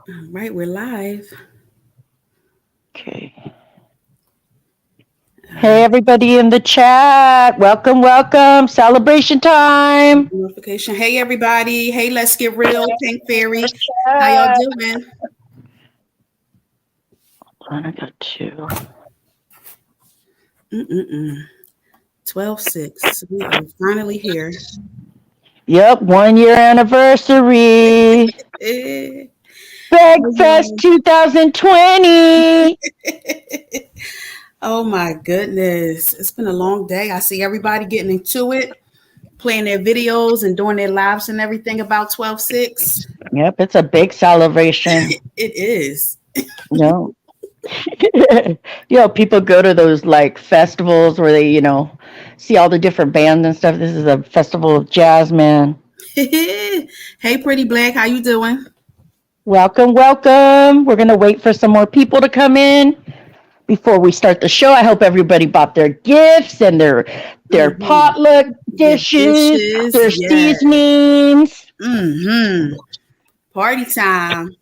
All right, we're live. Okay. All Hey, right. everybody in the chat. Welcome, welcome. Celebration time. Notification. Hey, everybody. Hey, let's get real. Pink Fairy. How y'all Chat. doing? Hold on, I got two. Mm-mm-mm. 12/6. We are finally here. Yep, 1 year anniversary. Eh, Big how Fest y'all? 2020. Oh, my goodness. It's been a long day. I see everybody getting into it, playing their videos and doing their lives and everything about 12/6. Yep, it's a big celebration. It is. No. People go to those like festivals where they see all the different bands and stuff. This is a festival of jazz, man. Hey, Pretty Black. How you doing? Welcome, welcome. We're going to wait for some more people to come in before we start the show. I hope everybody bought their gifts and their Mm-hmm. potluck Your dishes, dishes. their Yeah. seasonings, Mm-hmm. Party time.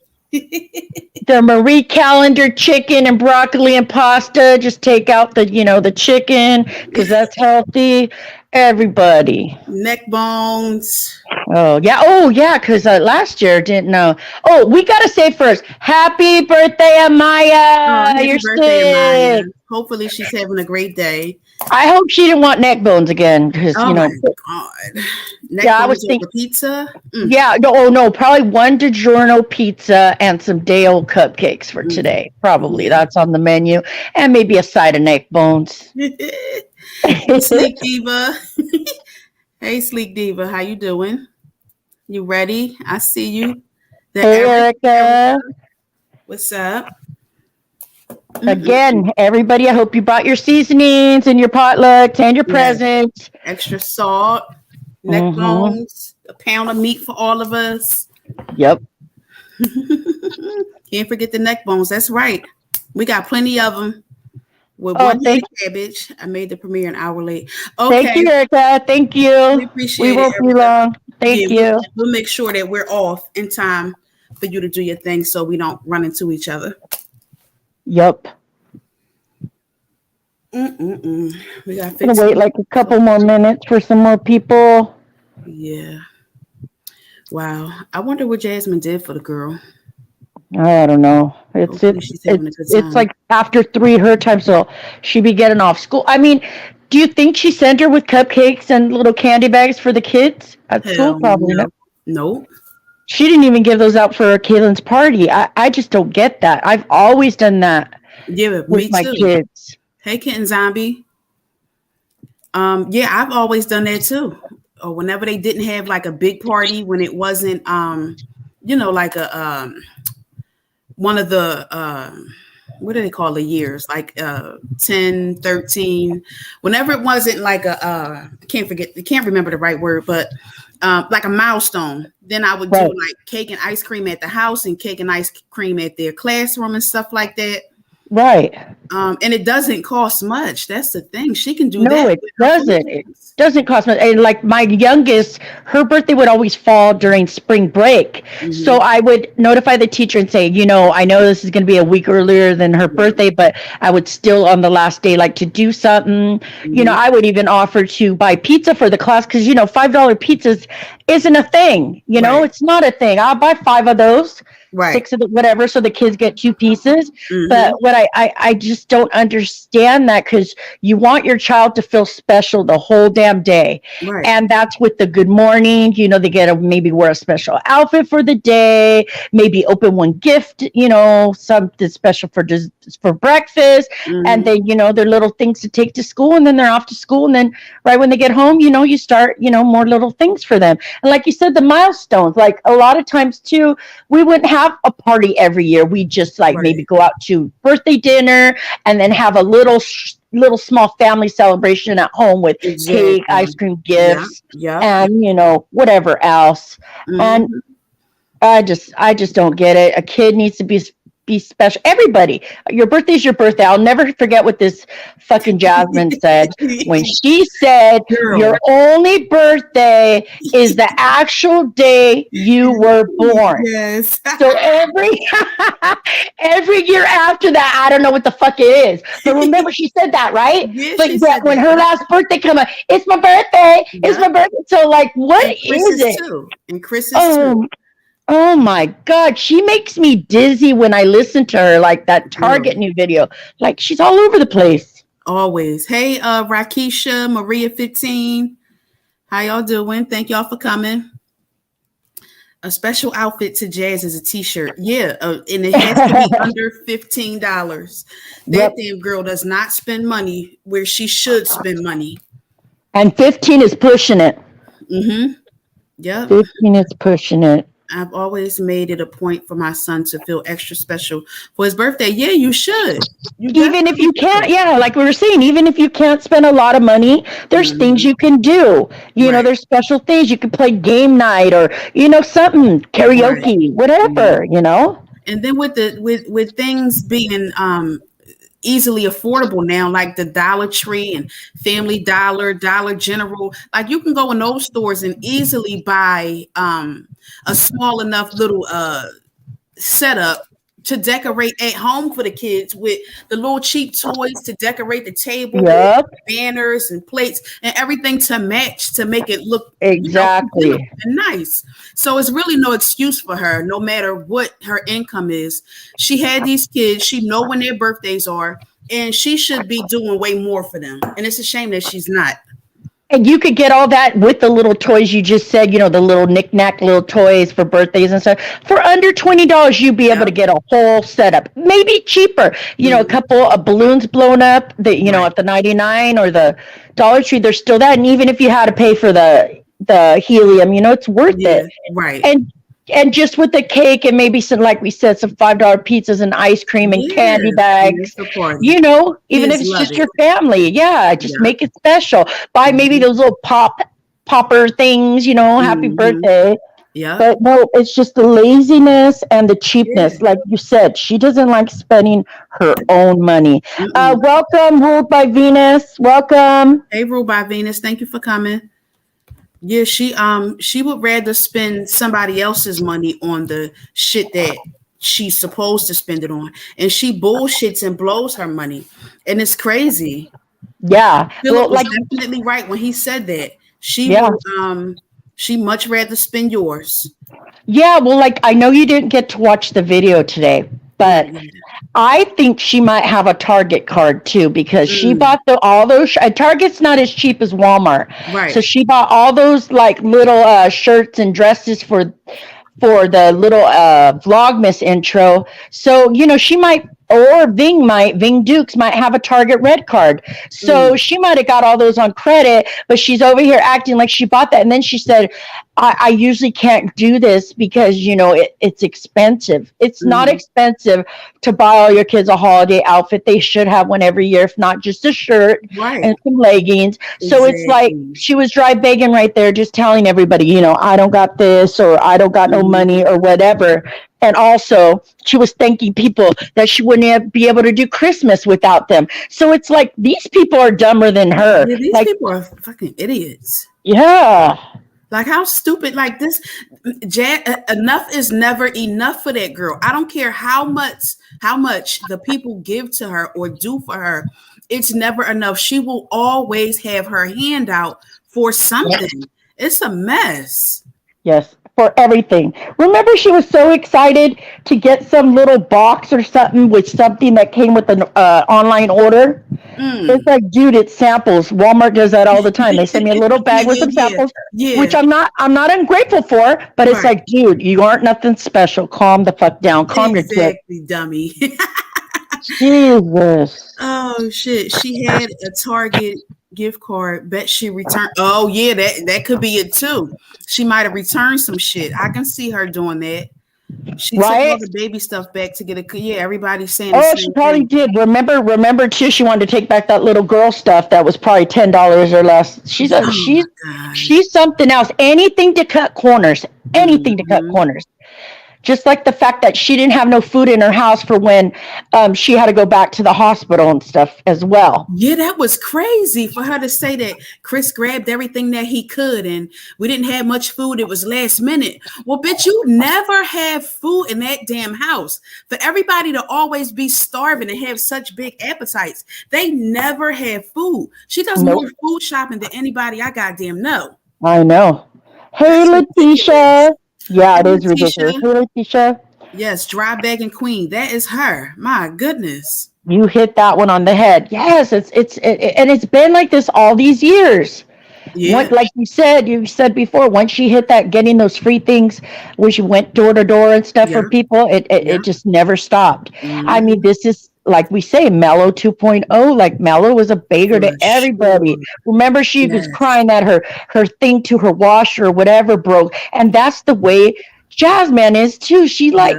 their Marie Calendar chicken and broccoli and pasta. Just take out the chicken because that's healthy. Everybody. Neck bones. Oh yeah, because last year didn't know. Oh, we gotta say first, happy birthday, Oh, Amaya. happy You're birthday, Amaya. sick. Hopefully she's having a great day. I hope she didn't want neck bones again because Oh my God. Neck yeah, I was bones thinking. over pizza. Mm, Yeah, no, oh no, probably one DiGiorno pizza and some day-old cupcakes for mm, today. Probably yeah. that's on the menu, and maybe a side of neck bones. Hey, Sleek Diva. Hey, Sleek Diva. How you doing? You ready? I see you. The Hey, Erica. Erica. What's up? Mm-mm. Again, everybody, I hope you bought your seasonings and your potlucks and your Yes. presents. Extra salt, neck Mm-hmm. bones, a pound of meat for all of us. Yep. Can't forget the neck bones. That's right. We got plenty of them with Oh, one head thank, of cabbage. I made the premiere an hour late. thank Okay, you, Erica. Thank you. we We appreciate it, won't be Erica. long. Yeah, Thank we'll, you. we'll make sure that we're off in time for you to do your thing so we don't run into each other. Yep. Mm-mm-mm. We got Gonna wait 15 like a minutes. couple more minutes for some more people. Yeah. Wow. I wonder what Jasmine did for the girl. I don't know. It's Hopefully it's she's having a it's good it's time. like after three her time, so she be getting off school. I mean, do you think she sent her with cupcakes and little candy bags for the kids at school? Hell Probably no. not. Nope. She didn't even give those out for Kaylin's party. I just don't get that. I've always done that Yeah, with me my too. kids. Hey, Kitten Zombie. Yeah, I've always done that too. Or whenever they didn't have like a big party, when it wasn't, like a one of the what do they call the years? Like 10, 13. Whenever it wasn't like I can't remember the right word, but like a milestone. Then I would do Right, like cake and ice cream at the house and cake and ice cream at their classroom and stuff like that. right. And it doesn't cost much. That's the thing. She can do No, that it with her doesn't. It friends. doesn't cost much. And like my youngest, her birthday would always fall during spring break. So Hmm. I would notify the teacher and say, I know this is going to be a week earlier than her Yeah. birthday, but I would still on the last day like to do something. Hmm. I would even offer to buy pizza for the class because, $5 pizzas isn't a thing. Right. It's not a thing. I'll buy five of those. Right. Six of the whatever, so the kids get two pieces. But Hmm. what I just don't understand that because you want your child to feel special the whole damn day. Right. And that's with the good morning. They get to maybe wear a special outfit for the day, maybe open one gift, something special for breakfast. And Hmm. then, their little things to take to school. And then they're off to school. And then right when they get home, you start, more little things for them. And like you said, the milestones, like a lot of times too, we wouldn't have a party every year. We just like maybe Right. go out to birthday dinner and then have a little small family celebration at home with cake, Exactly. ice cream, Yeah. gifts, Yep. and whatever else. And Hmm. I just don't get it. A kid needs to be be special. Everybody, your birthday's your birthday. I'll never forget what this fucking Jasmine said when she said, "Your Girl. only birthday is the actual day you were born." Yes. So every year after that, I don't know what the fuck it is. But remember, she said that, right? Yeah, But she yet, said when that. her Yep. last birthday come up, it's my birthday. It's Yep. my birthday. So, like, what And is Chris's it? too. And Chris's too. Oh, oh my God, she makes me dizzy when I listen to her. Like that Target Girl. new video, like she's all over the place. Always. Hey, Rakisha, Maria 15. How y'all doing? Thank y'all for coming. A special outfit to Jazz is a t-shirt. Yeah, and it has to be under $15. That Yep, damn girl does not spend money where she should spend money. and 15 is pushing it. Mm-hmm. Yep. 15 is pushing it. I've always made it a point for my son to feel extra special for his birthday. Yeah, you should. You Even if definitely you can't, should. yeah, like we were saying, even if you can't spend a lot of money, there's things Hmm. you can do. Right. There's special things you can play game night or something Right. karaoke, Mhm. whatever. And then with things being easily affordable now, like the Dollar Tree and Family Dollar, Dollar General. Like you can go in those stores and easily buy a small enough little setup to decorate at home for the kids with the little cheap toys to decorate the table with Yep, banners and plates and everything to match to make it look, presentable exactly. and nice. So it's really no excuse for her, no matter what her income is. She had these kids, she know when their birthdays are, and she should be doing way more for them. And it's a shame that she's not. And you could get all that with the little toys you just said, the little knick-knack little toys for birthdays and stuff. For under $20, you'd be able to Yep. get a whole setup. Maybe cheaper. A Mhm. couple of balloons blown up that, Right. at the 99 or the Dollar Tree, there's still that. And even if you had to pay for the helium, it's worth Yeah. it. Right. And just with the cake and maybe some, like we said, some $5 pizzas and ice cream and Yeah. candy And bags, that's the party. even if Kids it's love just it. your family, yeah, just Yep. make it special. Buy maybe Mhm. those little popper things, happy Mhm. birthday. Yep. But no, it's just the laziness and the Yeah. cheapness. Like you said, she doesn't like spending her own money. Mm-mm. Welcome, Ruled by Venus. Welcome. Hey, Rule by Venus, thank you for coming. Yeah, she would rather spend somebody else's money on the shit that she's supposed to spend it on, and she bullshits and blows her money, and it's crazy. Yeah. Philip Well, was like, definitely right when he said that yeah. she much rather spend yours. Yeah. Well, like, I know you didn't get to watch the video today, Not but yet. I think she might have a Target card too because she Mm, bought all those. Target's not as cheap as Walmart, so right. she bought all those like little shirts and dresses for the little vlogmas intro. So she might, or Ving Dukes might have a Target red card. So Mm, she might have got all those on credit, but she's over here acting like she bought that. And then she said, I usually can't do this because it's expensive. It's not mm, expensive to buy all your kids a holiday outfit. They should have one every year, if not just a shirt right. and some leggings. So it's like Exactly. she was dry begging right there, just telling everybody, I don't got this or I don't got no Mhm. money or whatever. And also, she was thanking people that she wouldn't be able to do Christmas without them. So it's like these people are dumber than her. Yeah, these Like, people are fucking idiots. yeah, Like how stupid like this enough is never enough for that girl. I don't care how much the people give to her or do for her. It's never enough. She will always have her hand out for something. It's a mess. yes, for everything. Remember, she was so excited to get some little box or something with something that came with an online order. It's Mm. like, dude, it's samples. Walmart does that all the time. They send me a little Yeah, bag with yeah, some yeah. samples, which Yeah. I'm not ungrateful for, but it's Right. like, dude, you aren't nothing special. Calm the fuck down. Calm your tits. Exactly, dummy. Jesus. Oh shit. She had a Target gift card. Bet she returned. Oh yeah, that could be it too. She might have returned some shit. I can see her doing that. She took all Right? the baby stuff back to get a yeah, everybody's saying the Oh, she same probably thing. did. Remember too. She wanted to take back that little girl stuff that was probably $10 or less. She's a Oh my she's god. she's something else. Anything to cut corners. Anything to cut Hmm. corners. Just like the fact that she didn't have no food in her house for when she had to go back to the hospital and stuff as well. Yeah, that was crazy for her to say that Chris grabbed everything that he could and we didn't have much food. It was last minute. Well, bitch, you never have food in that damn house. For everybody to always be starving and have such big appetites, they never have food. She does more Nope. food shopping than anybody I goddamn know. I know. Hey, That's ridiculous. Letitia. Yeah, Hey, it is ridiculous. Letitia. Hey, Letitia. Yes, dry bagging queen. That is her. My goodness. You hit that one on the head. Yes, and it's been like this all these years. What, Yeah. like you said before, once she hit that getting those free things where she went door to door and stuff for Yeah. people, it Yeah. just never stopped. I mean, Mm-hmm. this is like we say, Mellow 2.0. Like Mellow was a beggar to For everybody. sure. Remember, she was Yes. crying that her thing to her washer or whatever broke, and that's the way Jazzman is too. Yeah.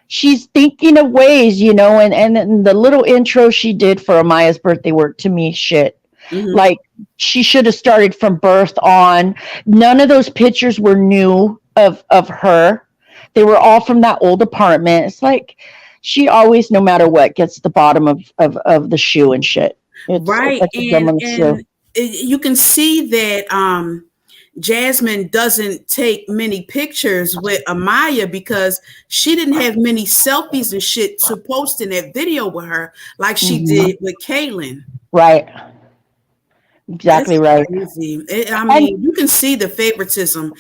She's thinking of ways, and the little intro she did for Amaya's birthday work to me, shit. Mm-hmm. Like she should have started from birth on. None of those pictures were new of her. They were all from that old apartment. It's like she always, no matter what, gets the bottom of the shoe and shit. It's Right. like a gem on the shoe. You can see that Jasmine doesn't take many pictures with Amaya because she didn't have many selfies and shit to post in that video with her like she Hmm. did with Kaylin. Right. That's Exactly right. crazy. I And mean, you can see the favoritism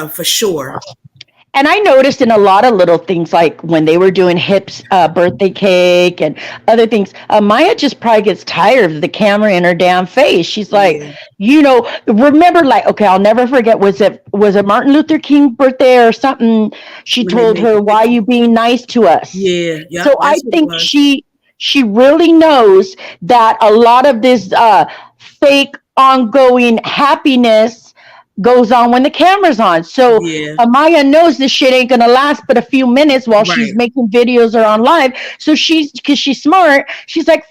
for sure. And I noticed in a lot of little things, like when they were doing Hip's birthday cake and other things, Maya just probably gets tired of the camera in her damn face. She's like, Yeah. remember, like, okay, I'll never forget. Was it Martin Luther King's birthday or something? She When they told made her, the "Why picture. you being nice to us?" Yeah. Yep. So I That's what it think was. she really knows that a lot of this fake ongoing happiness goes on when the camera's on. So Yeah. Amaya knows this shit ain't gonna last but a few minutes while she's Right. making videos or on live. So because she's smart, she's like,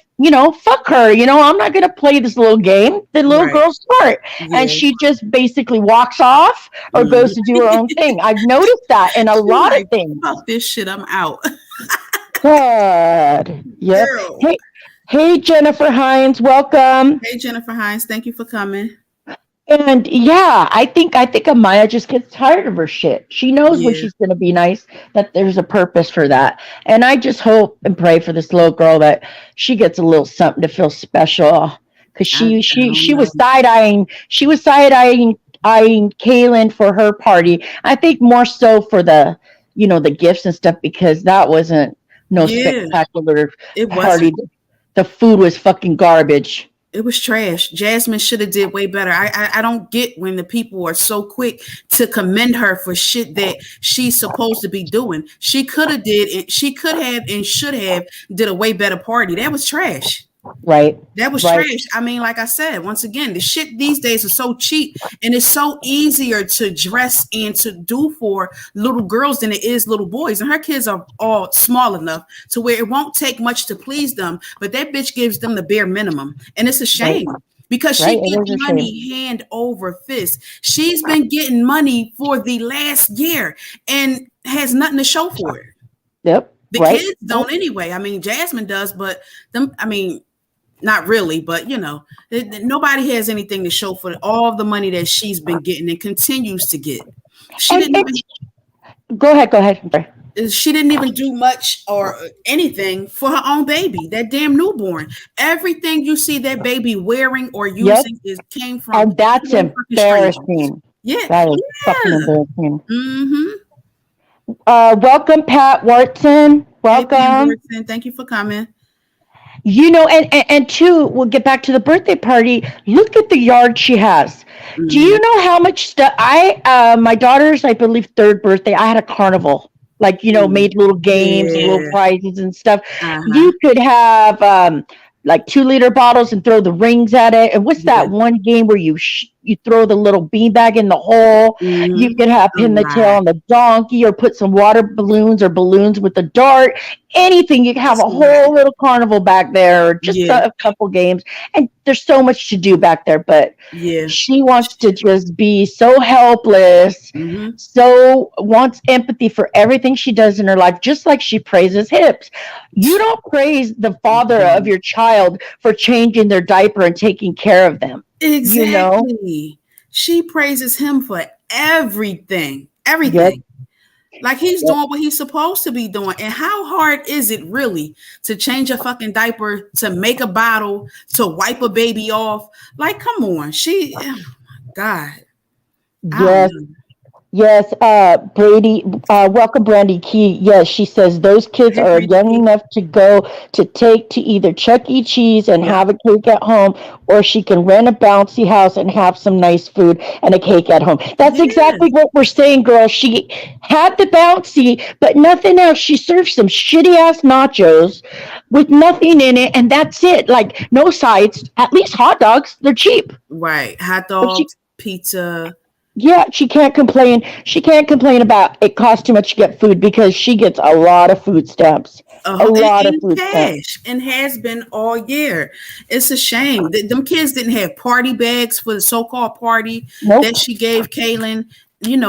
fuck her. I'm not gonna play this little game. The little Right. girl's smart, and Yeah. she just basically walks off or goes Mhm. to do her own thing. I've noticed that in a She lot of like, things. fuck this shit. I'm out. Good. Yep. Girl. Hey, Jennifer Hines, welcome. Hey, Jennifer Hines. Thank you for coming. And yeah, I think Amaya just gets tired of her shit. She knows when Yeah. she's gonna be nice, that there's a purpose for that. And I just hope and pray for this little girl that she gets a little something to feel special. Cause she I she don't she know. was side eyeing Kaylin for her party. I think more so for the gifts and stuff, because that wasn't no Yeah. spectacular It party. wasn't. The food was fucking garbage. It was trash. Jasmine should have did way better. I don't get when the people are so quick to commend her for shit that she's supposed to be doing. She could have did it. She could have and should have did a way better party. That was trash. Right. That was Right. trash. I mean, like I said, once again, the shit these days is so cheap and it's so easier to dress and to do for little girls than it is little boys. And her kids are all small enough to where it won't take much to please them, but that bitch gives them the bare minimum. And it's a Right. shame because Right. she It gets is a shame. money hand over fist. She's been getting money for the last year and has nothing to show for it. Yep. The Right. kids don't anyway. I mean, Jasmine does, but them, I mean, not really, but nobody has anything to show for all the money that she's been getting and continues to get. She And didn't even go ahead. Go ahead. I'm sorry. she didn't even do much or anything for her own baby, that damn newborn. Everything you see that baby wearing or Yep. using is came from And that's fucking strangers. embarrassing. Yeah, That is fucking yeah. embarrassing. Mm-hmm. Welcome, Pat Watson. Hey, Pam Welcome. Burton, thank you for coming. And two, we'll get back to the birthday party. Look at the yard she has. Do Mm-hmm. you know how much stuff my daughter's, I believe, third birthday, I had a carnival. Like, made little games and little Yeah. prizes and stuff. Uh-huh. You could have like 2-liter bottles and throw the rings at it. And what's Yeah. that one game where you you throw the little beanbag in the hole. You Mm-hmm. can have A pin the tail lot. on the donkey or put some water balloons or balloons with a dart. Anything. You can have It's a a lot. whole little carnival back there or just Yeah. a couple games. And there's so much to do back there. But Yeah. she wants to just be so helpless, Mm-hmm. so wants empathy for everything she does in her life, just like she praises hips. You don't praise the father of your child for changing their diaper and taking care of them. You know? Exactly. She praises him for everything. Yep. Everything. Like he's Yep. doing what he's supposed to be doing. And how hard is it really to change a fucking diaper, to make a bottle, to wipe a baby off? Like, come on. Oh my God. I don't Yes. know. Yes, Brady, welcome, Brandy Key. Yes, she says those kids Hey, are young Brandy. enough to go to take to either Chuck E. Cheese and Yep. have a cake at home, or she can rent a bouncy house and have some nice food and a cake at home. That's Yeah. exactly what we're saying, girl. She had the bouncy, but nothing else. She served some shitty ass nachos with nothing in it, and that's it. Like, no sides, at least hot dogs. They're cheap. Right. Hot But she dogs, pizza, yeah, she can't complain. She can't complain about it costs too much to get food because she gets a lot of food stamps. A lot of and food stamps. cash, and has been all year. It's a shame that them kids didn't have party bags for the so-called party that Nope. she gave Kaylin.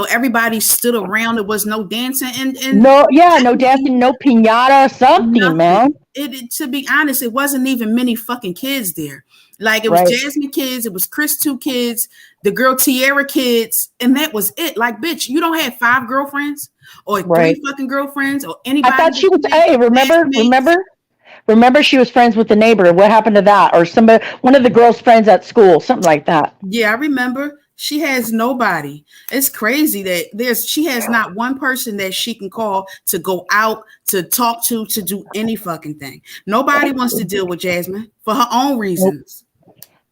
Everybody stood around. There was no dancing, and No, yeah, no technically dancing, no pinata, something, nothing. man. To be honest, it wasn't even many fucking kids there. Like it was Right, Jasmine kids, it was Chris two kids, the girl Tierra kids, and that was it. Like, bitch, you don't have five girlfriends or three right. fucking girlfriends or I anybody thought that she was. you had Hey, classmates. remember, she was friends with the neighbor. What happened to that? Or somebody, one of the girls' friends at school, something like that. Yeah, I remember. She has nobody. It's crazy that she has not one person that she can call to go out, to talk to do any fucking thing. Nobody wants to deal with Jasmine for her own Nope. reasons.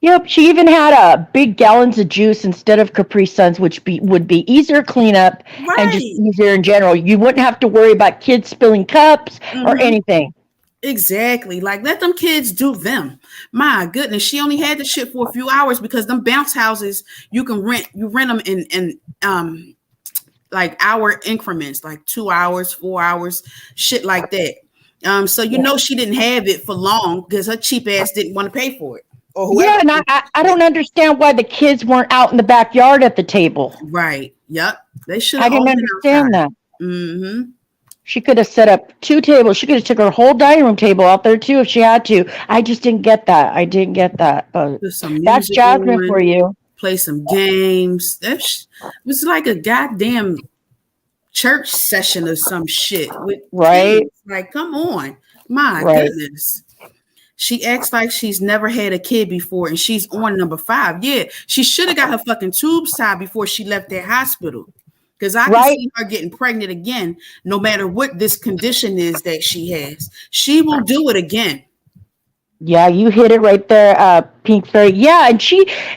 Yep, she even had big gallons of juice instead of Capri Suns, which would be easier cleanup and just Right. easier in general. You wouldn't have to worry about kids spilling cups or Mm-hmm. anything. Exactly. Like let them kids do them. My goodness, she only had the shit for a few hours because them bounce houses you rent them in like hour increments, like 2 hours, 4 hours, shit like that. So she didn't have it for long because her cheap ass didn't want to pay for it. Or whoever Yeah, and paid I for it. don't understand why the kids weren't out in the backyard at the table. Right. Yep. They should I have didn't all been understand outside. that. Mm-hmm. She could have set up two tables. She could have took her whole dining room table out there too if she had to. I just didn't get that. I didn't get that. But Put some that's music Jasmine for on, you, play some games. It was like a goddamn church session or some shit with right? kids. Like, come on. My Right, goodness. She acts like she's never had a kid before and she's on number 5. Yeah, she should have got her fucking tubes tied before she left that hospital. Because I can right. see her getting pregnant again, no matter what this condition is that she has. She will do it again. Yeah, you hit it right there, Pink Fairy. Yeah, and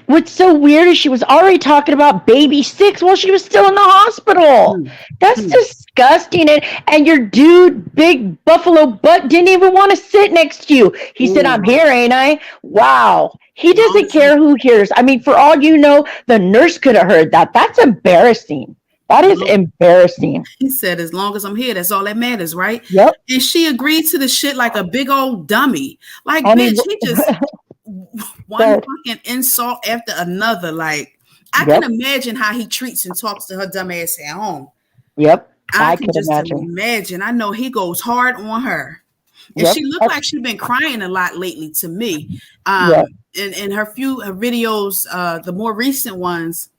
what's so weird is she was already talking about baby six while she was still in the hospital. Hmm. That's Hmm. disgusting. And your dude, big buffalo butt, didn't even want to sit next to you. He said, I'm Ooh. here, ain't I? Wow. He Long doesn't as he, care who hears. I mean, for all you know, the nurse could have heard that. That's embarrassing. That is long, embarrassing. he said, as long as I'm here, that's all that matters, right? Yep. And she agreed to the shit like a big old dummy. Like, I mean, bitch, he just one but, fucking insult after another. Like, I can yep. imagine how he treats and talks to her dumb ass at home. Yep. I I can could just imagine. imagine. I know he goes hard on her. And Yep. she looked like she'd been crying a lot lately to me. Yep. In her videos, the more recent ones,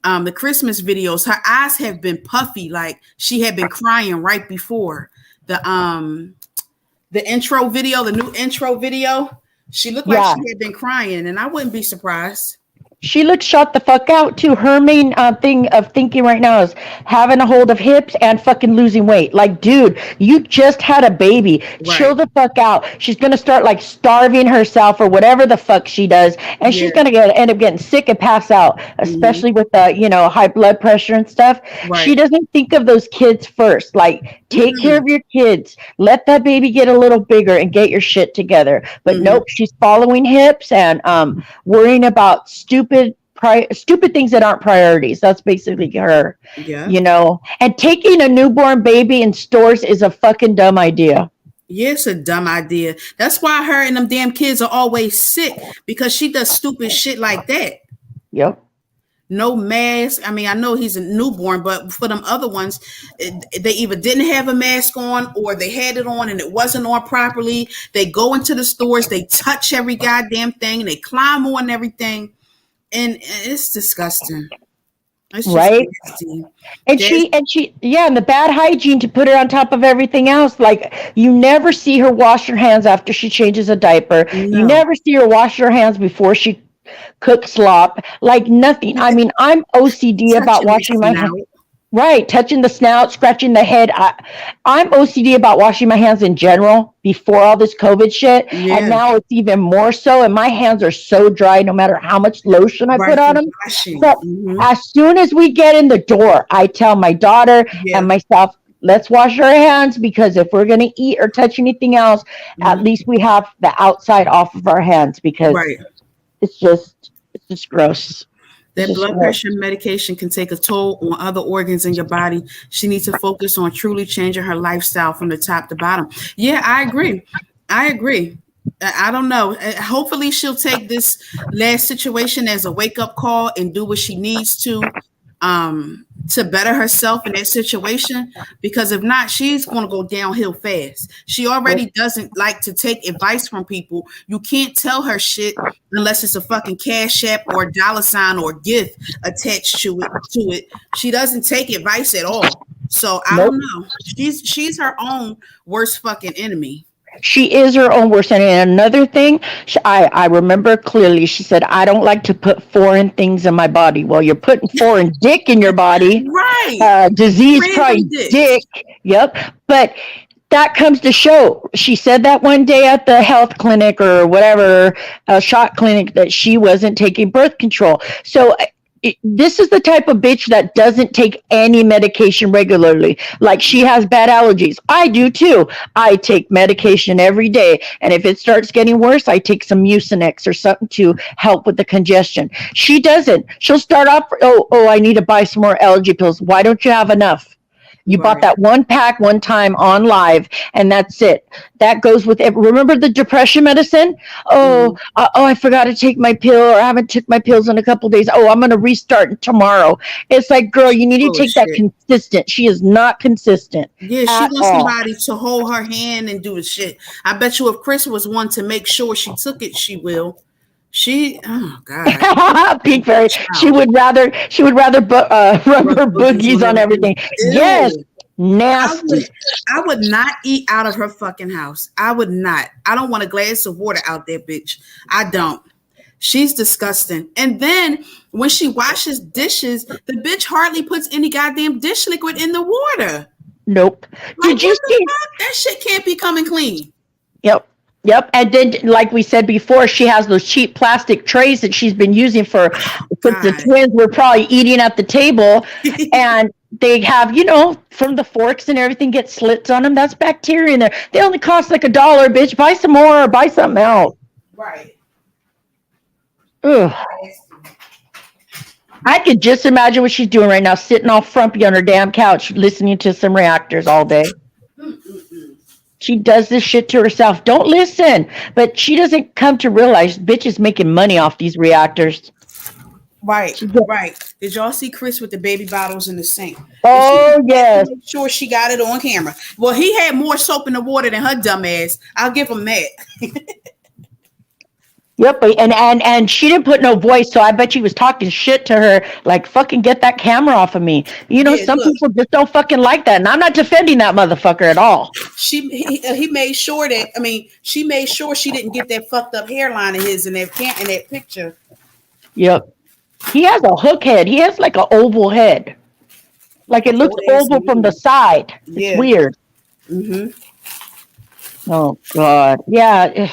the Christmas videos, her eyes have been puffy, like she had been crying right before the intro video, the new intro video. She looked like Yeah. she had been crying, and I wouldn't be surprised. She looks shot the fuck out too. Her main thing of thinking right now is having a hold of hips and fucking losing weight. Like, dude, you just had a baby. Chill Right. the fuck out. She's gonna start like starving herself or whatever the fuck she does, and she's Yeah. gonna end up getting sick and pass out. Mm-hmm. Especially with high blood pressure and stuff. She Right. doesn't think of those kids first. Like, take care of Mm-mm. your kids. Let that baby get a little bigger and get your shit together. But Mm-hmm. nope, she's following hips and worrying about stupid stupid things that aren't priorities. That's basically her, Yeah. you know. And taking a newborn baby in stores is a fucking dumb idea. Yeah, it's a dumb idea. That's why her and them damn kids are always sick because she does stupid shit like that. Yep. No mask. I mean, I know he's a newborn, but for them other ones, they either didn't have a mask on or they had it on and it wasn't on properly. They go into the stores, they touch every goddamn thing, they climb on everything, and it's disgusting. It's just Right. nasty. And There's yeah, and the bad hygiene to put it on top of everything else. Like, you never see her wash her hands after she changes a diaper. You no never see her wash her hands before she cooks slop. Like, nothing. I mean, I'm OCD about touching this washing my hands. now. Right, touching the snout, scratching the head. I'm OCD about washing my hands in general before all this COVID shit, and Yeah, now it's even more so. And my hands are so dry, no matter how much lotion I right put on from them. washing. So as soon as we get in the door, I tell my daughter Yeah. and myself, let's wash our hands, because if we're gonna eat or touch anything else, at Mhm. least we have the outside off of our hands, because Right. it's just gross. It's That just blood gross. pressure medication can take a toll on other organs in your body. She needs to focus on truly changing her lifestyle from the top to bottom. Yeah, I agree. I agree. I don't know. Hopefully, she'll take this last situation as a wake up call and do what she needs to better herself in that situation. Because if not, she's going to go downhill fast. She already doesn't like to take advice from people. You can't tell her shit unless it's a fucking cash app or a dollar sign or gift attached to it. She doesn't take advice at all. So I don't Nope. know. She's her own worst fucking enemy. She is her own worst enemy. And another thing, I remember clearly, she said, I don't like to put foreign things in my body. Well, you're putting foreign dick in your body. Right. Disease probably Random dicks. dick. Yep. But that comes to show. She said that one day at the health clinic or whatever, shot clinic, that she wasn't taking birth control. So this is the type of bitch that doesn't take any medication regularly. Like, she has bad allergies. I do too. I take medication every day. And if it starts getting worse, I take some Mucinex or something to help with the congestion. She doesn't. She'll start off, I need to buy some more allergy pills. Why don't you have enough? You bought Right. that one pack one time on live, and that's it. That goes with it. Remember the depression medicine? Mm-hmm. I forgot to take my pill, or I haven't took my pills in a couple of days. Oh, I'm going to restart tomorrow. It's like, girl, you need to Full of take that shit. consistent. She is not consistent Yeah, she at wants all. somebody to hold her hand and do the shit. I bet you if Chris was one to make sure she took it, she will. Oh God, Pink fairy. She child, would rather rub rubber boogies on boogies on everything. everything. Yes, Ew. I would, nasty. I would not eat out of her fucking house. I would not. I don't want a glass of water out there, bitch. I don't. She's disgusting. And then when she washes dishes, the bitch hardly puts any goddamn dish liquid in the water. Nope. Like Did you what the see? fuck? That shit can't be coming clean. Yep. Yep. And then, like we said before, she has those cheap plastic trays that she's been using for, since the God. twins were probably eating at the table. And they have, from the forks and everything, get slits on them. That's bacteria in there. They only cost like $1, bitch. Buy some more or buy something else. Right. Ugh. I could just imagine what she's doing right now, sitting all frumpy on her damn couch, listening to some reactors all day. She does this shit to herself. Don't listen. But she doesn't come to realize bitch is making money off these reactors. Right, right. Did y'all see Chris with the baby bottles in the sink? And she Oh, had to yes. make sure she got it on camera. Well, he had more soap in the water than her dumb ass. I'll give him that. Yep. And she didn't put no voice, so I bet she was talking shit to her, like, fucking get that camera off of me. Yeah, Some look, people just don't fucking like that. And I'm not defending that motherfucker at all. he made sure that she made sure she didn't get that fucked up hairline of his in that picture. Yep. He has a hook head. He has like an oval head. Like, it looks Old ass oval from the man. side. It's Yeah. weird. Mm-hmm. Oh God. Yeah.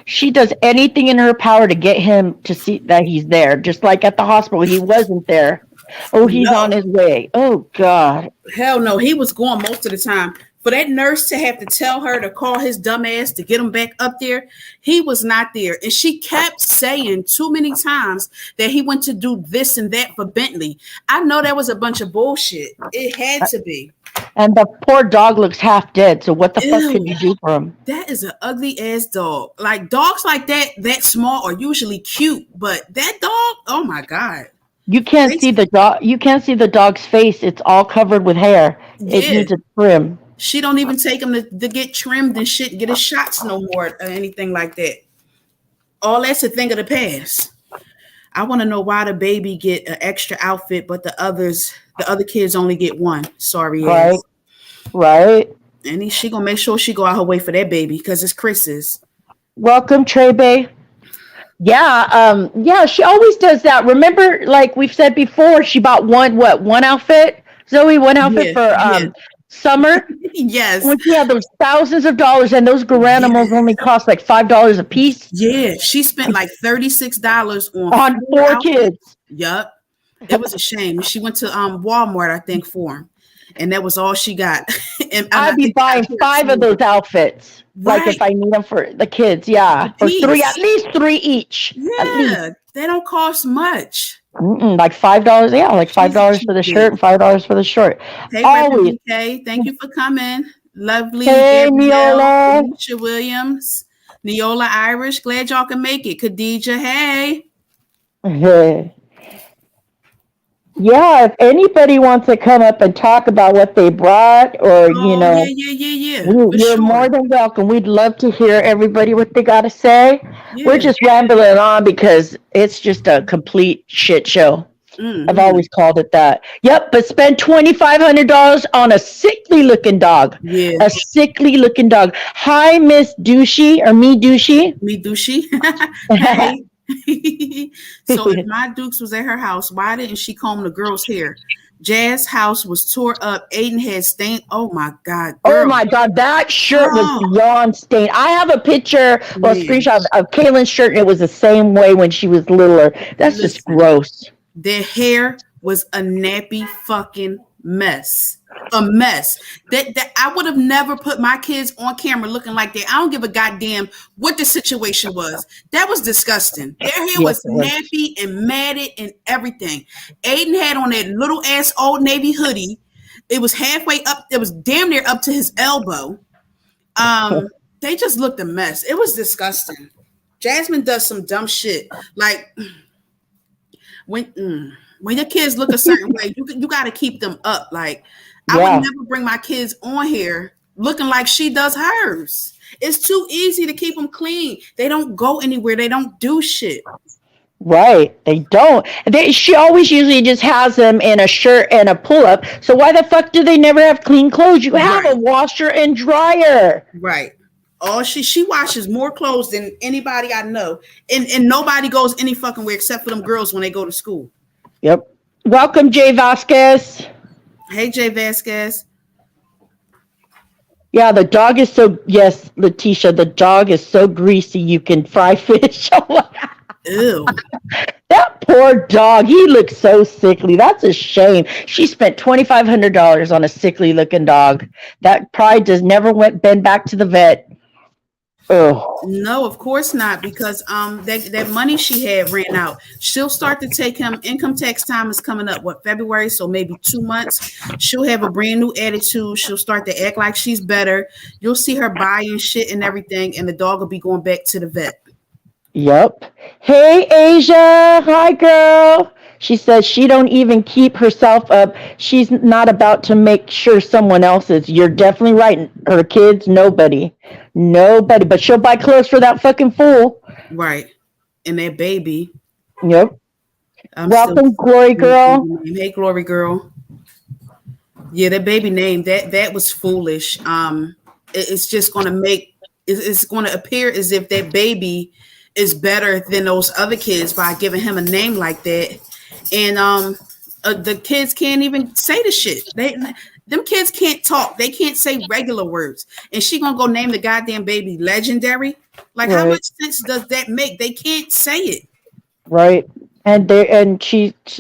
She does anything in her power to get him to see that he's there. Just like at the hospital, he wasn't there. Oh, he's on No, his way. Oh God. hell no. He was gone most of the time. For that nurse to have to tell her to call his dumb ass to get him back up there, he was not there. And she kept saying too many times that he went to do this and that for Bentley. I know that was a bunch of bullshit. It had to be. And the poor dog looks half dead. So what the fuck can Ew. you do for him? That is an ugly ass dog. Like dogs like that small are usually cute, but that dog, oh my god. You can't They, see the dog. You can't see the dog's face. It's all covered with hair. It yeah, needs a trim. she don't even take him to get trimmed and shit, get his shots no more or anything like that. All that's a thing of the past. I want to know why the baby get an extra outfit, but the other kids only get one. Sorry Right. ass. Right. And she gonna make sure she go out her way for that baby because it's Chris's. Welcome, Trey Bay. Yeah, yeah, she always does that. Remember, like we've said before, she bought one outfit, Zoe, one outfit Yeah, for yeah, summer yes, when she had those thousands of dollars and those Garanimals yeah, only cost like $5 a piece yeah. She spent like $36 on on four four outfits. kids. Yup, it was a shame. She went to Walmart, I think, for him, and that was all she got. And I I'd be think they got buying a pair of five of shoes. those outfits. Like if Right, I need them for the kids, a yeah, or three, at piece. least three each, at least. Yeah, they don't cost much. Like $5, yeah, like five She's a dollars for cute the shirt and bitch. $5 for the short. Hey, Reverend Always. BK, thank you for coming. Lovely Hey, Gabrielle, Neola. Alicia Williams, Neola Irish. Glad y'all can make it. Khadija, hey. Yeah, if anybody wants to come up and talk about what they brought, or Oh, yeah, yeah, yeah, yeah, for you're more sure. than welcome. We'd love to hear everybody what they got to say. We're Yeah. just rambling on because it's just a complete shit show. I've Mm-hmm. always called it that. Yep, but spend $2,500 on a sickly looking dog. Yeah. A sickly looking dog. Hi, Miss Douchey or me Douchey. Me, Dushi. Hey. So if my Dukes was at her house, why didn't she comb the girl's hair? Jazz's house was tore up. Aiden had stained. Oh my God, Oh girl. my God, that shirt was Oh, beyond stained. I have a picture, well, a man. screenshot of Kaylin's shirt, and it was the same way when she was littler. That's just Listen. gross. Their hair was a nappy fucking mess. A mess. That I would have never put my kids on camera looking like that. I don't give a goddamn what the situation was. That was disgusting. Their hair Yes, was it was. nappy and matted and everything. Aiden had on that little ass old navy hoodie. It was halfway up. It was damn near up to his elbow. They just looked a mess. It was disgusting. Jasmine does some dumb shit. Like when your kids look a certain way, you got to keep them up. Like I would Yeah, never bring my kids on here looking like she does hers. It's too easy to keep them clean. They don't go anywhere. They don't do shit. right. They don't. She always usually just has them in a shirt and a pull up. So why the fuck do they never have clean clothes? You have Right, a washer and dryer. right. Oh, she washes more clothes than anybody I know, and nobody goes any fucking where except for them girls when they go to school. Yep. Welcome, Jay Vasquez. Hey, Jay Vasquez. Yeah, the dog is so, yes, Letitia, the dog is so greasy you can fry fish. Ew. That poor dog, he looks so sickly. That's a shame. She spent $2,500 on a sickly looking dog. That probably just never been back to the vet. Oh, No, of course not, because that money she had ran out. She'll start to take him. Income tax time is coming up. What, February? So maybe 2 months. She'll have a brand new attitude. She'll start to act like she's better. You'll see her buying shit and everything, and the dog will be going back to the vet. yep. Hey, Asia. Hi, girl. She says she don't even keep herself up. She's not about to make sure someone else is. You're definitely right. Her kids, nobody. Nobody. But she'll buy clothes for that fucking fool. Right. And that baby. Yep. I'm still. Welcome, Glory Girl. Hey, Glory Girl. Yeah, that baby name that was foolish. It's just going to it's going to appear as if that baby is better than those other kids by giving him a name like that, and the kids can't even say the shit. Them kids can't talk. They can't say regular words, and she gonna go name the goddamn baby Legendary. Like, how Right. much sense does that make? They can't say it. Right. And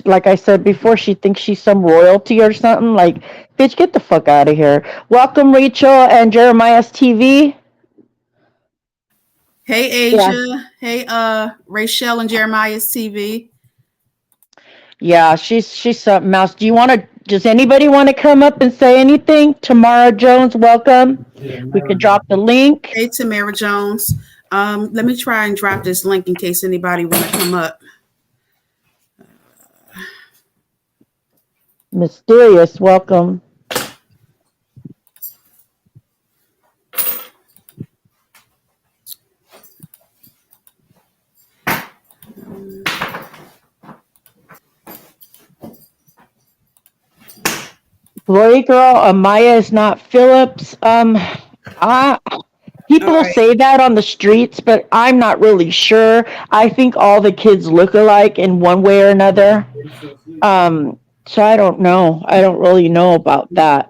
like I said before, she thinks she's some royalty or something. Like, bitch, get the fuck out of here. Welcome, Rachel and Jeremiah's TV. Hey Yeah, Asia. Hey Rachel and Jeremiah's TV. yeah, she's something else. Do you want to? Does anybody want to come up and say anything? Tamara Jones, welcome. We could drop the link. Hey Tamara Jones. Let me try and drop this link in case anybody want to come up. Mysterious, welcome. Glory girl, Amaya is not Phillips. I All People right. say that on the streets, but I'm not really sure. I think all the kids look alike in one way or another. So I don't know. I don't really know about that.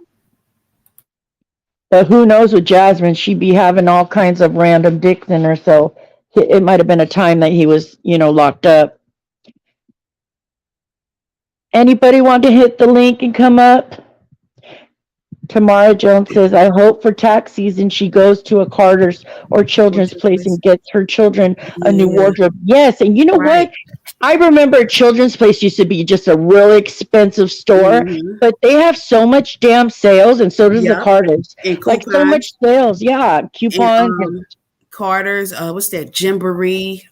But who knows with Jasmine? She'd be having all kinds of random dicks in her. So it might have been a time that he was, locked up. Anybody want to hit the link and come up? Tamara Jones says, I hope for tax season she goes to a Carter's or Children's Place and gets her children a new Yeah. wardrobe. Yes, and you know Right. what? I remember Children's Place used to be just a really expensive store, Mm-hmm. but they have so much damn sales, and so does the Yep. Carter's. And Like so much coupons sales, yeah, and coupons. And, Carter's. What's that? Gymboree.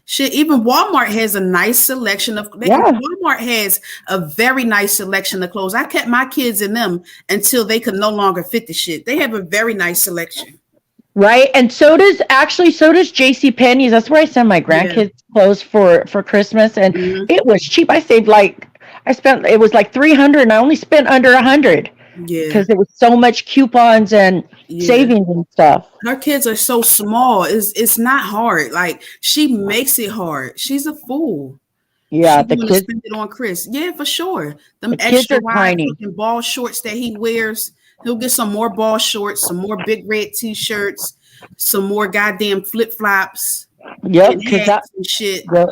Shit. Even Walmart has a nice selection of. yeah, Walmart has a very nice selection of clothes. I kept my kids in them until they could no longer fit the shit. They have a very nice selection. right. And so does J.C. Penney's. That's where I send my Yeah. grandkids clothes for Christmas, and Hmm. it was cheap. I spent it was like 300, and I only spent under 100 Yeah. because there was so much coupons and Yeah. savings and stuff. Her kids are so small. It's not hard. Like she makes it hard. She's a fool. Yeah, She want to spend it on Chris. Yeah, for sure. Them the kids extra are wide tiny. fucking ball shorts that he wears. He'll get some more ball shorts, some more big red t-shirts, some more goddamn flip flops Yep, and hats and shit. yep,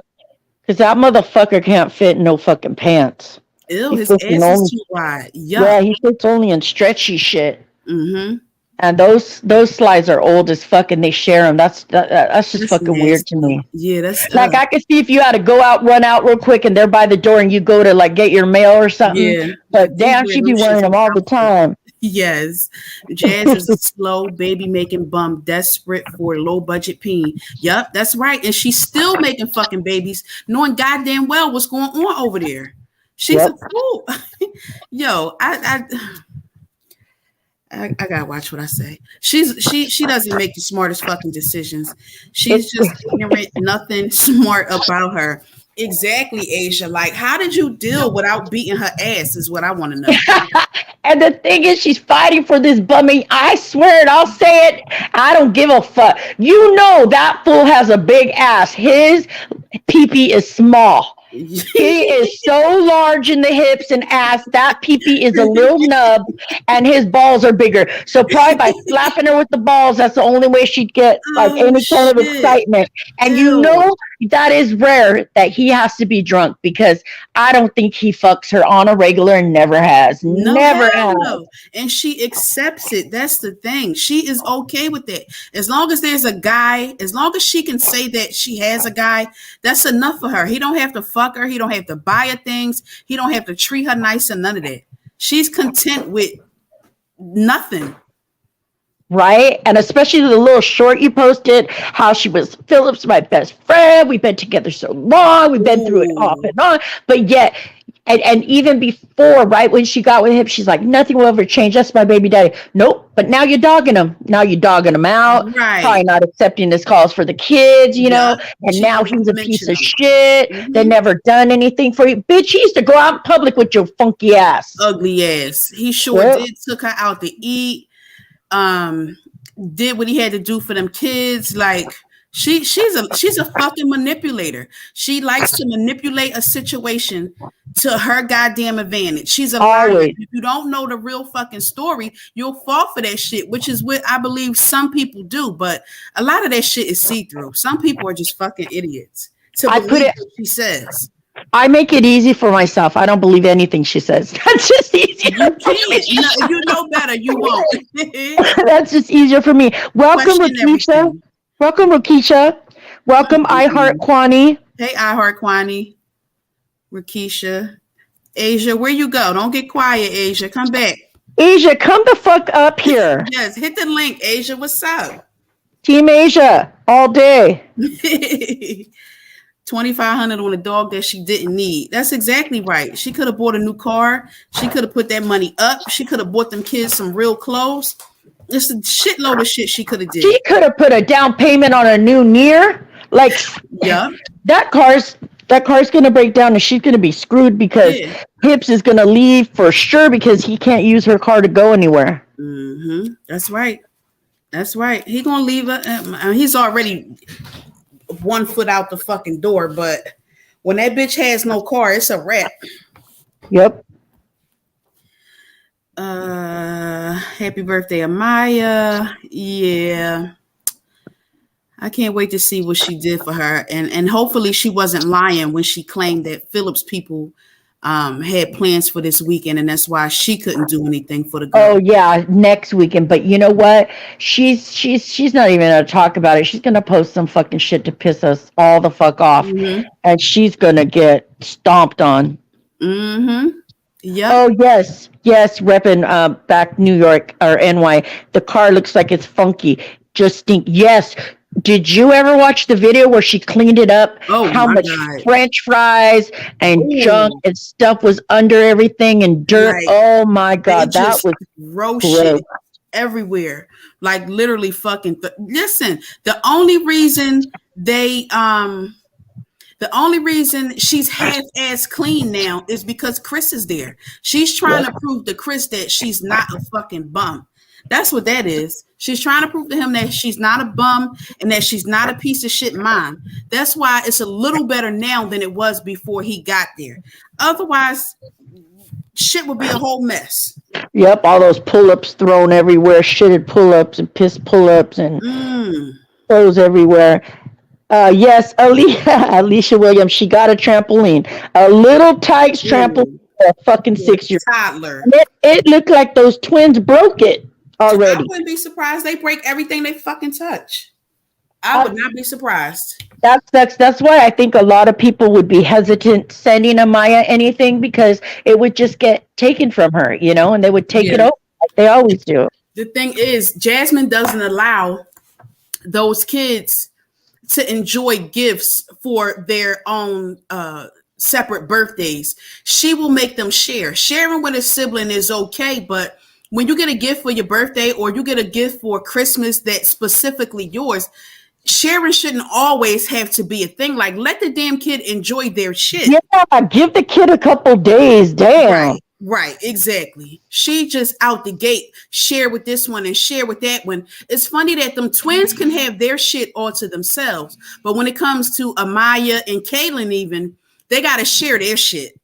because that motherfucker can't fit in no fucking pants. Ew, He his fits in ass is only too wide. Yuck. Yeah, he fits only in stretchy shit. Mm-hmm. And those slides are old as fuck, and they share them. That's just That's fucking weird to nasty. me. Yeah, that's Like I could see if you had to go out, run out real quick, and they're by the door, and you go to like get your mail or something. yeah. But But they damn, wear she'd be them wearing shits them all the out. time. Yes. Jazz is a slow baby making bum desperate for low budget peen. Yep, that's right. And she's still making fucking babies, knowing goddamn well what's going on over there. She's a Yep. fool. Yo, I gotta watch what I say. She doesn't make the smartest fucking decisions. It, She's just ignorant, nothing smart about her. Exactly, Asia. Like, how did you deal without beating her ass? Is what I want to know. and the thing is, she's fighting for this bummy. I swear it. I'll say it. I don't give a fuck. You know that fool has a big ass. His peepee is small. He is so large in the hips and ass. That peepee is a little nub, and his balls are bigger. So probably by slapping her with the balls, that's the only way she'd get like Oh any kind of shit! excitement. And you Ew. know that is rare that he has to be drunk because I don't think he fucks her on a regular and never has, No, never hell has. no. And she accepts it. That's the thing. She is okay with it. As long as there's a guy, as long as she can say that she has a guy, that's enough for her. He don't have to fuck her. He don't have to buy her things. He don't have to treat her nice and none of that. She's content with nothing. Right? And especially the little short you posted, how she was Philip's my best friend. We've been together so long. We've been through it off Ooh. and on. But yet, and even before, right when she got with him, she's like, nothing will ever change. That's my baby daddy. Nope. But now you're dogging him. Now you're dogging him out. Right. Probably not accepting his calls for the kids, Yup. And She now don't he's even a piece mention of them. shit. They Hmm. never done anything for you. Bitch, he used to go out in public with your funky ass. Ugly ass. He sure Yep. did. Took her out to eat. Um, did what he had to do for them kids. Like she's a fucking manipulator. She likes to manipulate a situation to her goddamn advantage. She's a liar. Always. If you don't know the real fucking story, you'll fall for that shit, which is what I believe some people do. But a lot of that shit is see through. Some people are just fucking idiots. to I put believe it. what she says. I make it easy for myself. I don't believe anything she says. That's just easier You for me. can't. No, if you know better, you won't. That's just easier for me. Welcome, Question Rakisha. everything. Welcome, Rakisha. Welcome, I Heart Kwani. Hey, I Heart Kwani, Rakisha, Asia, where you go? Don't get quiet, Asia. Come back. Asia, come the fuck up here. Yes, hit the link, Asia. What's up? Team Asia, all day. 2,500 on a dog that she didn't need. That's exactly right. She could have bought a new car. She could have put that money up. She could have bought them kids some real clothes. It's a shitload of shit she could have did. She could have put a down payment on a new Near. Like Yup. that car's that car's gonna break down and she's gonna be screwed because Yeah. Hips is gonna leave for sure because he can't use her car to go anywhere. That's right. That's right. He gonna leave her. He's already 1 foot out the fucking door, but when that bitch has no car, it's a wrap. Yep. Happy birthday, Amaya. Yeah. I can't wait to see what she did for her. And hopefully she wasn't lying when she claimed that Phillips people had plans for this weekend and that's why she couldn't do anything for the girl. Oh yeah, next weekend. But you know what? She's not even gonna talk about it. She's gonna post some fucking shit to piss us all the fuck off, and she's gonna get stomped on. Yep. Oh yes, yes, repping back New York or NY. The car looks like it's funky. Just stink. Yes. Did you ever watch the video where she cleaned it up? Oh How my much God. French fries and junk Ooh. and stuff was under everything and dirt. Like Oh my they God, that just was throw gross. shit everywhere. Like literally fucking listen, the only reason she's half-ass clean now is because Chris is there. She's trying Yep. to prove to Chris that she's not a fucking bum. That's what that is. She's trying to prove to him that she's not a bum and that she's not a piece of shit mom. That's why it's a little better now than it was before he got there. Otherwise, shit would be a whole mess. Yep, all those pull-ups thrown everywhere, shitted pull-ups and piss pull-ups and Mm. clothes everywhere. Yes, Alicia Williams, she got a trampoline, a little Tykes trampoline Ooh. for a fucking For a 6 year. toddler. It looked like those twins broke it I already. wouldn't be surprised they break everything they fucking touch. I Uh, would not be surprised. that's why I think a lot of people would be hesitant sending Amaya anything because it would just get taken from her, and they would take it Yeah. over like they always do. The thing is, Jasmine doesn't allow those kids to enjoy gifts for their own separate birthdays. She will make them share. Sharing with a sibling is okay, but when you get a gift for your birthday or you get a gift for Christmas that's specifically yours, sharing shouldn't always have to be a thing. Like, let the damn kid enjoy their shit. Yeah, give the kid a couple days. Damn. Right, exactly. She just out the gate, share with this one and share with that one. It's funny that them twins can have their shit all to themselves, but when it comes to Amaya and Kaylin, even they gotta share their shit.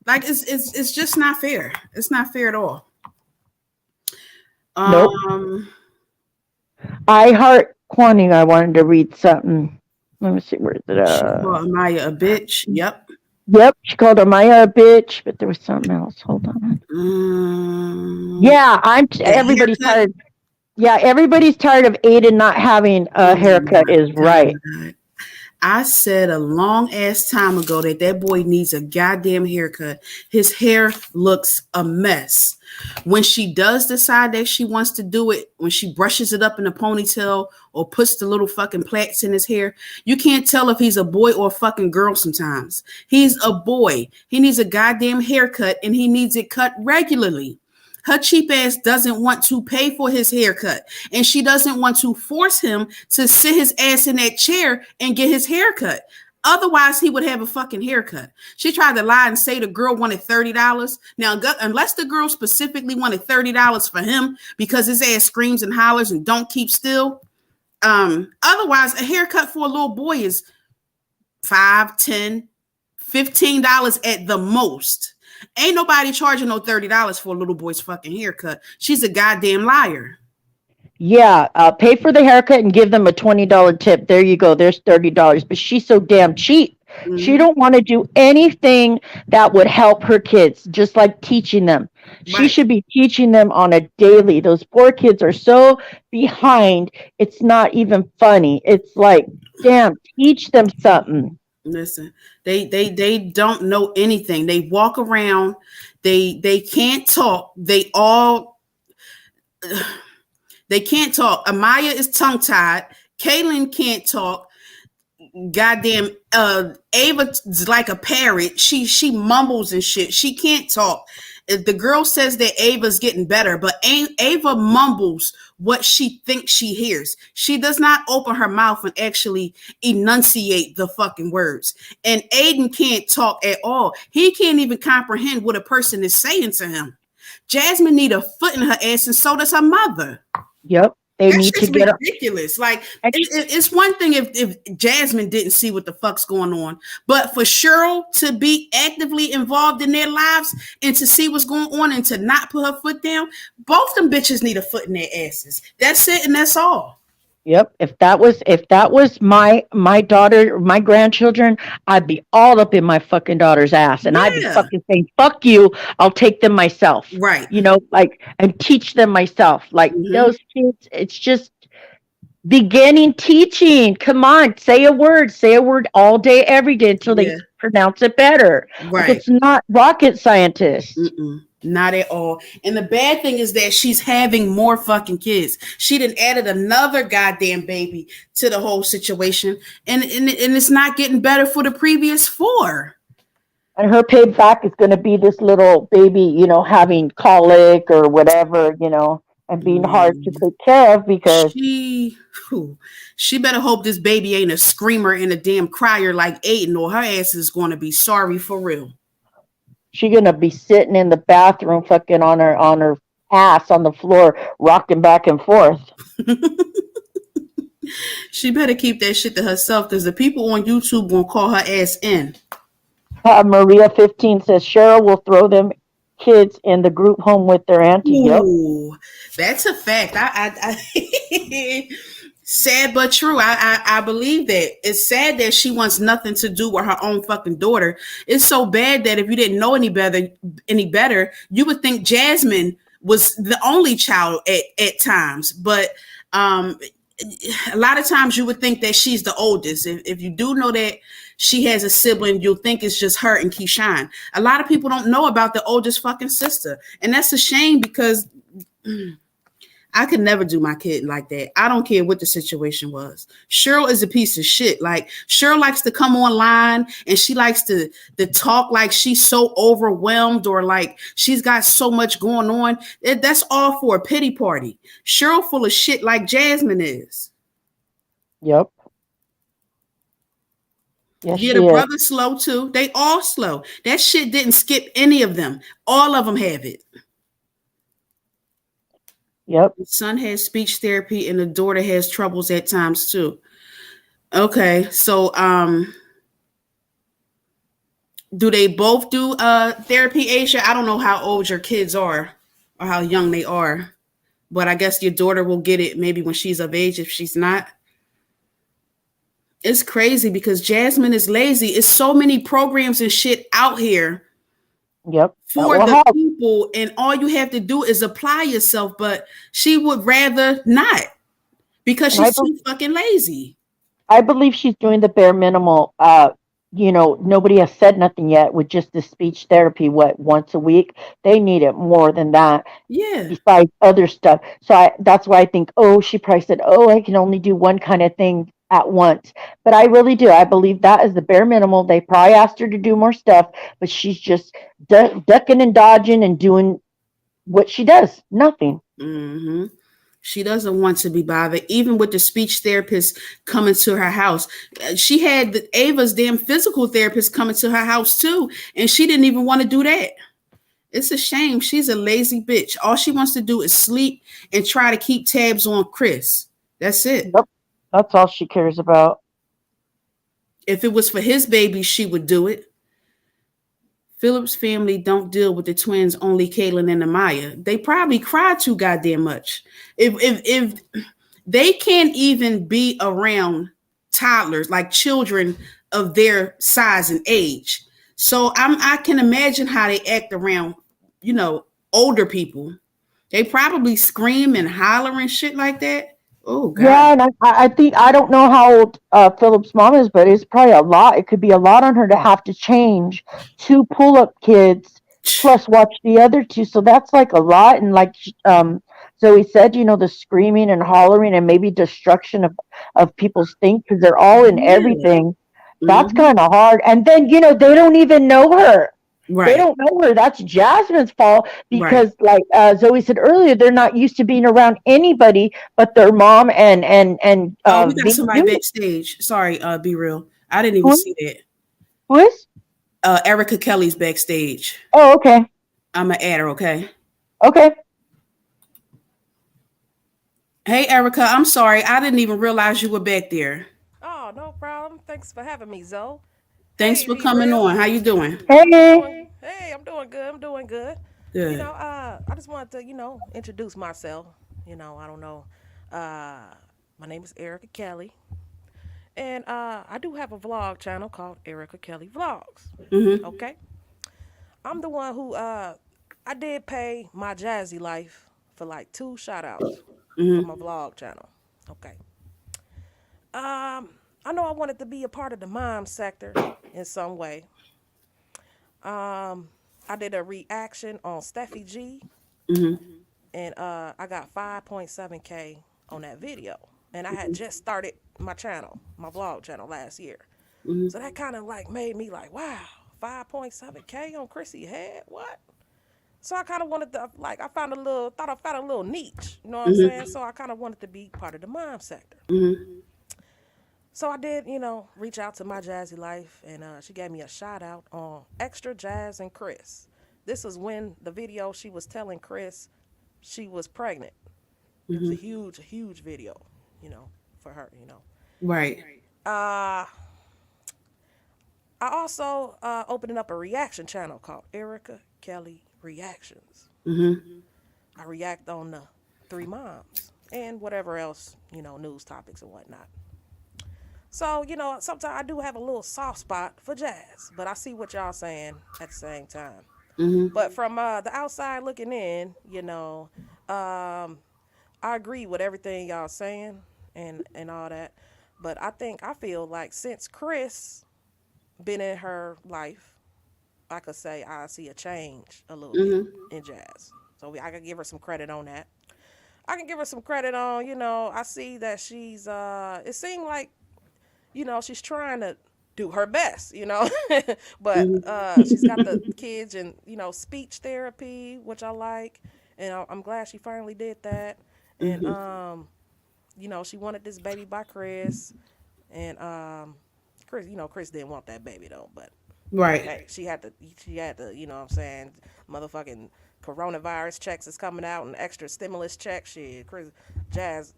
Like it's just not fair. It's not fair at all. Nope. I Heart Quanting. I wanted to read something. Let me see. Where is it? She called Amaya a bitch. Yep. Yep. She called Amaya a bitch, but there was something else. Hold on. Yeah, everybody's haircut. tired. Yeah, everybody's tired of Aiden not having a Oh haircut. Is right. God. I said a long ass time ago that boy needs a goddamn haircut. His hair looks a mess. When she does decide that she wants to do it, when she brushes it up in a ponytail or puts the little fucking plaits in his hair, you can't tell if he's a boy or a fucking girl sometimes. He's a boy. He needs a goddamn haircut and he needs it cut regularly. Her cheap ass doesn't want to pay for his haircut, and she doesn't want to force him to sit his ass in that chair and get his haircut. Otherwise, he would have a fucking haircut. She tried to lie and say the girl wanted $30. Now, unless the girl specifically wanted $30 for him because his ass screams and hollers and don't keep still. Otherwise, a haircut for a little boy is $5, $10, $15 at the most. Ain't nobody charging no $30 for a little boy's fucking haircut. She's a goddamn liar. Yeah, pay for the haircut and give them a $20 tip. There you go. There's $30. But she's so damn cheap. She Hmm. don't want to do anything that would help her kids, just like teaching them. She Right. should be teaching them on a daily. Those poor kids are so behind. It's not even funny. It's like, damn, teach them something. Listen, they don't know anything. They walk around. They can't talk. They can't talk. Amaya is tongue tied. Kaylin can't talk. Goddamn, Ava's like a parrot. She mumbles and shit. She can't talk. The girl says that Ava's getting better, but Ava mumbles what she thinks she hears. She does not open her mouth and actually enunciate the fucking words. And Aiden can't talk at all. He can't even comprehend what a person is saying to him. Jasmine need a foot in her ass, and so does her mother. Yep. They That need to shit's get up. ridiculous. Like it's one thing if Jasmine didn't see what the fuck's going on, but for Cheryl to be actively involved in their lives and to see what's going on and to not put her foot down, both them bitches need a foot in their asses. That's it, and that's all. Yep. If that was my daughter, my grandchildren, I'd be all up in my fucking daughter's ass, and I'd be Yeah, fucking saying, "Fuck you! I'll take them myself." right. Like, and teach them myself. Like Hmm. those kids, it's just beginning teaching. Come on, say a word all day, every day until they Yeah, pronounce it better. Like right. it's not rocket scientist. Mm-mm. Not at all. And the bad thing is that she's having more fucking kids. She done added another goddamn baby to the whole situation, and it's not getting better for the previous four. And her payback is going to be this little baby, having colic or whatever, and being hard to Man, take care of because she, whew, she better hope this baby ain't a screamer and a damn crier like Aiden, or her ass is going to be sorry for real. she's going to be sitting in the bathroom fucking on her ass on the floor, rocking back and forth. She better keep that shit to herself because the people on YouTube gonna call her ass in. Maria 15 says Cheryl will throw them kids in the group home with their auntie. Yep. Ooh, that's a fact. I sad but true. I believe that. It's sad that she wants nothing to do with her own fucking daughter. It's so bad that if you didn't know any better, you would think Jasmine was the only child at times. But um, a lot of times you would think that she's the oldest. If you do know that she has a sibling, you'll think it's just her and Keyshawn. A lot of people don't know about the oldest fucking sister, and that's a shame because I could never do my kid like that. I don't care what the situation was. Cheryl is a piece of shit. Like Cheryl likes to come online and she likes to talk like she's so overwhelmed or like she's got so much going on. That's all for a pity party. Cheryl full of shit like Jasmine is. Yep. Yes, Yeah, she the is. brother's slow too. They all slow. That shit didn't skip any of them. All of them have it. Yep. The son has speech therapy and the daughter has troubles at times too. Okay, so do they both do therapy, Asia? I don't know how old your kids are or how young they are, but I guess your daughter will get it maybe when she's of age if she's not. It's crazy because Jasmine is lazy. It's so many programs and shit out here Yep. That for will the help. people, and all you have to do is apply yourself, but she would rather not because And I she's believe too fucking lazy. I believe she's doing the bare minimal. Nobody has said nothing yet with just the speech therapy, what, once a week? They need it more than that Yeah. besides other stuff. So that's why I think, oh, she probably said, oh, I can only do one kind of thing at once. But I really do. I believe that is the bare minimal. They probably asked her to do more stuff, but she's just ducking and dodging and doing what she does, nothing. Hmm. She doesn't want to be bothered, even with the speech therapist coming to her house. She had Ava's damn physical therapist coming to her house too, and she didn't even want to do that. It's a shame. She's a lazy bitch. All she wants to do is sleep and try to keep tabs on Chris. That's it. Yep. That's all she cares about. If it was for his baby, she would do it. Philip's family don't deal with the twins, only Kaylin and Amaya. They probably cry too goddamn much. If they can't even be around toddlers, like children of their size and age. So I can imagine how they act around, you know, older people. They probably scream and holler and shit like that. Oh God. Yeah, and I think I don't know how old Philip's mom is, but it's probably a lot. It could be a lot on her to have to change two pull-up kids plus watch the other two. So that's like a lot. And like Zoe said, the screaming and hollering and maybe destruction of people's things because they're all in Yeah. everything. That's Hmm. kind of hard. And then they don't even know her. They Right. don't know her. That's Jasmine's fault Right. because, like Zoe said earlier, they're not used to being around anybody but their mom and Oh, we got being somebody human. backstage. Sorry, be real. I didn't even Who, see that. who is? Erica Kelly's backstage. Oh, okay, I'm gonna add her, okay? okay. Hey, Erica, I'm sorry. I didn't even realize you were back there. Oh, no problem. Thanks for having me, Zoe. Thanks Hey, for be coming real. on. How you doing? I'm Hey, doing. Hey, I'm doing good. I'm doing good. Good. I just wanted to, introduce myself. I don't know. Uh, my name is Erica Kelly, and I do have a vlog channel called Erica Kelly Vlogs. Mm-hmm. Okay, I'm the one who I did pay my Jazzy Life for like 2 shout outs for Mm-hmm. my vlog channel. Okay. Um, I know I wanted to be a part of the mom sector in some way. Um, I did a reaction on Steffi G, Mm-hmm. and I got 5.7K on that video. And I had just started my channel, my vlog channel last year. Mm-hmm. So that kind of like made me like, wow, 5.7K on Chrissy Head? What? So I kind of wanted to, like, thought I found a little niche, you know what I'm saying? Mm-hmm. So I kind of wanted to be part of the mom sector. Mm-hmm. So I did, reach out to my Jazzy Life, and she gave me a shout out on Extra Jazz and Chris. This was when the video she was telling Chris she was pregnant. It was Mm-hmm. a huge, huge video, for her. Right. Uh, I also opened up a reaction channel called Erica Kelly Reactions. Mm-hmm. I react on the three moms and whatever else, news topics and whatnot. So, sometimes I do have a little soft spot for jazz, but I see what y'all saying at the same time. Mm-hmm. But from the outside looking in, I agree with everything y'all saying and all that. But I feel like since Chris been in her life, I could say I see a change a little bit Mm-hmm. in jazz. So I could give her some credit on that. I can give her some credit on, I see that she's it seemed like she's trying to do her best, but Mm-hmm. she's got the kids and, speech therapy, which I like. And I'm glad she finally did that. And, Mm-hmm. she wanted this baby by Chris. And, Chris, Chris didn't want that baby though, but Right. hey, she had to, what I'm saying, motherfucking coronavirus checks is coming out and extra stimulus checks. Shit, Chris Jazz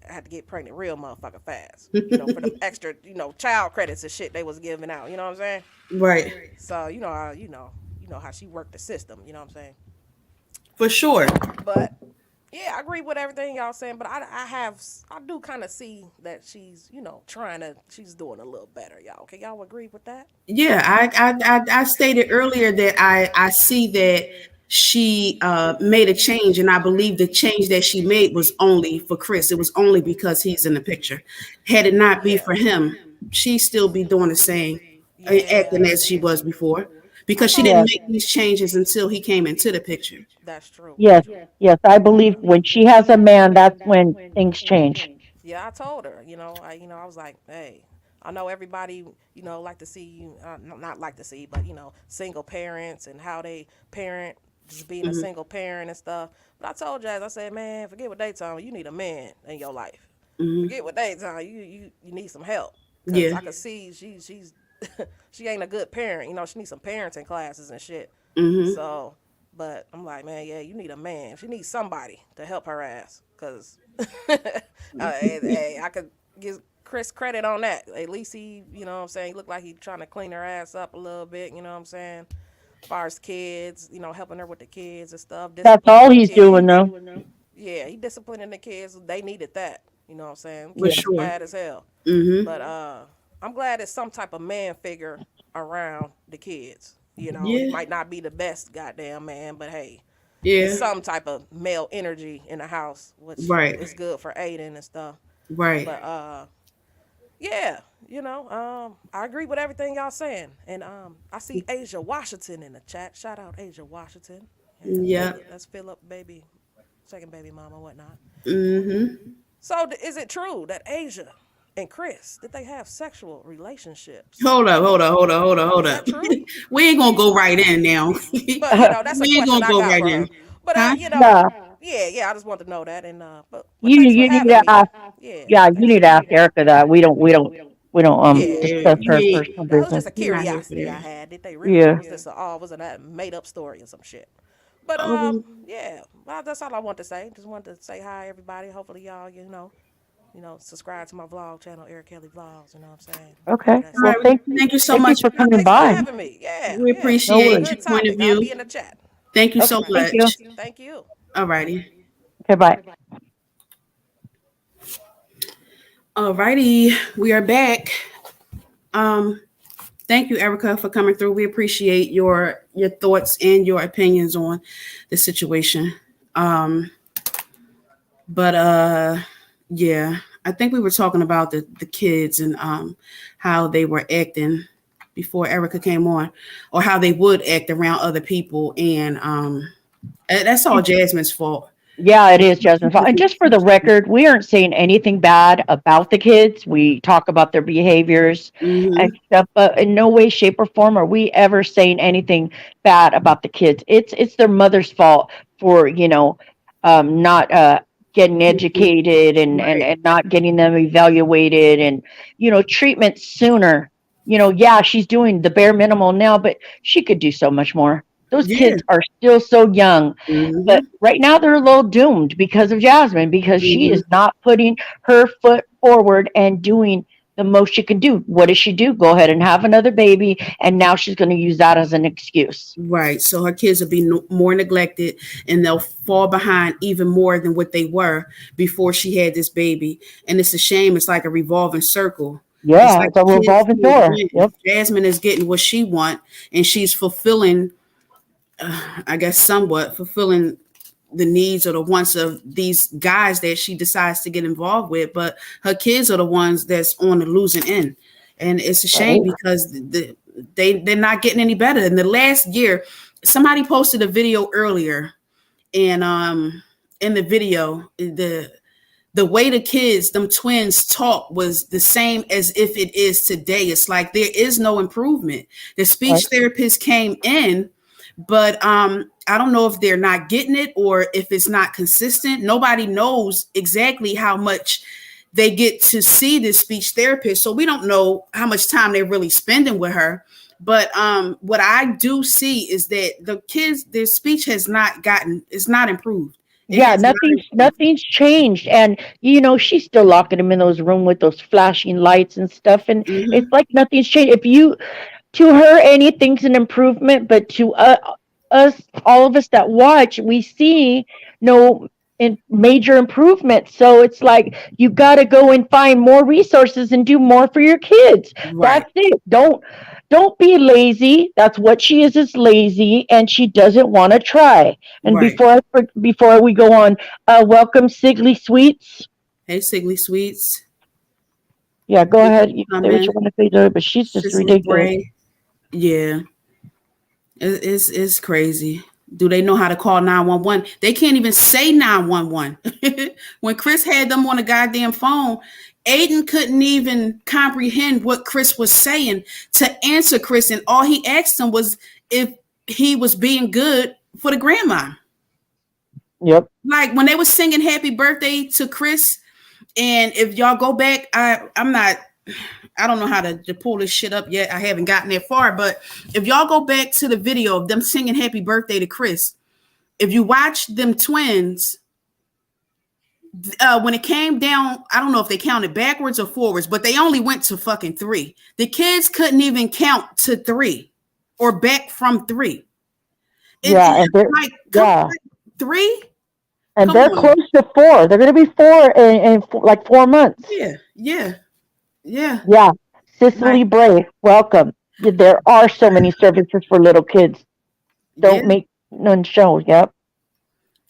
had to get pregnant real motherfucking fast. For them extra, child credits and shit they was giving out. You know what I'm saying? Right. So you know how she worked the system. You know what I'm saying? For sure. But yeah, I agree with everything y'all saying. But I do kind of see that she's she's doing a little better, y'all. Can y'all agree with that? Yeah, I stated earlier that I see that she made a change, and I believe the change that she made was only for Chris. It was only because he's in the picture. Had it not be Yeah. for him, she still be doing the same, Yeah. acting as she was before, I because she told didn't yes, make these changes until he came into the picture. that's true. yes, yes. I believe when she has a man, that's when things change. Yeah, I told her. I was like, hey, I know everybody, like to see you, not like to see, but single parents and how they parent, just being a Hmm. single parent and stuff. But I told Jazz, I said, man, forget what they tell me. You need a man in your life. Hmm. Forget what they tell you. You need some help because Yeah. I could see she's she ain't a good parent. She needs some parenting classes and shit. Hmm. So, but I'm like, man, yeah, you need a man. She needs somebody to help her ass. Cause, hey, I could give Chris credit on that. At least he, what I'm saying, he looked like he trying to clean her ass up a little bit. You know what I'm saying? far as kids, helping her with the kids and stuff, That's disciplining all the he's doing, kids. though. Yeah, he disciplining the kids. They needed that. You know what I'm saying? For Yeah. Kids is sure. bad as hell. Mm-hmm. But I'm glad it's some type of man figure around the kids. He Yeah. might not be the best goddamn man, but hey, it's Yeah. some type of male energy in the house, which Right. is good for Aiden and stuff. Right. But yeah, I agree with everything y'all saying. And I see Asia Washington in the chat. Shout out Asia Washington. Yeah, Yeah. let's fill up baby, second baby mama, whatnot. Mm-hmm. So is it true that Asia and Chris did they have sexual relationships? Hold up, hold up, hold up, hold up, hold Is up. that true? We ain't gonna go right in now. But that's a We ain't question gonna I go got right for in. her. But Huh? Yeah. yeah, I just want to know that. And but You thanks for you need having to me. ask. Yeah, Yeah, you thanks. need to ask Erica that. We don't Yeah, Yeah, discuss you her ain't personal that was business. just a you're not here for curiosity I that. had. Did they really, or Yeah. was this all was a made up story or some shit? But Oh, yeah, well, that's all I want to say. Just wanted to say hi, everybody. Hopefully, y'all, subscribe to my vlog channel, Eric Kelly Vlogs. You know what I'm saying? All Okay. that all Well, stuff. right. thank you. Thank you so Thank you much. for coming Thanks for by. having me. Yeah, We yeah. No appreciate worries. your Good point of topic. I'll view. be in the chat. Thank you Okay. so Thank you. much. Thank you. Alrighty. Okay. Bye. Alrighty. We are back. Um, thank you, Erica, for coming through. We appreciate your thoughts and your opinions on the situation. Um, but yeah, I think we were talking about the kids and how they were acting before Erica came on, or how they would act around other people, and that's all Jasmine's fault. Yeah, it is Jasmine. And just for the record, we aren't saying anything bad about the kids. We talk about their behaviors and Mm-hmm. stuff, but in no way, shape, or form are we ever saying anything bad about the kids. It's their mother's fault for not getting educated and Right. and not getting them evaluated and treatment sooner. Yeah, she's doing the bare minimal now, but she could do so much more. Those Yeah. kids are still so young, but Mm-hmm. right now they're a little doomed because of Jasmine, because she Mm-hmm. is not putting her foot forward and doing the most she can do. What does she do? Go ahead and have another baby, and now she's going to use that as an excuse. Right. So her kids will be more neglected, and they'll fall behind even more than what they were before she had this baby. And it's a shame. It's like a revolving circle. It's Yeah, like it's a the kids revolving can't door. win. Yep. Jasmine is getting what she want, and she's fulfilling, I guess, somewhat fulfilling the needs or the wants of these guys that she decides to get involved with. But her kids are the ones that's on the losing end, and it's a shame Right. because they're not getting any better. In the last year, somebody posted a video earlier, and in the video, the way the kids, them twins, talk was the same as if it is today. It's like there is no improvement. The Right. speech therapist came in, but I don't know if they're not getting it or if it's not consistent. Nobody knows exactly how much they get to see this speech therapist, so we don't know how much time they're really spending with her. But what I do see is that the kids, their speech has not gotten, it's not improved. It Yeah, has not improved. nothing's changed, and she's still locking him in those room with those flashing lights and stuff, and it's Hmm. like nothing's changed. If you To her, anything's an improvement, but to us, all of us that watch, we see no major improvement. So it's like you got to go and find more resources and do more for your kids. Right, That's it. Don't be lazy. That's what she is lazy, and she doesn't want to try. And right. before we go on, welcome Sigley Sweets. Hey, Sigley Sweets. Yeah, go Thank you ahead. You for say what you coming. want to say to her, but she's just Cicely ridiculous. Bray. Yeah, it's crazy. Do they know how to call 911? They can't even say 911. When Chris had them on the goddamn phone, Aiden couldn't even comprehend what Chris was saying to answer Chris. And all he asked him was if he was being good for the grandma. Yep. Like when they were singing happy birthday to Chris, and if y'all go back, I'm not, I don't know how to pull this shit up yet. I haven't gotten that far, but if y'all go back to the video of them singing happy birthday to Chris, if you watch them twins, when it came down, I don't know if they counted backwards or forwards, but they only went to fucking three. The kids couldn't even count to three or back from three. Yeah, and they're like come yeah, like 3. and Come they're on. close to 4. They're going to be 4 in like 4 months. Yeah, yeah, yeah. Yeah, Like Cicely Bray, welcome. There are so many services for little kids. yeah. Don't make none show. Yep.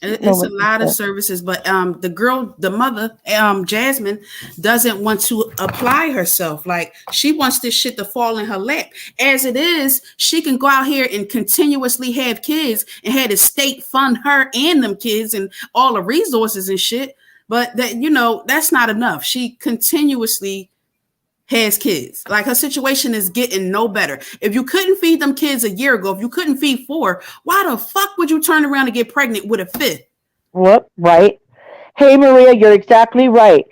No It's a one lot of said. services, but the girl, the mother, Jasmine, doesn't want to apply herself. Like she wants this shit to fall in her lap. As it is, she can go out here and continuously have kids and have the state fund her and them kids and all the resources and shit. But that that's not enough. She continuously has kids. Like her situation is getting no better. If you couldn't feed them kids a year ago, if you couldn't feed 4, why the fuck would you turn around and get pregnant with a fifth? What? Right. Hey, Maria, you're exactly right.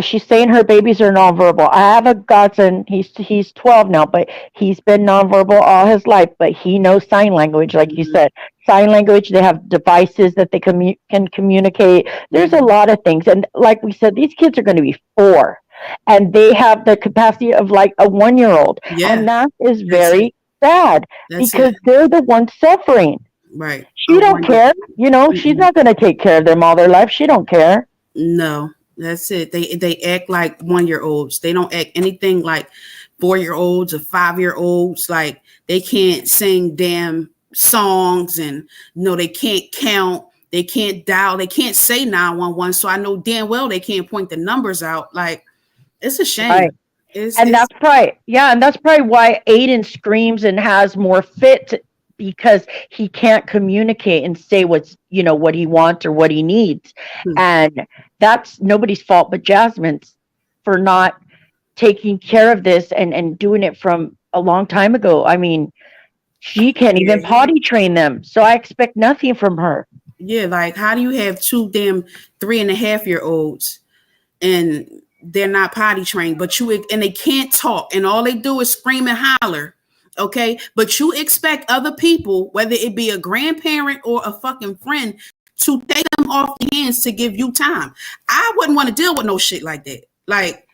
She's saying her babies are nonverbal. I have a godson. He's 12 now, but he's been nonverbal all his life. But he knows sign language, like you Mhm. said. Sign language. They have devices that they can communicate. There's a Mhm. lot of things, and like we said, these kids are going to be 4, and they have the capacity of like a 1 year old, Yeah, and that is that's it. very sad That's it. because they're the ones suffering. Right. She don't care. She's Mm-mm. not going to take care of them all their life. She don't care. No, that's it. They act like 1 year olds. They don't act anything like 4 year olds or 5 year olds. Like they can't sing damn songs and no, they can't count. They can't dial. They can't say 911. So I know damn well they can't point the numbers out. Like it's a Right. shame. And It's that's probably, yeah, and that's probably why Aiden screams and has more fit because he can't communicate and say what he wants or what he needs. hmm, And that's nobody's fault but Jasmine's for not taking care of this and doing it from a long time ago. I mean, she can't yeah, even potty train them. So I expect nothing from her. yeah. Like how do you have two damn 3.5 year olds and they're not potty trained, but and they can't talk, and all they do is scream and holler. Okay, but you expect other people, whether it be a grandparent or a fucking friend, to take them off the hands to give you time. I wouldn't want to deal with no shit like that. Like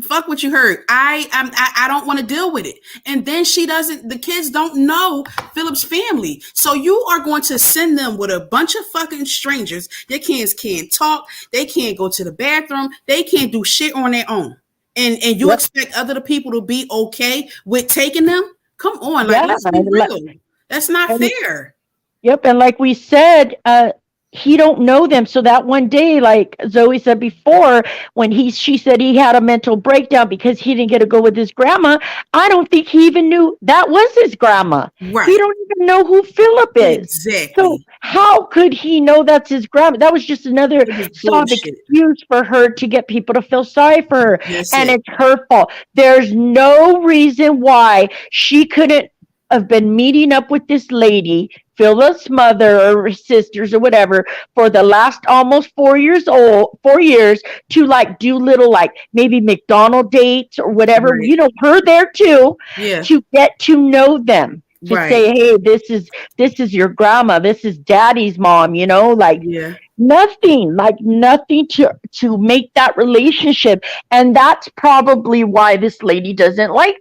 fuck what you heard. I don't want to deal with it. And then she doesn't. The kids don't know Philip's family, so you are going to send them with a bunch of fucking strangers. Their kids can't talk. They can't go to the bathroom. They can't do shit on their own. And you Yep. expect other people to be okay with taking them? Come on, like Yeah. let's be real. That's not And fair. Yep, and like we said, he don't know them. So that one day, like Zoe said before, when she said he had a mental breakdown because he didn't get to go with his grandma. I don't think he even knew that was his grandma. He Right. don't even know who Philip is. So Exactly. how could he know that's his grandma? That was just another It was soft bullshit. excuse for her to get people to feel sorry for her, That's and it. it's her fault. There's no reason why she couldn't have been meeting up with this lady, Philip's mother or sisters or whatever, for the last almost 4 years to like do little like maybe McDonald dates or whatever, Right. her there too, Yeah. to get to know them. To Right. say, hey, this is your grandma, this is daddy's mom, like Yeah. nothing to make that relationship. And that's probably why this lady doesn't like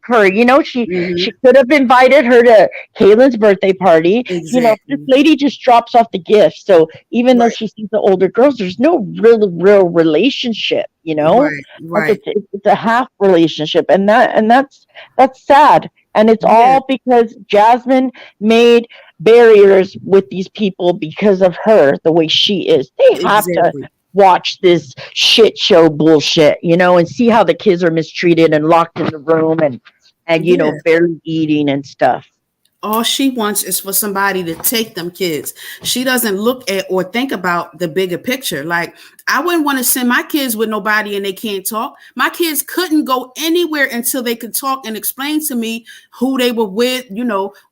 her. She Hmm. could have invited her to Kaylin's birthday party. This Exactly. lady just drops off the gift. So even though Right. she sees the older girls, there's no real relationship. Right. Like Right. it's a half relationship, and that's sad. And it's Yeah. all because Jasmine made barriers with these people because of her, the way she is. They have to Exactly. watch this shit show bullshit, and see how the kids are mistreated and locked in the room and Yeah. barely eating and stuff. All she wants is for somebody to take them kids. She doesn't look at or think about the bigger picture. Like, I wouldn't want to send my kids with nobody and they can't talk. My kids couldn't go anywhere until they could talk and explain to me who they were with,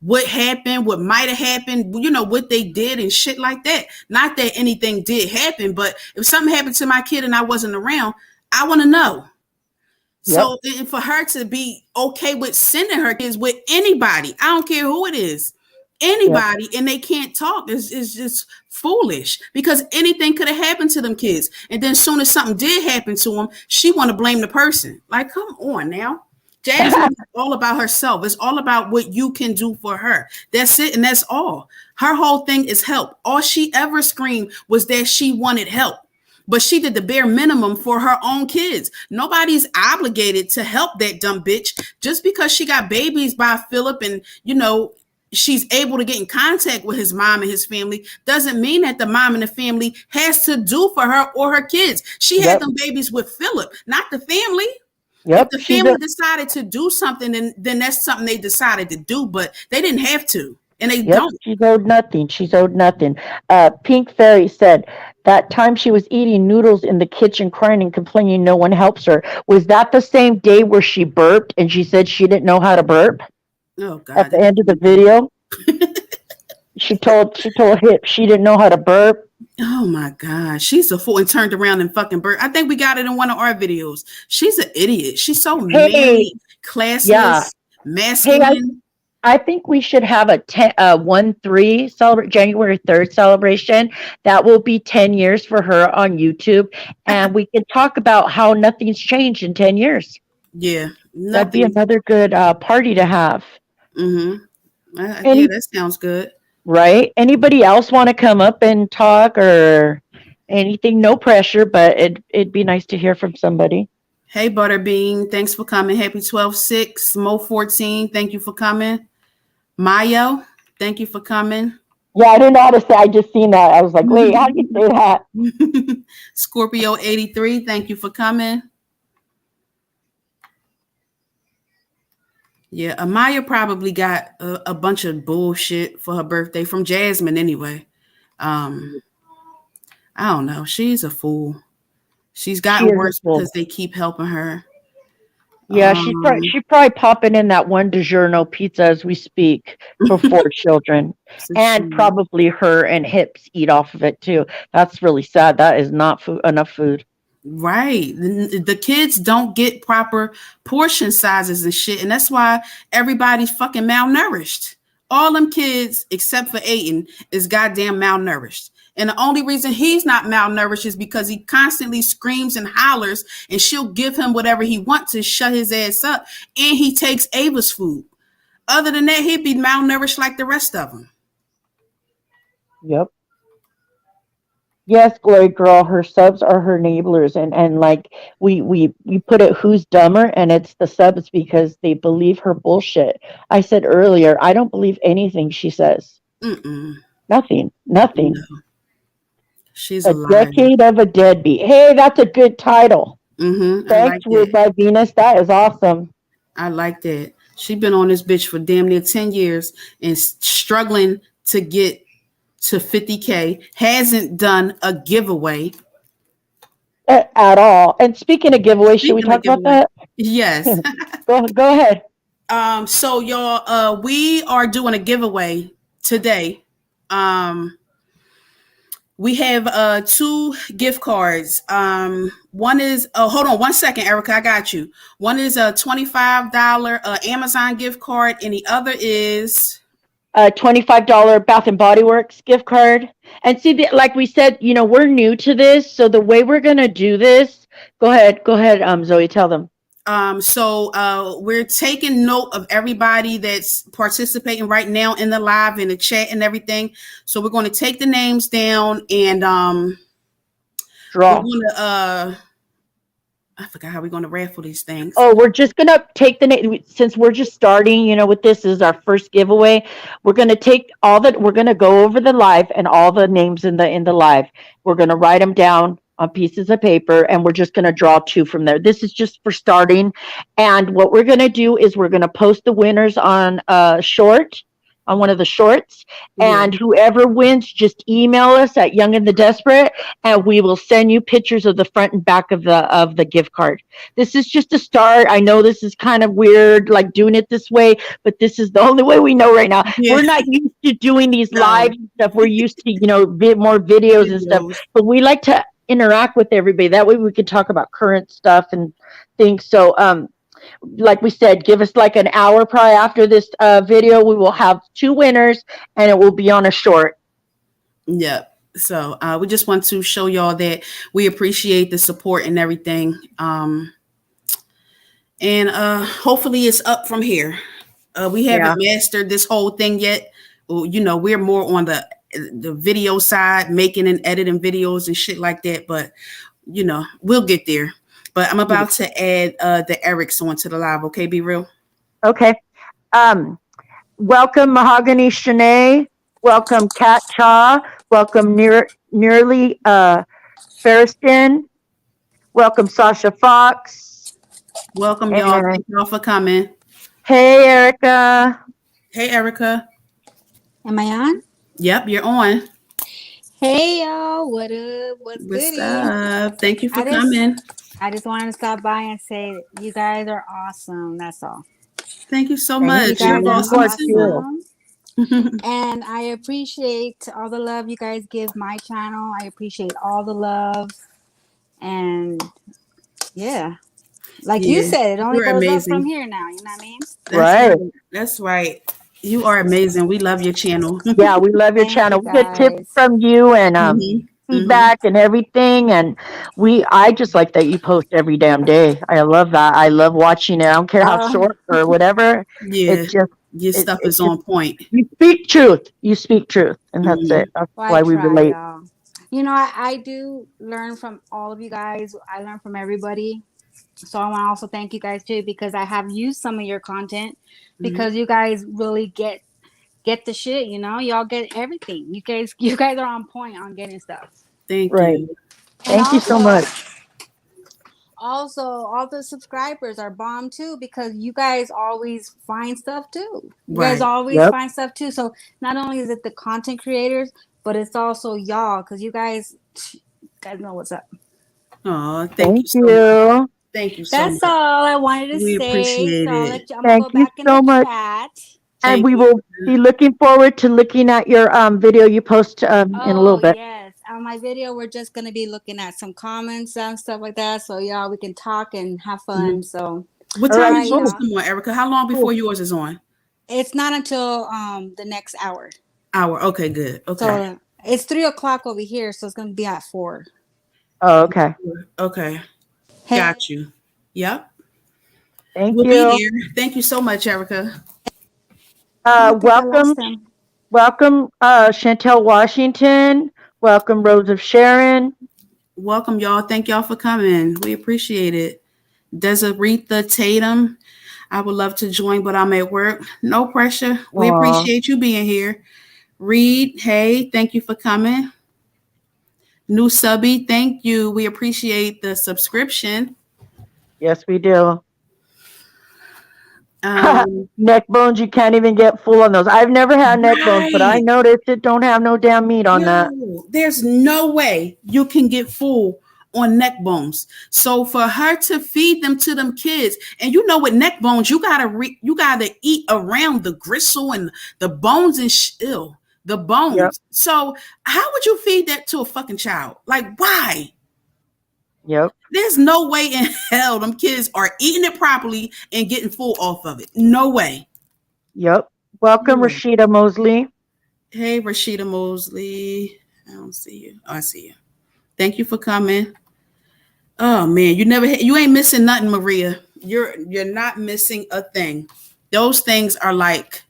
what happened, what might have happened, what they did and shit like that. Not that anything did happen, but if something happened to my kid and I wasn't around, I want to know. Yep. So for her to be okay with sending her kids with anybody, I don't care who it is, Yep. anybody, and they can't talk is just foolish because anything could have happened to them kids. And then soon as something did happen to them, she want to blame the person. Like, come on now. Jasmine is all about herself. It's all about what you can do for her. That's it, and that's all. Her whole thing is help. All she ever screamed was that she wanted help. But she did the bare minimum for her own kids. Nobody's obligated to help that dumb bitch just because she got babies by Philip and, she's able to get in contact with his mom and his family doesn't mean that the mom and the family has to do for her or her kids. She had Yep. them babies with Philip, not the family. If Yep. the family decided to do something, then that's something they decided to do, but they didn't have to, and they Yep, don't. she's owed nothing. She's owed nothing. Pink Fairy said that time she was eating noodles in the kitchen, crying and complaining no one helps her. Was that the same day where she burped and she said she didn't know how to burp Oh at God, the that end of the fucking thing. video? She told Hip she didn't know how to burp. Oh my God, she's a fool and turned around and fucking burnt. I think we got it in one of our videos. She's an idiot. She's so Hey, manly, yeah. classless, Hey, masculine. I think we should have a 1/3 celebrate January 3rd celebration. That will be 10 years for her on YouTube, and we can talk about how nothing's changed in 10 years. Yeah, That'd be nothing. another good party to have. Yeah, Any that sounds good. right? Anybody else want to come up and talk or anything? No pressure, but it'd be nice to hear from somebody. Hey, Butterbean, thanks for coming. Happy 12/6. Mo 14, thank you for coming. Mayo, thank you for coming. Yeah, I didn't know how to say. I just seen that. I was like, wait, how do you say that? Scorpio 83, thank you for coming. Yeah, Amaya probably got a bunch of bullshit for her birthday from Jasmine anyway. Um, I don't know. She's a fool. She's She gotten is a worse fool. because they keep helping her. Yeah, Um, she's probably popping in that one DiGiorno pizza as we speak for four children, so and she, probably her and Hips eat off of it too. That's really sad. That is not enough food. right. The kids don't get proper portion sizes and shit. And that's why everybody's fucking malnourished. All them kids, except for Aiden, is goddamn malnourished. And the only reason he's not malnourished is because he constantly screams and hollers, and she'll give him whatever he wants to shut his ass up. And he takes Ava's food. Other than that, he'd be malnourished like the rest of them. Yep. Yes, Glory Girl. Her subs are her enablers, and like we put it, who's dumber, and it's the subs because they believe her bullshit. I said earlier, I don't believe anything she says. Mm-mm. Nothing. Nothing. No, she's a A liar. decade of a deadbeat. Hey, that's a good title. I Thanks, like Wood that. by Venus. That is awesome. I like that. She been on this bitch for damn near 10 years and struggling to get to 50K. Hasn't done a giveaway. At all. And speaking of giveaways, should we Speaking of talk about giveaway, that? yes. Go ahead. So y'all, we are doing a giveaway today. Um, we have two gift cards. One is hold on one second, Erica, I got you. One is a $25 Amazon gift card, and the other is A $25 Bath and Body Works gift card. And see, like we said, we're new to this, so the way we're gonna do this. Go ahead. Zoe, tell them. We're taking note of everybody that's participating right now in the live, in the chat and everything. So we're going to take the names down, and we're Draw. going to I forgot how we're going to raffle these things. Oh, we're just gonna take the name since we're just starting. With this is our first giveaway. We're gonna take all that. We're gonna go over the live and all the names in the live. We're gonna write them down on pieces of paper, and we're just gonna draw two from there. This is just for starting. And what we're gonna do is we're gonna post the winners on on one of the shorts, Yeah. and whoever wins, just email us at Young and the Desperate, and we will send you pictures of the front and back of the gift card. This is just a start. I know this is kind of weird, like doing it this way, but this is the only way we know right now. Yeah. We're not used to doing these No live stuff. We're used to, more videos and stuff, videos. but we like to interact with everybody. That way we can talk about current stuff and things. So, like we said, give us like an hour probably after this video. We will have two winners, and it will be on a short. Yep. So we just want to show y'all that we appreciate the support and everything. and hopefully it's up from here. We haven't Yeah. mastered this whole thing yet. Well, we're more on the video side, making and editing videos and shit like that. But we'll get there. But I'm about to add the Erics onto the live. Okay, be real. Okay. Um, Welcome Mahogany Shanae. Welcome Kat Cha. Welcome Nearly Ferriston. Welcome Sasha Fox. Welcome, y'all. And Thank y'all for coming. hey Erica. Hey, Erica. Am I on? Yep, you're on. Hey y'all, what up? What's What's goody? up? Thank you for I just coming. I just wanted to stop by and say you guys are awesome. That's all. Thank you so Thank You much. You're guys you. are You awesome are too. too. awesome. And I appreciate all the love you guys give my channel. I appreciate all the love. And yeah, like you Yeah, said, it only you're goes up from amazing. here now. You know what I mean? That's Right. right. That's right. You are amazing. We love your channel. Yeah, we love your Thank you channel. We get tips guys. from you and Hmm. Hmm. feedback and everything. And I just like that you post every damn day. I love that. I love watching it. I don't care how Uh, short or whatever. Yeah, It's just your stuff it is just on point. you speak truth. You speak truth, and that's it. Hmm. That's well, I why we try, relate. y'all. You know, I do learn from all of you guys. I learn from everybody. So I want to also thank you guys too because I have used some of your content Hmm. because you guys really get the shit, y'all get everything. You guys are on point on getting stuff. Thank Right. you. And Thank you so much. also all the subscribers are bomb too because you guys always find stuff too. You guys Right. always Yep. find stuff too. So not only is it the content creators, but it's also y'all because you guys know what's up. Oh, thank Thank you so much. you. Thank you so That's much. all I wanted to We say. appreciate So it. I'm gonna Thank go you back in the so much. chat. And Thank we you. will be looking forward to looking at your video you post in a little Oh bit. yes, on my video we're just gonna be looking at some comments and stuff like that. So y'all, we can talk and have Hmm. fun. So, What All all time right. is right, yours Cool. y'all. come on, Erica? How long before Cool. yours is on? It's not until the next hour. Hour. Okay, good. Okay. So it's 3 o'clock over here. So it's gonna be at 4. Oh, okay. Okay. Hey, Got you. Yep. Thank We'll be you. there. Thank you so much, Erica. I think I Welcome, lost them. welcome, Chantel Washington. Welcome, Rose of Sharon. Welcome, y'all. Thank y'all for coming. We appreciate it. Desiree Tatum. I would love to join, but I'm at work. No pressure. We Aw, appreciate you being here. Reed, hey, thank you for coming. New subby, thank you. We appreciate the subscription. yes, we do. Um, Neck bones, you can't even get full on those. I've never had neck bones, but I right. noticed it don't have no damn meat on that. Yo, there's no way you can get full on neck bones. So for her to feed them to them kids, and with neck bones, you gotta eat around the gristle and the bones and ew, the Yep, bones. So how would you feed that to a fucking child? Like why? yep, There's no way in hell them kids are eating it properly and getting full off of it. No way. yep. Welcome, No way. Rashida Mosley. Hey, Rashida Mosley. I don't see you. Oh, I see you. Thank you for coming. Oh man, you ain't missing nothing, Maria. You're not missing a thing. Those things are like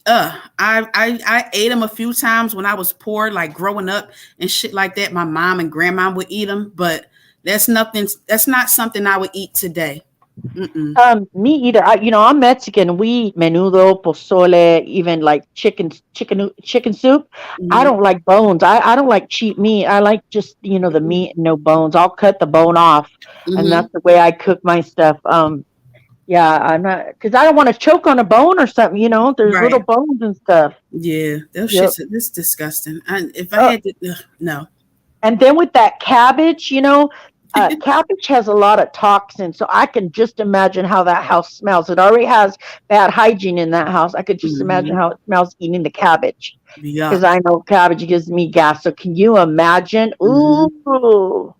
I ate them a few times when I was poor, like growing up and shit like that. My mom and grandma would eat them, but that's not something I would eat today. Mm-mm. Me either. I'm Mexican. We eat menudo, pozole, even like chicken soup. I Hmm. don't like bones. I don't like cheap meat. I like just the meat and no bones. I'll cut the bone off, and Hmm. that's the way I cook my stuff. Yeah, I'm not because I don't want to choke on a bone or something. There's little Right. bones and stuff. Yeah, those Yep. shits. This disgusting. And if I Uh, had to, no. And then with that cabbage, cabbage has a lot of toxins. So I can just imagine how that house smells. It already has bad hygiene in that house. I could just imagine Hmm. how it smells eating the cabbage because Yuck. I know cabbage gives me gas. So can you imagine? Hmm. Ooh,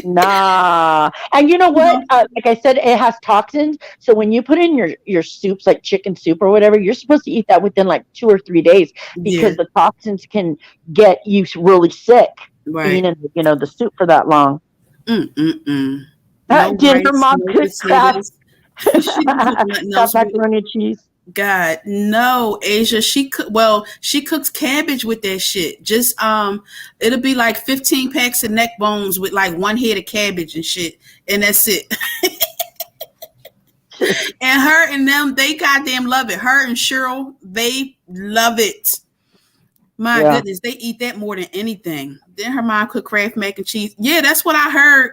nah. And you know what? No. Like I said, it has toxins. So when you put in your soups, like chicken soup or whatever, you're supposed to eat that within like 2 or 3 days Yeah. because the toxins can get you really sick being Right. in the soup for that long. Mm-mm-mm. No Did her rice, mom no cook Kraft potatoes. She didn't cook nothing Kraft else with it. macaroni and cheese? God, no, Asia. She cooks cabbage with that shit. Just it'll be like 15 packs of neck bones with like one head of cabbage and shit, and that's it. And her and them, they goddamn love it. Her and Cheryl, they love it. My Yeah, goodness, they eat that more than anything. Then her mom cook Kraft mac and cheese. Yeah, that's what I heard.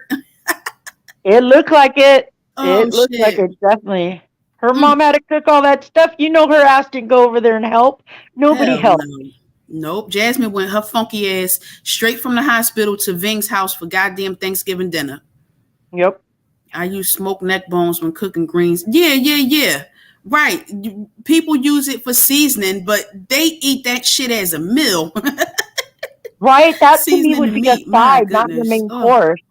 it looked like it. Oh It looked like shit. it, definitely. Her Mm, mom had to cook all that stuff. You know, her ass didn't go over there and help. Nobody hell helped. no. Nope. Jasmine went her funky ass straight from the hospital to Ving's house for goddamn Thanksgiving dinner. Yep. I use smoked neck bones when cooking greens. Yeah, yeah, yeah. Right. People use it for seasoning, but they eat that shit as a meal. Right? That to me Seasoning the would be a meat. My side, not your goodness. main Oh, course.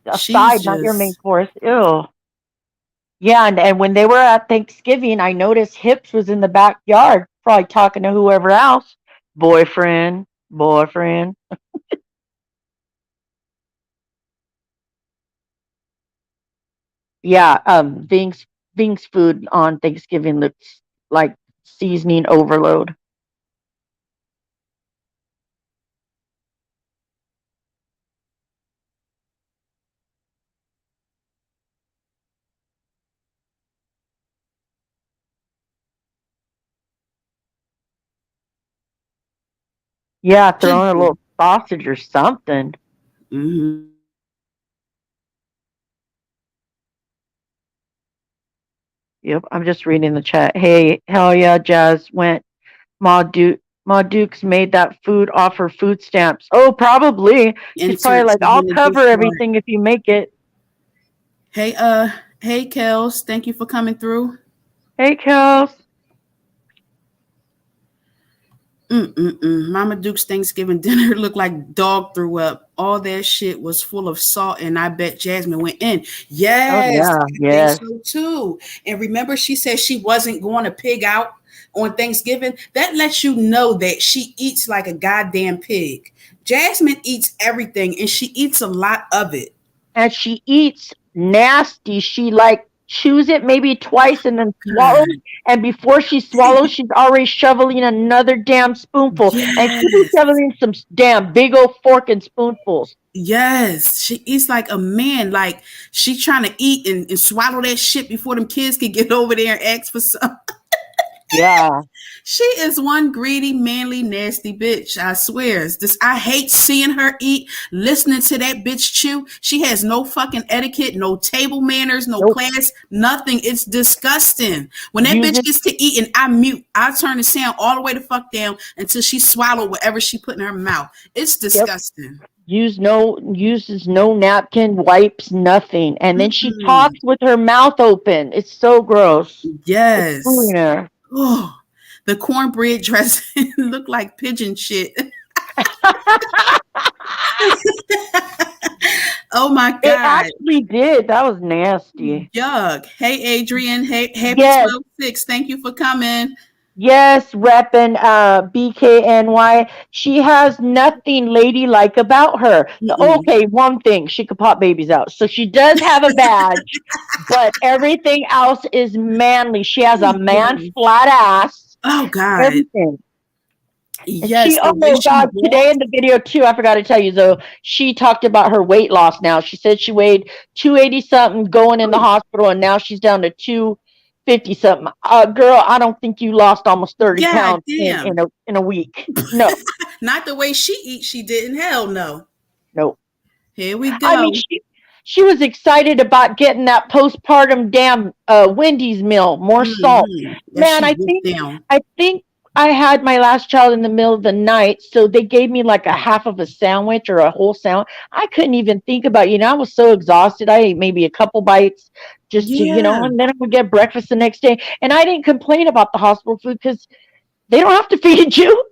A she's side, not your main just course. Ew. Yeah, and when they were at Thanksgiving, I noticed Hips was in the backyard, probably talking to whoever else. Boyfriend, boyfriend. Yeah, Ving's food on Thanksgiving looks like seasoning overload. Yeah, throwing a little sausage or something. mm-hmm. Yep, I'm just reading the chat. Hey, hell yeah, Jazz went. Ma Duke's made that food off her food stamps. Oh, probably. She's probably Entered like, to I'll win a cover gift card. everything if you make it. Hey, hey, Kels, thank you for coming through. Hey, Kels. Mm-mm-mm. Mama Duke's Thanksgiving dinner looked like dog threw up. All that shit was full of salt, and I bet Jasmine went in. Oh Yes, yeah, I think yes. so too. And remember, she said she wasn't going to pig out on Thanksgiving. That lets you know that she eats like a goddamn pig. Jasmine eats everything, and she eats a lot of it. And she eats nasty. She like chews it maybe twice and then swallows. God, And before she swallows, she's already shoveling another damn spoonful. And she be yes. shoveling some damn big old fork and spoonfuls. Yes, she eats like a man. Like she trying to eat and swallow that shit before them kids can get over there and ask for some. Yeah. She is one greedy, manly, nasty bitch. I swear. This I hate seeing her eat, listening to that bitch chew. She has no fucking etiquette, no table manners, no Nope. class, nothing. It's disgusting. When that Use bitch it. gets to eat and I mute, I turn the sound all the way the fuck down until she swallowed whatever she put in her mouth. It's Yep. disgusting. Uses no napkin, wipes nothing. And then she Mm-mm. talks with her mouth open. It's so gross. It's Yes. cleaner. Oh, the cornbread dressing looked like pigeon shit. Oh my It God. actually did. That was nasty. Yuck. Hey, Adrian. Hey, happy Yes, 12/6. Thank you for coming. yes, reppin' BKNY. She has nothing ladylike about her. Mm-mm. Okay, one thing, she could pop babies out. So she does have a badge, but everything else is manly. She has a man Mhm. flat ass, Oh, God. everything. And Yes, she, the way oh she God, today walked. in the video too, I forgot to tell you though, she talked about her weight loss now. She said she weighed 280 something going in the Oh, hospital and now she's down to 250 something. Girl, I don't think you lost almost 30 God pounds damn. in a week. No, Not the way she eats, she didn't. Hell no. no. Here we I mean, go. she was excited about getting that postpartum damn Wendy's meal, more salt. That Man, she whipped down. I think I had my last child in the middle of the night, so they gave me like a half of a sandwich or a whole sandwich. I couldn't even think about, I was so exhausted. I ate maybe a couple bites just to, Yeah. and then I would get breakfast the next day. And I didn't complain about the hospital food because they don't have to feed you,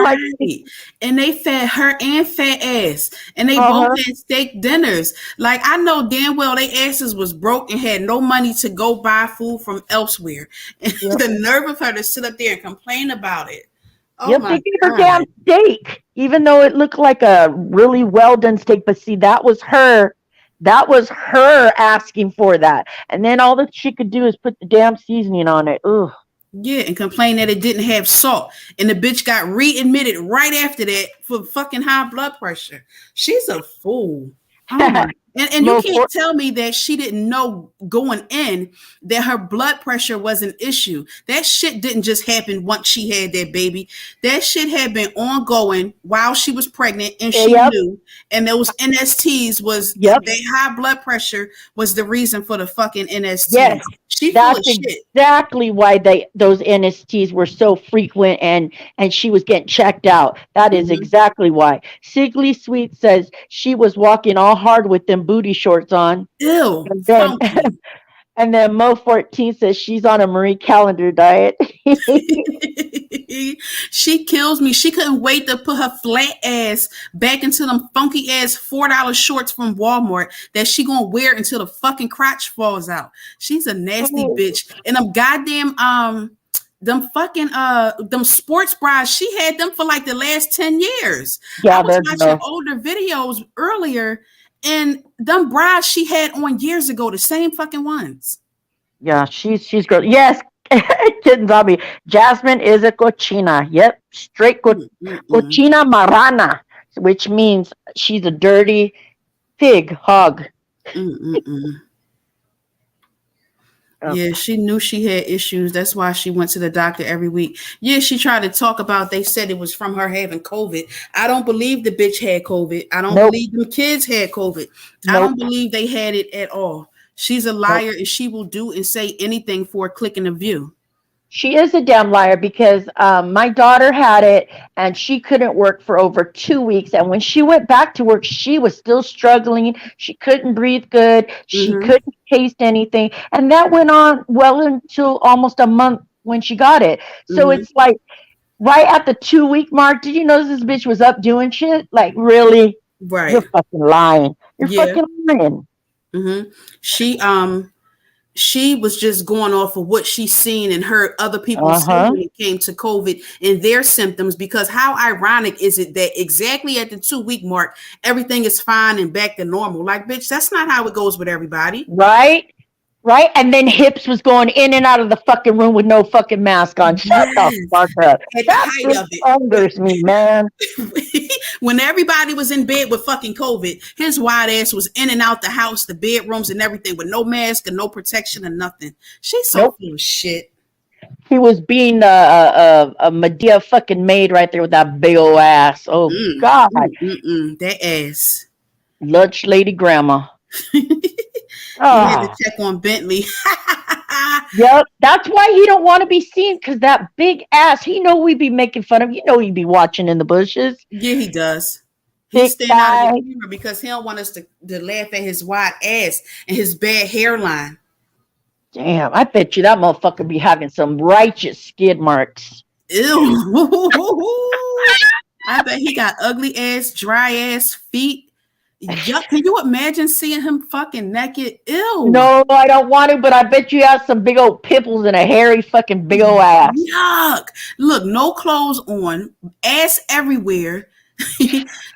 like, Right. And they fed her and fat ass. And they both uh-huh. had steak dinners. Like I know damn well they asses was broke and had no money to go buy food from elsewhere. And Yep. the nerve of her to sit up there and complain about it. Oh Yep, they my gave her damn God. steak, even though it looked like a really well done steak. But see, that was her That was her asking for that. And then all that she could do is put the damn seasoning on it. Ugh. Yeah, and complained that it didn't have salt. And the bitch got readmitted right after that for fucking high blood pressure. She's a fool. Oh my. And you Mo can't for- tell me that she didn't know going in that her blood pressure was an issue. That shit didn't just happen once she had that baby. That shit had been ongoing while she was pregnant and she Yep, knew. And those NSTs was yep. that high blood pressure was the reason for the fucking Yes, NSTs. She full that's of shit. exactly why those NSTs were so frequent, and she was getting checked out. That is Mhm. exactly why. Sickly Sweet says she was walking all hard with them booty shorts on, Ew, and then funky. and then Mo 14 says she's on a Marie Calendar diet. She kills me. She couldn't wait to put her flat ass back into them funky ass $4 shorts from Walmart that she gonna wear until the fucking crotch falls out. She's a nasty bitch. And them goddamn them fucking them sports bras, she had them for like the last 10 years. I Yeah, was they're watching gross. older videos earlier and them bras she had on years ago, the same fucking ones. Yeah, she's gross. Yes, Kitten Zombie. Jasmine is a cochina. Yep, straight Mm-mm-mm. cochina marrana, which means she's a dirty pig hog. Mm-mm-mm. Oh, Yeah, she knew she had issues. That's why she went to the doctor every week. Yeah, she tried to talk about they said it was from her having COVID. I don't believe the bitch had COVID. I don't nope, believe the kids had COVID. I don't nope, believe they had it at all. She's a nope. liar and she will do and say anything for a click and a view. She is a damn liar because my daughter had it and she couldn't work for over 2 weeks. And when she went back to work, she was still struggling. She couldn't breathe good. She Mm-hmm. couldn't taste anything. And that went on well until almost a month when she got it. So Mm-hmm. it's like right at the 2 week mark, did you notice this bitch was up doing shit? Like, really? You're Right. fucking lying. You're Yeah. fucking lying. Mm-hmm. She was just going off of what she's seen and heard other people Uh say huh. when it came to COVID and their symptoms. Because how ironic is it that exactly at the 2 week mark, everything is fine and back to normal? Like, bitch, that's not how it goes with everybody. Right? Right? And then Hips was going in and out of the fucking room with no fucking mask on. Shut the Yes, fuck up. at the That height bitch of it. angers me, man. When everybody was in bed with fucking COVID, his wide ass was in and out the house, the bedrooms and everything with no mask and no protection and nothing. She's so Nope. full of shit. He was being a Medea fucking maid right there with that big old ass. Oh, God. That ass. Lunch lady grandma. He had to Oh, check on Bentley. yep. That's why he don't want to be seen because that big ass. He know we be making fun of. You know he be watching in the bushes. Yeah, he does. He's Thick staying out of the thigh. camera because he don't want us to laugh at his wide ass and his bad hairline. Damn, I bet you that motherfucker be having some righteous skid marks. Ew. I bet he got ugly ass, dry ass feet. Yuck. Can you imagine seeing him fucking naked? Ew. No, I don't want to, but I bet you have some big old pimples and a hairy fucking big old ass. Yuck. Look, no clothes on, ass everywhere.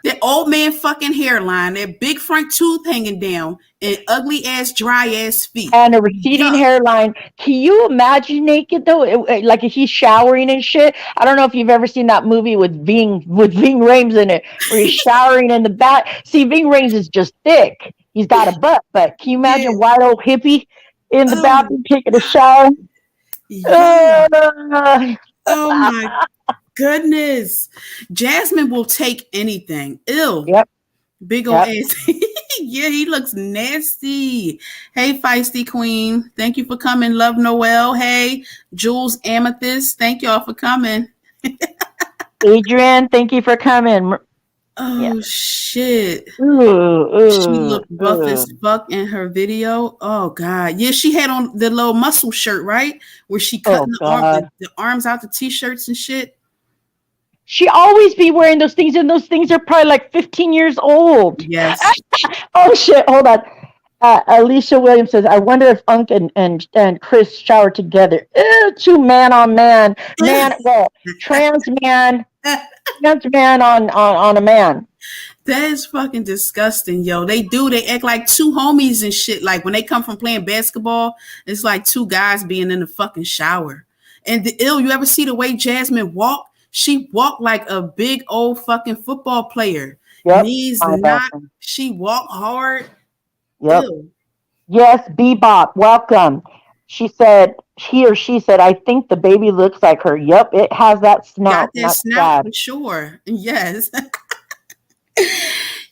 That old man fucking hairline, that big front tooth hanging down, and ugly ass, dry ass feet. And a receding Yuck. hairline. Can you imagine naked though? Like if he's showering and shit. I don't know if you've ever seen that movie with Ving Rhames in it, where he's showering in the back. See, Ving Rhames is just thick. He's got a butt, but can you Yeah. imagine white old hippie in the Oh, bathroom taking a shower? yeah. Uh, Oh my goodness. Jasmine will take anything. Ew. yep, Big old yep. ass. Yeah, he looks nasty. Hey, feisty queen. Thank you for coming. Love Noel. Hey, Jules Amethyst. Thank y'all for coming. Adrian, thank you for coming. Yeah. Oh shit. Ooh, She ooh, looked buff as ooh. fuck in her video. Oh god. Yeah, she had on the little muscle shirt, right? Where she Oh cutting God. the arms out the t-shirts and shit. She always be wearing those things, and those things are probably like 15 years old. Yes. Oh shit! Hold on. Alicia Williams says, "I wonder if Unc and Chris shower together." Ew, two man on man, man. Well, trans man on a man. That is fucking disgusting, yo. They do. They act like two homies and shit. Like when they come from playing basketball, it's like two guys being in the fucking shower. And the ill, you ever see the way Jasmine walk? She walked like a big old fucking football player. Yep. Knees My not. bathroom. She walked hard. Yep. Ill. Yes, Bebop, welcome. She said, he or she said, I think the baby looks like her. Yep, it has that Got snout. that Not snout sad. for sure. Yes.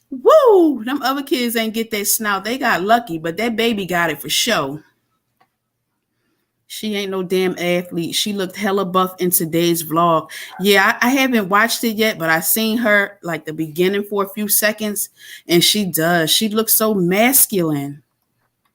Woo! Them other kids ain't get that snout. They got lucky, but that baby got it for sure. She ain't no damn athlete. She looked hella buff in today's vlog. Yeah, I haven't watched it yet, but I seen her like the beginning for a few seconds, and she does. She looks so masculine.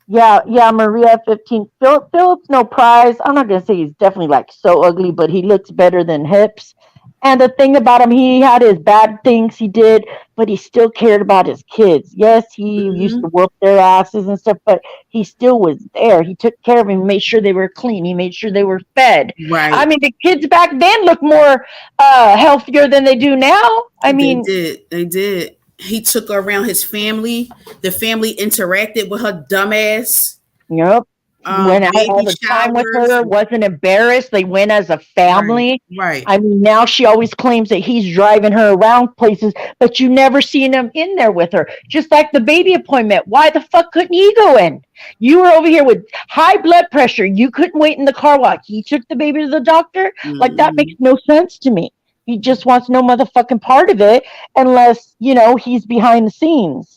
Yeah, yeah, Maria 15. Philip's no prize. I'm not gonna say he's definitely like so ugly, but he looks better than Hips. And the thing about him, he had his bad things he did, but he still cared about his kids. Yes, he used to Hmm. whoop their asses and stuff, but he still was there. He took care of them, made sure they were clean. He made sure they were fed. I Right. mean, the kids back then look more healthier than they do now. I They mean, did. They did. He took her around his family. The family interacted with her dumbass. yep. Went out all Baby the time with showers. her, wasn't embarrassed. They went as a Right. family. Right. I mean, now she always claims that he's driving her around places, but you never seen him in there with her. Just like the baby appointment. Why the fuck couldn't he go in? You were over here with high blood pressure. You couldn't wait in the car while he took the baby to the doctor? Like, that makes Hmm. no sense to me. He just wants no motherfucking part of it unless, he's behind the scenes.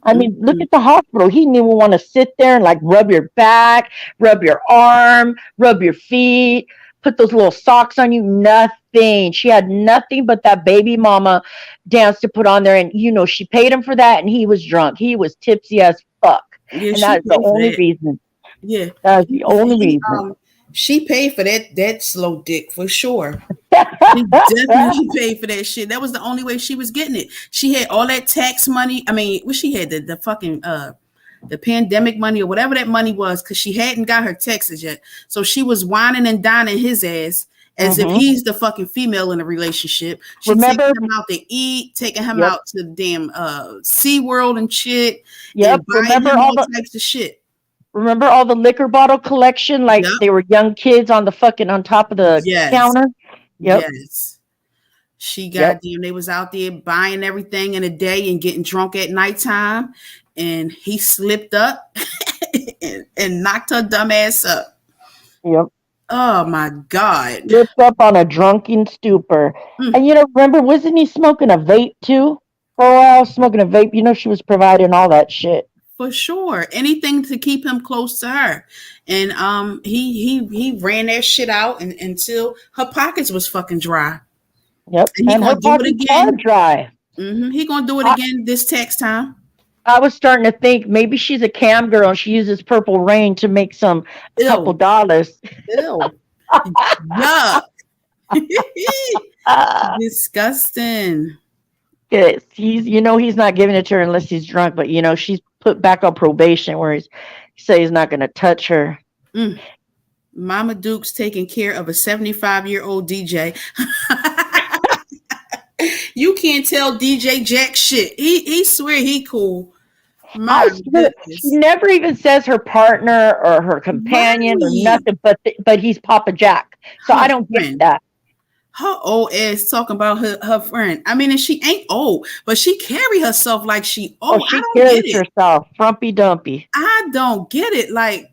I mean, look Mm-hmm. at the hospital. He didn't even want to sit there and like rub your back, rub your arm, rub your feet, put those little socks on you. Nothing. She had nothing but that baby mama dance to put on there. And, she paid him for that and he was drunk. He was tipsy as fuck. Yeah, And she that is the paid for only that. reason. Yeah, That is the only he reason. she paid for that slow dick for sure. She definitely paid for that shit. That was the only way she was getting it. She had all that tax money. I mean, what she had the fucking the pandemic money or whatever that money was, because she hadn't got her taxes yet. So she was whining and dining his ass as if Hmm. he's the fucking female in the relationship. She taking Remember? him out to eat, taking him Yep. out to damn Sea World and shit, Yep. and buying him all types of shit. Remember all the liquor bottle collection? Like Yep. they were young kids on the fucking on top of the Yes. counter. Yep. Yes. She Yep. goddamn, they was out there buying everything in the day and getting drunk at nighttime. And he slipped up and knocked her dumb ass up. Yep. Oh my God. Slipped up on a drunken stupor. Mm, And remember, wasn't he smoking a vape too? For a while, smoking a vape. She was providing all that shit. for sure. Anything to keep him close to her. And he ran that shit out until her pockets was fucking dry. Yep. And he And her gonna do it pockets are again. dry. He gonna do it I, again this tax time. I was starting to think maybe she's a cam girl and she uses Purple Rain to make a couple Ew. dollars. Ew. Yuck. Ah, Disgusting. yes, he's not giving it to her unless he's drunk, but she's put back on probation where he say he's not going to touch her. Mm. Mama Duke's taking care of a 75-year-old DJ. You can't tell DJ Jack shit. He swear he cool. I My swear, she goodness. never even says her partner or her companion or Right. nothing, but he's Papa Jack. So Her I don't get friend. that. Her old ass talking about her friend. I mean, and she ain't old, but she carry herself like she Oh, old. I she don't get carries it. herself frumpy dumpy. I don't get it. Like,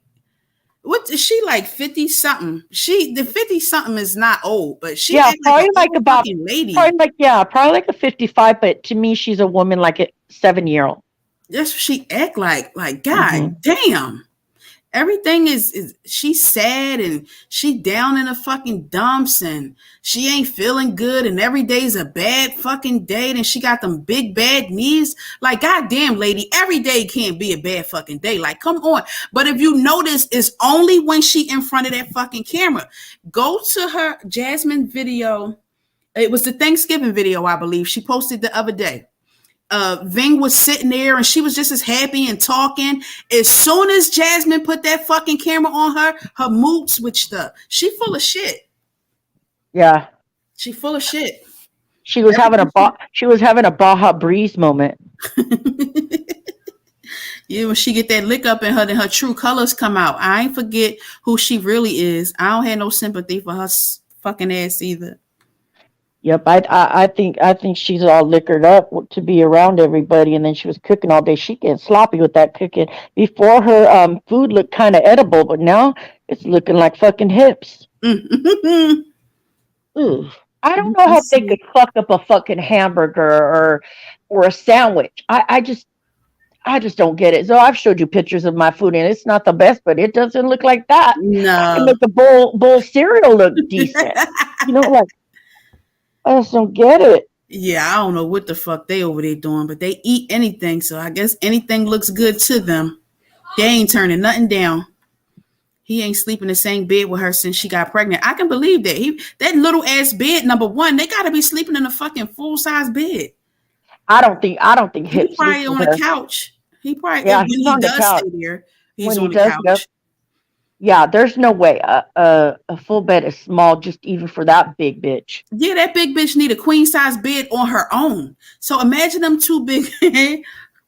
what is she like 50 something? The 50 something is not old, but she Yeah, act like an old fucking probably lady. like yeah, probably like a 55. But to me, she's a woman like a 7-year-old. That's what she act like. Like, Mm-hmm. God damn. Everything is she's sad and she down in the fucking dumps and she ain't feeling good and every day's a bad fucking day and she got them big bad knees. Like, goddamn, lady, every day can't be a bad fucking day. Like, come on. But if you notice, it's only when she in front of that fucking camera. Go to her Jasmine video. It was the Thanksgiving video, I believe. She posted the other day. Ving was sitting there and she was just as happy and talking. As soon as Jasmine put that fucking camera on her, her mood switched up. She full of shit. Yeah. She full of shit. She was having a Baja Breeze moment. Yeah, when she get that lick up in her, then her true colors come out. I ain't forget who she really is. I don't have no sympathy for her fucking ass either. Yep, I think she's all liquored up to be around everybody, and then she was cooking all day. She getting sloppy with that cooking. Before her food looked kind of edible, but now it's looking like fucking hips. Mm. Ooh, I don't You know can how they could see. fuck up a fucking hamburger or a sandwich. I just don't get it. So I've showed you pictures of my food, and it's not the best, but it doesn't look like that. I can No. make a bowl cereal look decent. Like I just don't get it. Yeah, I don't know what the fuck they over there doing, but they eat anything, so I guess anything looks good to them. They ain't turning nothing down. He ain't sleeping in the same bed with her since she got pregnant. I can believe that. That little ass bed, number one, they gotta be sleeping in a fucking full size bed. I don't think He Hip sleeps probably with on the her. couch. He probably Yeah, when he's he on the does couch stay there, he's when he on the does. Yep. couch. Yeah, there's no way a full bed is small, just even for that big bitch. Yeah, that big bitch need a queen size bed on her own. So imagine them two big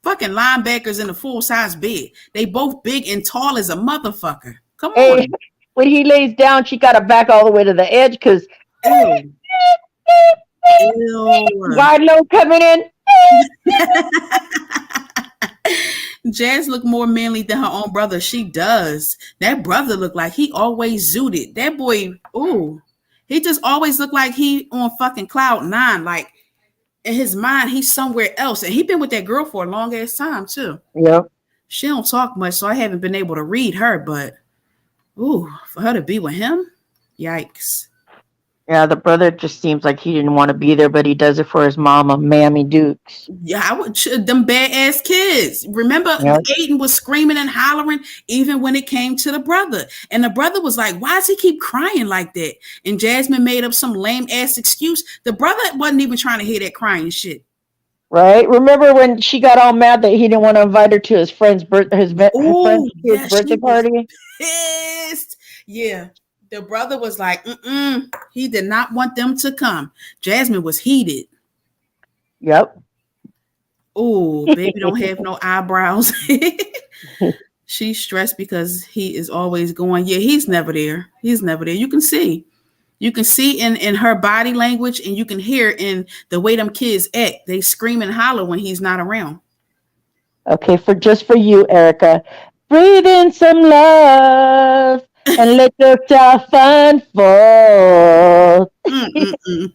fucking linebackers in a full size bed. They both big and tall as a motherfucker. Come Hey, on. when he lays down, she got to back all the way to the edge because Ew. Ew. wide load coming in. Jazz look more manly than her own brother. She does. That brother look like he always zooted. That boy, ooh. He just always looked like he on fucking cloud nine. Like in his mind, he's somewhere else. And he been with that girl for a long ass time too. Yep. She don't talk much, so I haven't been able to read her, but ooh, for her to be with him, yikes. Yeah, the brother just seems like he didn't want to be there, but he does it for his mama, Mammy Dukes. Yeah, I would them badass kids. Remember, Yep. Aiden was screaming and hollering even when it came to the brother, and the brother was like, "Why does he keep crying like that?" And Jasmine made up some lame ass excuse. The brother wasn't even trying to hear that crying shit. Right? Remember when she got all mad that he didn't want to invite her to his her friend's Oh, kid's yeah, birthday she was party? pissed. Yeah, the brother was like, mm-mm. He did not want them to come. Jasmine was heated. Yep. Oh, baby don't have no eyebrows. She's stressed because he is always going, yeah, he's never there. He's never there. You can see. You can see in her body language and you can hear in the way them kids act. They scream and holler when he's not around. Okay, for you, Erica. Breathe in some love and let yourself unfold. Mm-mm-mm.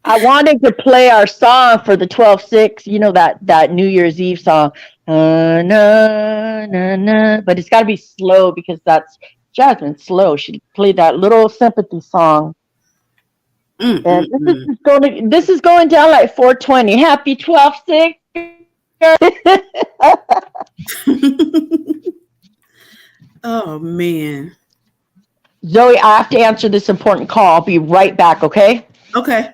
I wanted to play our song for the 12-6, that New Year's Eve song. Na, na, na. But it's got to be slow because that's Jasmine slow. She played that little sympathy song. And Mm-mm-mm. this is going down like 420. Happy 12-6. Oh man. Zoe, I have to answer this important call. I'll be right back, okay? Okay.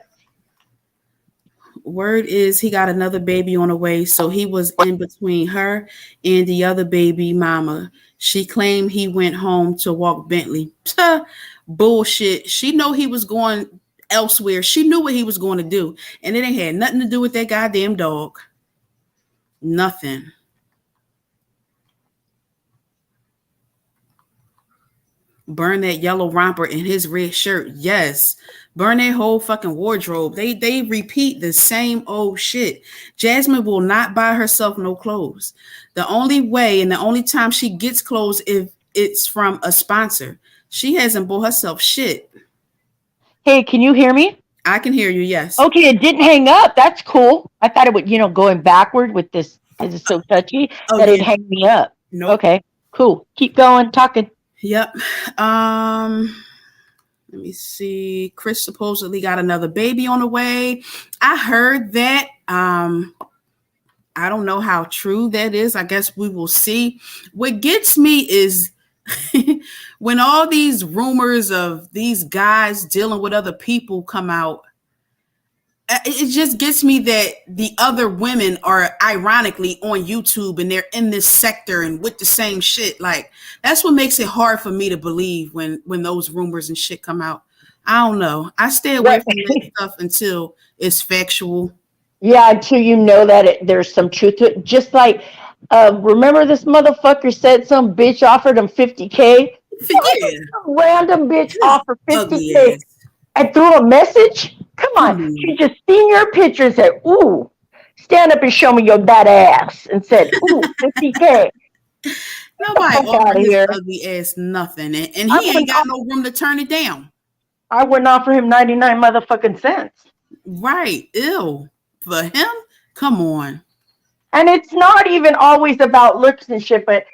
Word is he got another baby on the way, so he was in between her and the other baby mama. She claimed he went home to walk Bentley. Bullshit. She know he was going elsewhere. She knew what he was going to do, and it ain't had nothing to do with that goddamn dog. Nothing. Burn that yellow romper and his red shirt. Yes. Burn that whole fucking wardrobe. They repeat the same old shit. Jasmine will not buy herself no clothes. The only way and the only time she gets clothes if it's from a sponsor. She hasn't bought herself shit. Hey, can you hear me? I can hear you, yes. Okay, it didn't hang up. That's cool. I thought it would, going backward with this because it's so touchy Oh that it'd yeah. hang me up. Nope. Okay, cool. Keep going, talking. Yep. Let me see. Chris supposedly got another baby on the way. I heard that. I don't know how true that is. I guess we will see. What gets me is when all these rumors of these guys dealing with other people come out, it just gets me that the other women are ironically on YouTube and they're in this sector and with the same shit. Like that's what makes it hard for me to believe when those rumors and shit come out. I don't know. I stay away Right. from that stuff until it's factual. Yeah, until you know that there's some truth to it. Just like, remember this motherfucker said some bitch offered him 50K. Why would Yeah, some random bitch his offer ugly 50K ass. and threw a message? Come on, Come she on. just seen your picture and said, "Ooh, stand up and show me your that ass," and said, "Ooh, 50K." Get the Nobody fuck out offered of his here. ugly ass nothing, and I he ain't wouldn't. got no room to turn it down. I wouldn't offer him 99 motherfucking cents. Right? Ew. For him? Come on. And it's not even always about looks and shit, but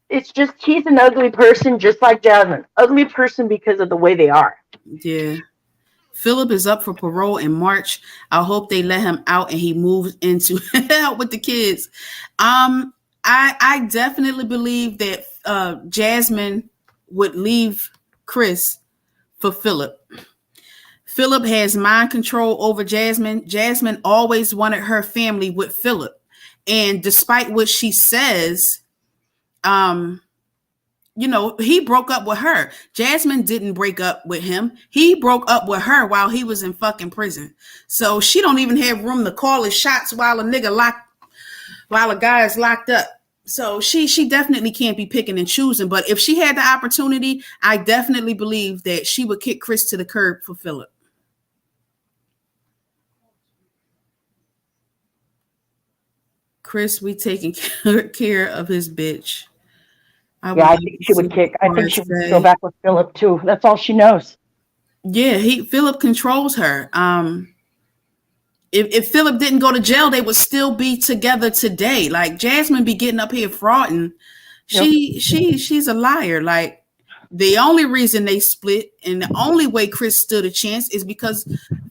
it's just he's an ugly person, just like Jasmine. Ugly person because of the way they are. Yeah. Philip is up for parole in March. I hope they let him out and he moves into help with the kids. I definitely believe that Jasmine would leave Chris for Philip. Philip has mind control over Jasmine. Jasmine always wanted her family with Philip. And despite what she says, um, he broke up with her. Jasmine didn't break up with him. He broke up with her while he was in fucking prison. So she don't even have room to call his shots while a guy is locked up. So she definitely can't be picking and choosing. But if she had the opportunity, I definitely believe that she would kick Chris to the curb for Philip. Chris, we taking care of his bitch. I Yeah, would I like think to she see would what kick. I think Card she would go say. back with Philip too. That's all she knows. Yeah, Philip controls her. If Philip didn't go to jail, they would still be together today. Like Jasmine be getting up here frauding. Yep. She's a liar. Like the only reason they split and the only way Chris stood a chance is because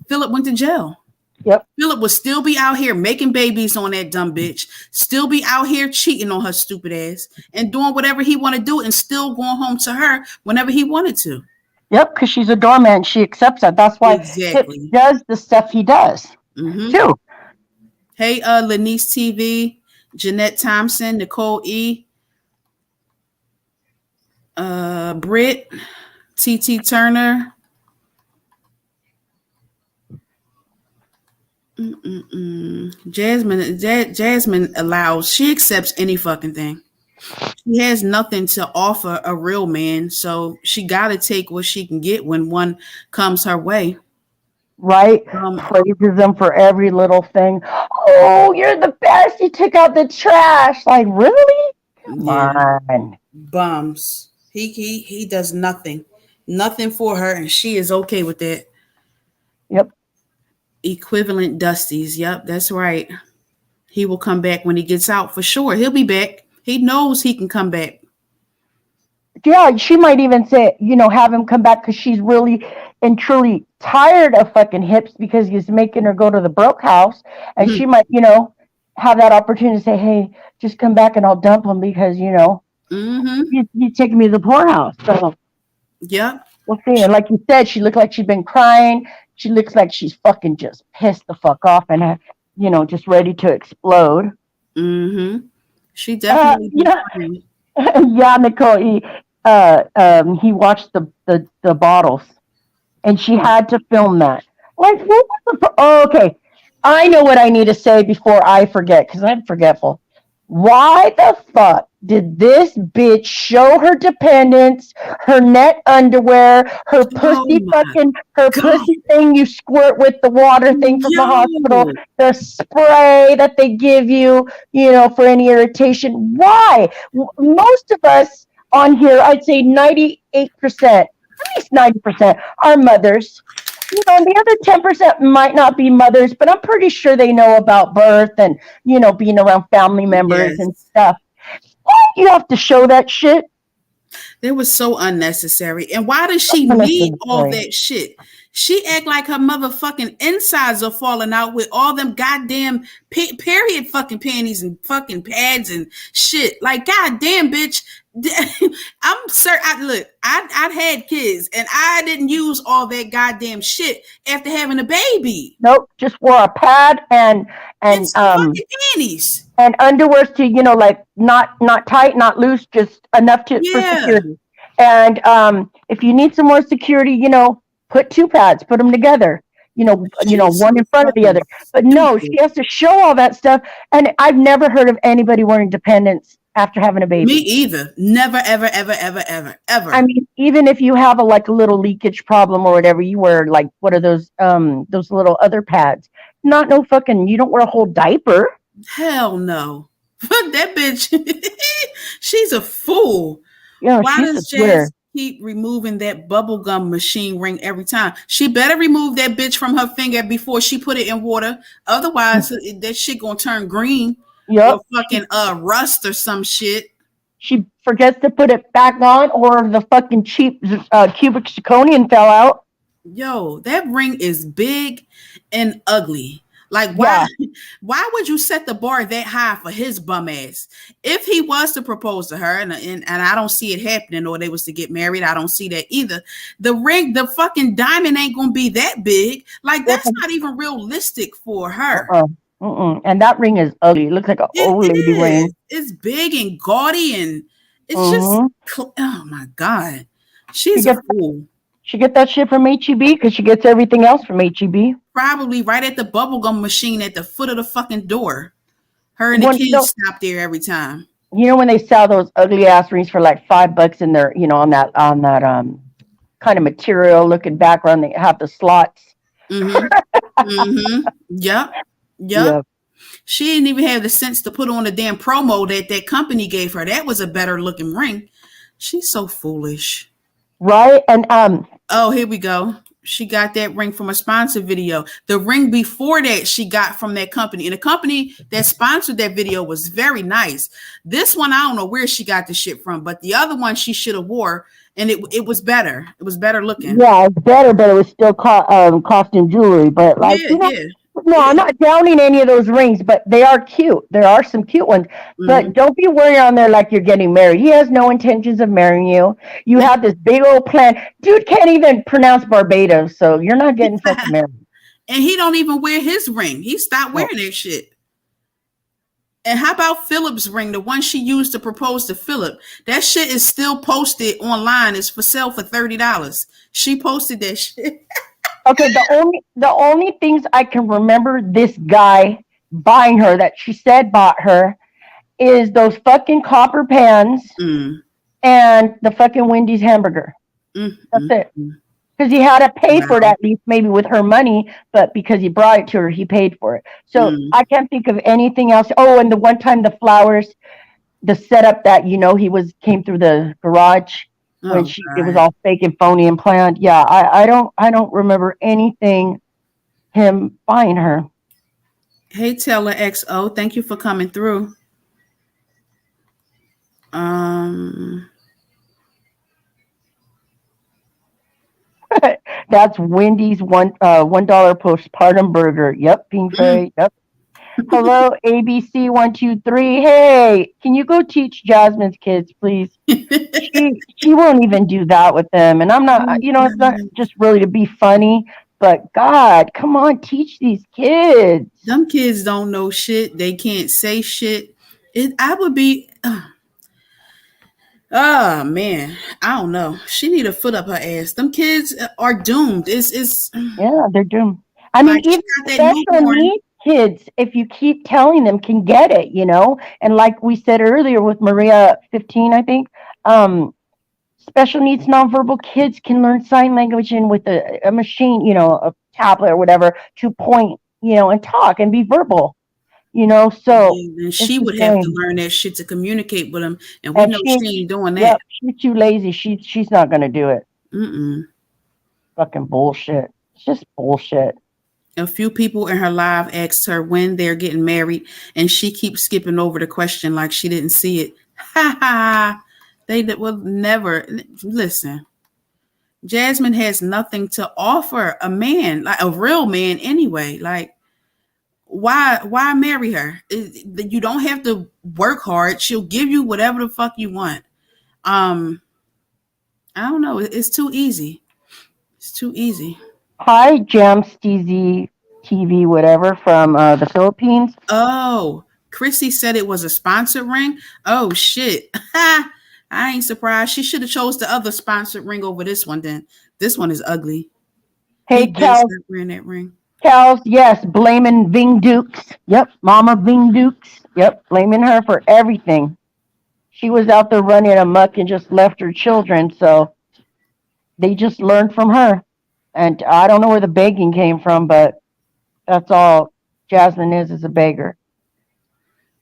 Philip went to jail. Yep. Philip would still be out here making babies on that dumb bitch, still be out here cheating on her stupid ass, and doing whatever he want to do, and still going home to her whenever he wanted to. Yep. Because she's a doormat. She accepts that. That's why Hip Exactly. does the stuff he does Mm-hmm. too. Hey, Lanice TV, Jeanette Thompson, Nicole E, Britt, TT Turner. Jasmine allows, she accepts any fucking thing. She has nothing to offer a real man, so she got to take what she can get when one comes her way. Right? Um, Praises them for every little thing. Oh, you're the best. You took out the trash. Like, really? Come yeah, on. bums. He does nothing for her, and she is okay with that. Yep. Equivalent Dusties. Yep, that's right. He will come back when he gets out for sure. He'll be back. He knows he can come back. Yeah, she might even say, have him come back because she's really and truly tired of fucking Hips because he's making her go to the broke house. And she Mhm. might, have that opportunity to say, hey, just come back and I'll dump him because, Mhm. he's taking me to the poorhouse. So Yep. we'll see. And like you said, she looked like she's been crying. She looks like she's fucking just pissed the fuck off and, just ready to explode. Mhm. She definitely been Yeah, crying. yeah, Nicole. He watched the bottles, and she had to film that. Like, what was oh, okay. I know what I need to say before I forget because I'm forgetful. Why the fuck did this bitch show her dependents, her net underwear, Oh my her god. pussy thing you squirt with the water thing from the hospital, Yo. the spray that they give you, for any irritation? Why? Most of us on here, I'd say 98%, at least 90%, are mothers. And the other 10% might not be mothers, but I'm pretty sure they know about birth and, being around family members and Yes. stuff. Why do you have to show that shit? It was so unnecessary. And why does she need all Unnecessary. that shit? She act like her motherfucking insides are falling out with all them goddamn period fucking panties and fucking pads and shit. Like, goddamn, bitch. I'm certain. Look, I've had kids and I didn't use all that goddamn shit after having a baby Nope, just wore a pad and and some fucking panties. underwear to like not tight, not loose, just enough to for Yeah. security. And if you need some more security, Put two pads, put them together. She's One so in front of the fucking other. But no, stupid. she has to show all that stuff. And I've never heard of anybody wearing dependents after having a Me baby. either. Never, ever, ever, ever, ever, I ever. mean, even if you have a little leakage problem or whatever, you wear like what are those little other pads? Not no fucking. You don't wear a whole diaper. Hell no. Fuck that bitch. She's a fool. Why She's does just weird. Jazz keep removing that bubblegum machine ring every time? She better remove that bitch from her finger before she put it in water. Otherwise, that shit gonna turn green or Yep. fucking rust or some shit. She forgets to put it back on, or the fucking cheap cubic zirconium fell out. Yo, that ring is big and ugly. Like why Yeah, why would you set the bar that high for his bum ass? If he was to propose to her, and I don't see it happening, or they was to get married, I don't see that either. The ring, the fucking diamond ain't gonna be that big. Like yep. that's not even realistic for her. Uh-uh. Mm-mm. And that ring is ugly. It looks like an It old lady is. ring. It's big and gaudy, and it's just Mm-hmm. oh my god, She she's a gets fool. she get that shit from HEB because she gets everything else from HEB. Probably right at the bubblegum machine at the foot of the fucking door. Her and the When kids stop there every time. when they sell those ugly ass rings for like $5 in their on that kind of material looking background, they have the slots. Mm-hmm. Mm-hmm. Yep. Yep. Yeah. She didn't even have the sense to put on the damn promo that that company gave her. That was a better looking ring. She's so foolish. Right. And Oh, here we go. She got that ring from a sponsor video. The ring before that she got from that company. And the company that sponsored that video was very nice. This one, I don't know where she got the shit from, but the other one she should have wore, and it was better. It was better looking. yeah, it's better, but it was still costume jewelry. But like, Yeah, yeah. no, I'm Yeah. not downing any of those rings, but they are cute. There are some cute ones, but Mm-hmm. don't be wearing on there like you're getting married. He has no intentions of marrying you. You have this big old plan. Dude can't even pronounce Barbados, so you're not getting fucking married. And he don't even wear his ring. He stopped Oh, wearing that shit. And how about Philip's ring, the one she used to propose to Philip? That shit is still posted online. It's for sale for $30. She posted that shit. okay, the only things I can remember this guy buying her that she said bought her is those fucking copper pans Mm, and the fucking Wendy's hamburger. mm, That's mm, it. mm. Because he had to pay for it Wow. at least, maybe with her money, but because he brought it to her, he paid for it. So Mm. I can't think of anything else. Oh, and the one time the flowers, the setup that he was came through the garage when Oh it was God. all fake and phony and planned. Yeah, I don't remember anything him buying her. Hey Taylor XO, thank you for coming through. Um, That's Wendy's $1 postpartum burger. Yep, Pink mm. Fairy. Yep. Hello, ABC 123. Hey, can you go teach Jasmine's kids, please? She won't even do that with them. And I'm not, Oh, it's not God. just really to be funny, but God, come on, teach these kids. Them kids don't know shit. They can't say shit. I would be. Oh man, I don't know. She need a foot up her ass. Them kids are doomed. It's Yeah, they're doomed. I mean, like she even got that special newborn. needs kids, if you keep telling them, can get it. And like we said earlier with Maria 15, I think, special needs nonverbal kids can learn sign language and with a machine, a tablet or whatever, to point, and talk and be verbal. So Yeah, and it's she the would have to same. learn that shit to communicate with him, and we And know she, she ain't doing that. yep, she's too lazy. She's not gonna do it. Mm-mm. Fucking bullshit. It's just bullshit. A few people in her live asked her when they're getting married, and she keeps skipping over the question like she didn't see it. Ha ha! They will never listen. Jasmine has nothing to offer a man, like a real man, anyway. Like, why marry her? You don't have to work hard. She'll give you whatever the fuck you want. Um, I don't know. It's too easy. It's too easy. Hi, Jam Steezy TV, whatever, from the Philippines. Oh, Chrissy said it was a sponsored ring. Oh shit. I ain't surprised. She should have chose the other sponsored ring over this one then. This one is ugly. He Hey, been Cal, stuck wearing that ring. Cal's, yes, blaming Ving Dukes. Yep, Mama Ving Dukes. Yep, blaming her for everything. She was out there running amok and just left her children, so they just learned from her. And I don't know where the begging came from, but that's all Jasmine is a beggar.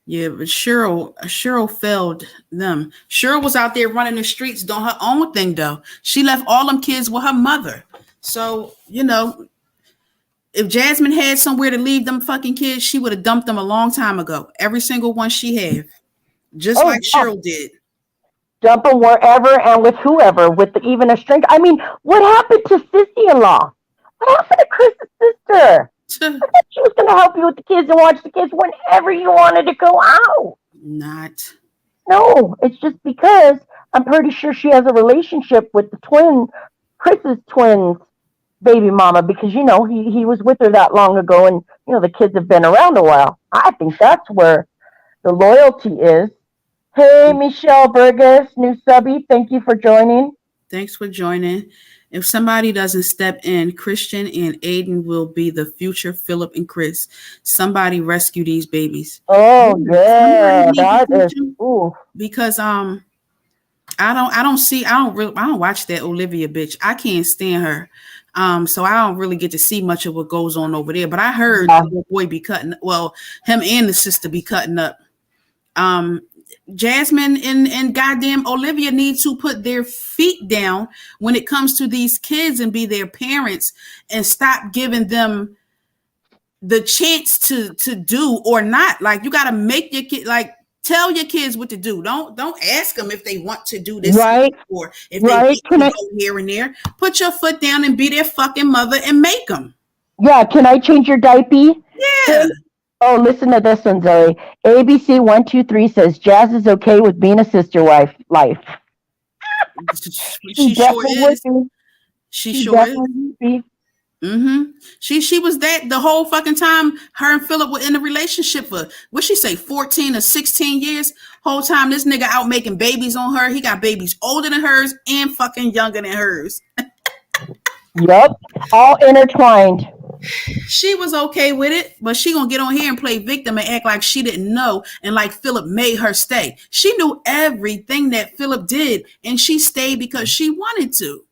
Yeah, but Cheryl failed them. Cheryl was out there running the streets doing her own thing though. She left all them kids with her mother. So, if Jasmine had somewhere to leave them fucking kids, she would have dumped them a long time ago. Every single one she had. Just Oh, like yeah, Cheryl did. dump them wherever and with whoever, with even a stranger. I mean, what happened to Sissy in law? What happened to Chris's sister? I thought she was going to help you with the kids and watch the kids whenever you wanted to go out. Not. No, it's just because I'm pretty sure she has a relationship with the twin, Chris's twins baby mama, because he was with her that long ago, and the kids have been around a while. I think that's where the loyalty is. Hey, Michelle Burgess, new subby, thank you for joining. Thanks for joining. If somebody doesn't step in, Christian and Aiden will be the future Philip and Chris. Somebody rescue these babies. Oh Yeah, somebody yeah, need to that teach is. them Ooh, because I don't watch that Olivia bitch. I can't stand her. So I don't really get to see much of what goes on over there. But I heard yeah, the little boy be cutting, well, him and the sister be cutting up. Um, Jasmine and goddamn Olivia need to put their feet down when it comes to these kids and be their parents and stop giving them the chance to do or not. Like you got to make your kid like tell your kids what to do. Don't ask them if they want to do this right, or if they right. want to go here and there. Put your foot down and be their fucking mother and make them. Yeah, can I change your diaper? Hey, Yeah, oh, listen to this one, Zoe. ABC123 says Jazz is okay with being a sister wife. Life. She she sure definitely would is. be. She She sure is. definitely would be. She was that the whole fucking time her and Philip were in a relationship for what she say 14 or 16 years. Whole time this nigga out making babies on her. He got babies older than hers and fucking younger than hers. Yep, all intertwined. She was okay with it, but she gonna get on here and play victim and act like she didn't know and like Philip made her stay. She knew everything that Philip did and she stayed because she wanted to.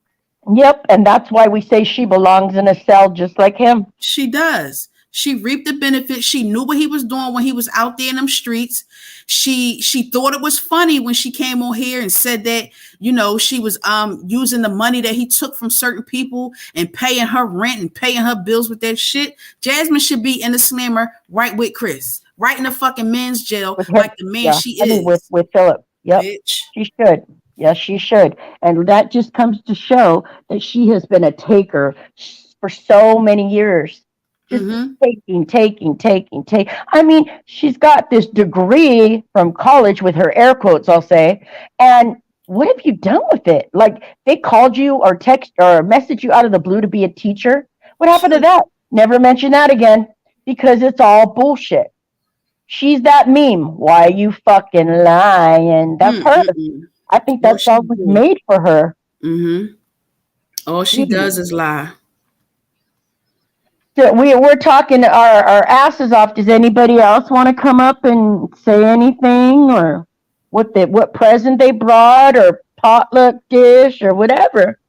Yep, and that's why we say she belongs in a cell just like him. She does. She reaped the benefits. She knew what he was doing when he was out there in them streets. She thought it was funny when she came on here and said that, she was using the money that he took from certain people and paying her rent and paying her bills with that shit. Jasmine should be in the slammer right with Chris. Right in the fucking men's jail With him, like the man yeah. she I mean, with is. with Philip. Yep, Bitch. she should. Yes, she should. And that just comes to show that she has been a taker for so many years. Just Mm-hmm. taking, taking, taking, take. I mean, she's got this degree from college with her air quotes, I'll say. And what have you done with it? Like they called you or text or message you out of the blue to be a teacher. What happened to that? Never mention that again because it's all bullshit. She's that meme. Why you fucking lying? That's her. Mm-mm. I think All that she song was do. made for her. Mm-hmm. All she Jeez. does is lie. So we're talking our asses off. Does anybody else want to come up and say anything or what present they brought or potluck dish or whatever?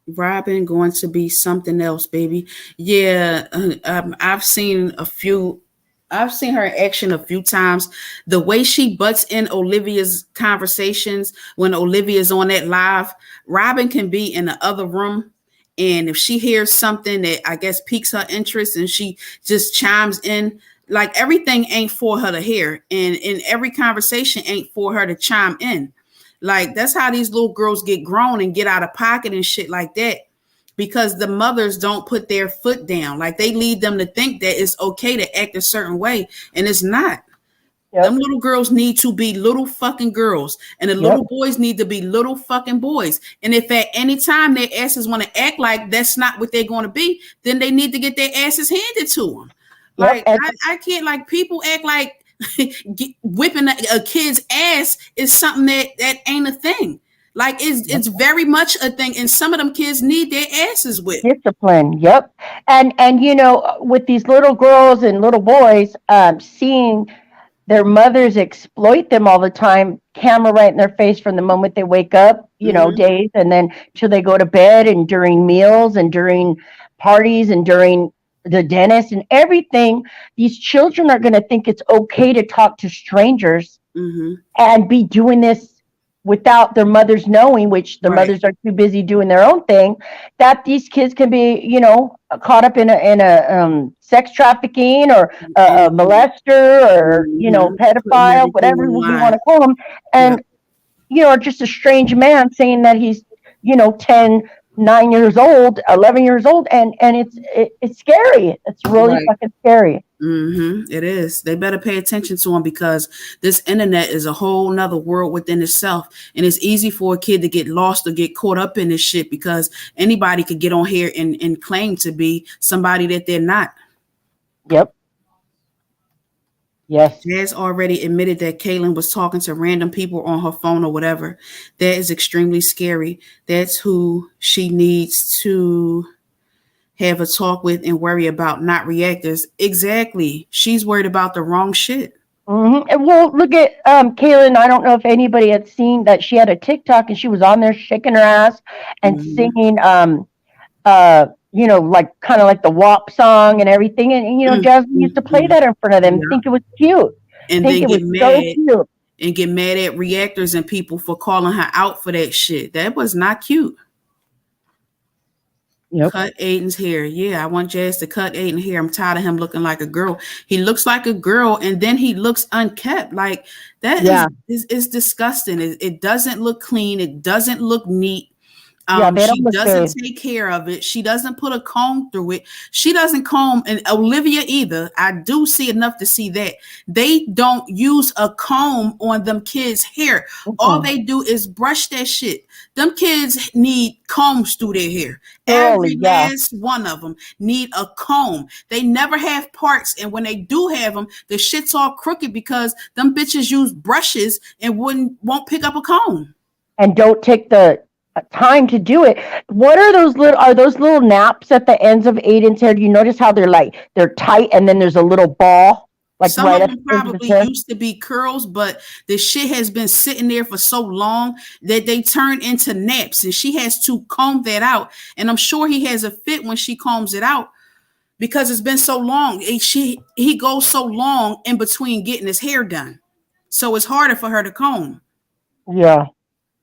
Robin going to be something else, baby. Yeah, I've seen her in action a few times. The way she butts in Olivia's conversations when Olivia's on that live, Robin can be in the other room. And if she hears something that I guess piques her interest and she just chimes in, like everything ain't for her to hear. And in every conversation ain't for her to chime in. Like that's how these little girls get grown and get out of pocket and shit like that because the mothers don't put their foot down. Like they lead them to think that it's okay to act a certain way and it's not. Them Yep, little girls need to be little fucking girls and the yep, little boys need to be little fucking boys. And if at any time their asses want to act like that's not what they're going to be, then they need to get their asses handed to them. yep. Like And I can't like people act like whipping a kid's ass is something that ain't a thing. Like it's very much a thing, and some of them kids need their asses whipped. Discipline. Yep. And with these little girls and little boys, seeing their mothers exploit them all the time, camera right in their face from the moment they wake up, Hmm. days, and then till they go to bed, and during meals, and during parties, and during the dentist and everything. These children are going to think it's okay to talk to strangers Hmm. and be doing this without their mothers knowing, which their Right. mothers are too busy doing their own thing, that these kids can be, caught up in a sex trafficking, or a Anything. molester, or, Hmm. Putting pedophile, everything whatever on the we want line. to call them. Yep. And, or just a strange man saying that he's, 10, 9 years old, 11 years old. And it's scary. It's really Right. fucking scary. It is. They better pay attention to them because this internet is a whole nother world within itself. And it's easy for a kid to get lost or get caught up in this shit because anybody could get on here and claim to be somebody that they're not. Yep. Yes. Jazz already admitted that Kaylin was talking to random people on her phone or whatever. That is extremely scary. That's who she needs to have a talk with and worry about, not reactors. Exactly. She's worried about the wrong shit. And well, look at Kaylin. I don't know if anybody had seen that she had a TikTok, and she was on there shaking her ass and Mm-hmm. singing, like kind of like the WAP song and everything. And Jasmine used to play Mm-hmm. that in front of them, Yeah. think it was cute, And think then it was get so mad cute. and get mad at reactors and people for calling her out for that shit. That was not cute. Yep. Cut Aiden's hair. Yeah, I want Jazz to cut Aiden's hair. I'm tired of him looking like a girl. He looks like a girl and then he looks unkept. Like that Yeah. is disgusting. It doesn't look clean. It doesn't look neat. Yeah. They don't She look doesn't good. take care of it. She doesn't put a comb through it. She doesn't comb, and Olivia either. I do see enough to see that they don't use a comb on them kids' hair. All Mm-mm. they do is brush that shit. Them kids need combs through their hair. Thoroughly. Every Yeah. last one of them need a comb. They never have parts, and when they do have them, the shit's all crooked because them bitches use brushes and won't pick up a comb. And don't take the time to do it. What are those little? Are those little naps at the ends of Aiden's hair? Do you notice how they're tight, and then there's a little ball like Some right of at them the ends of his probably hair? used to be curls, but the shit has been sitting there for so long that they turn into naps, and she has to comb that out. And I'm sure he has a fit when she combs it out because it's been so long. He goes so long in between getting his hair done, so it's harder for her to comb. Yeah.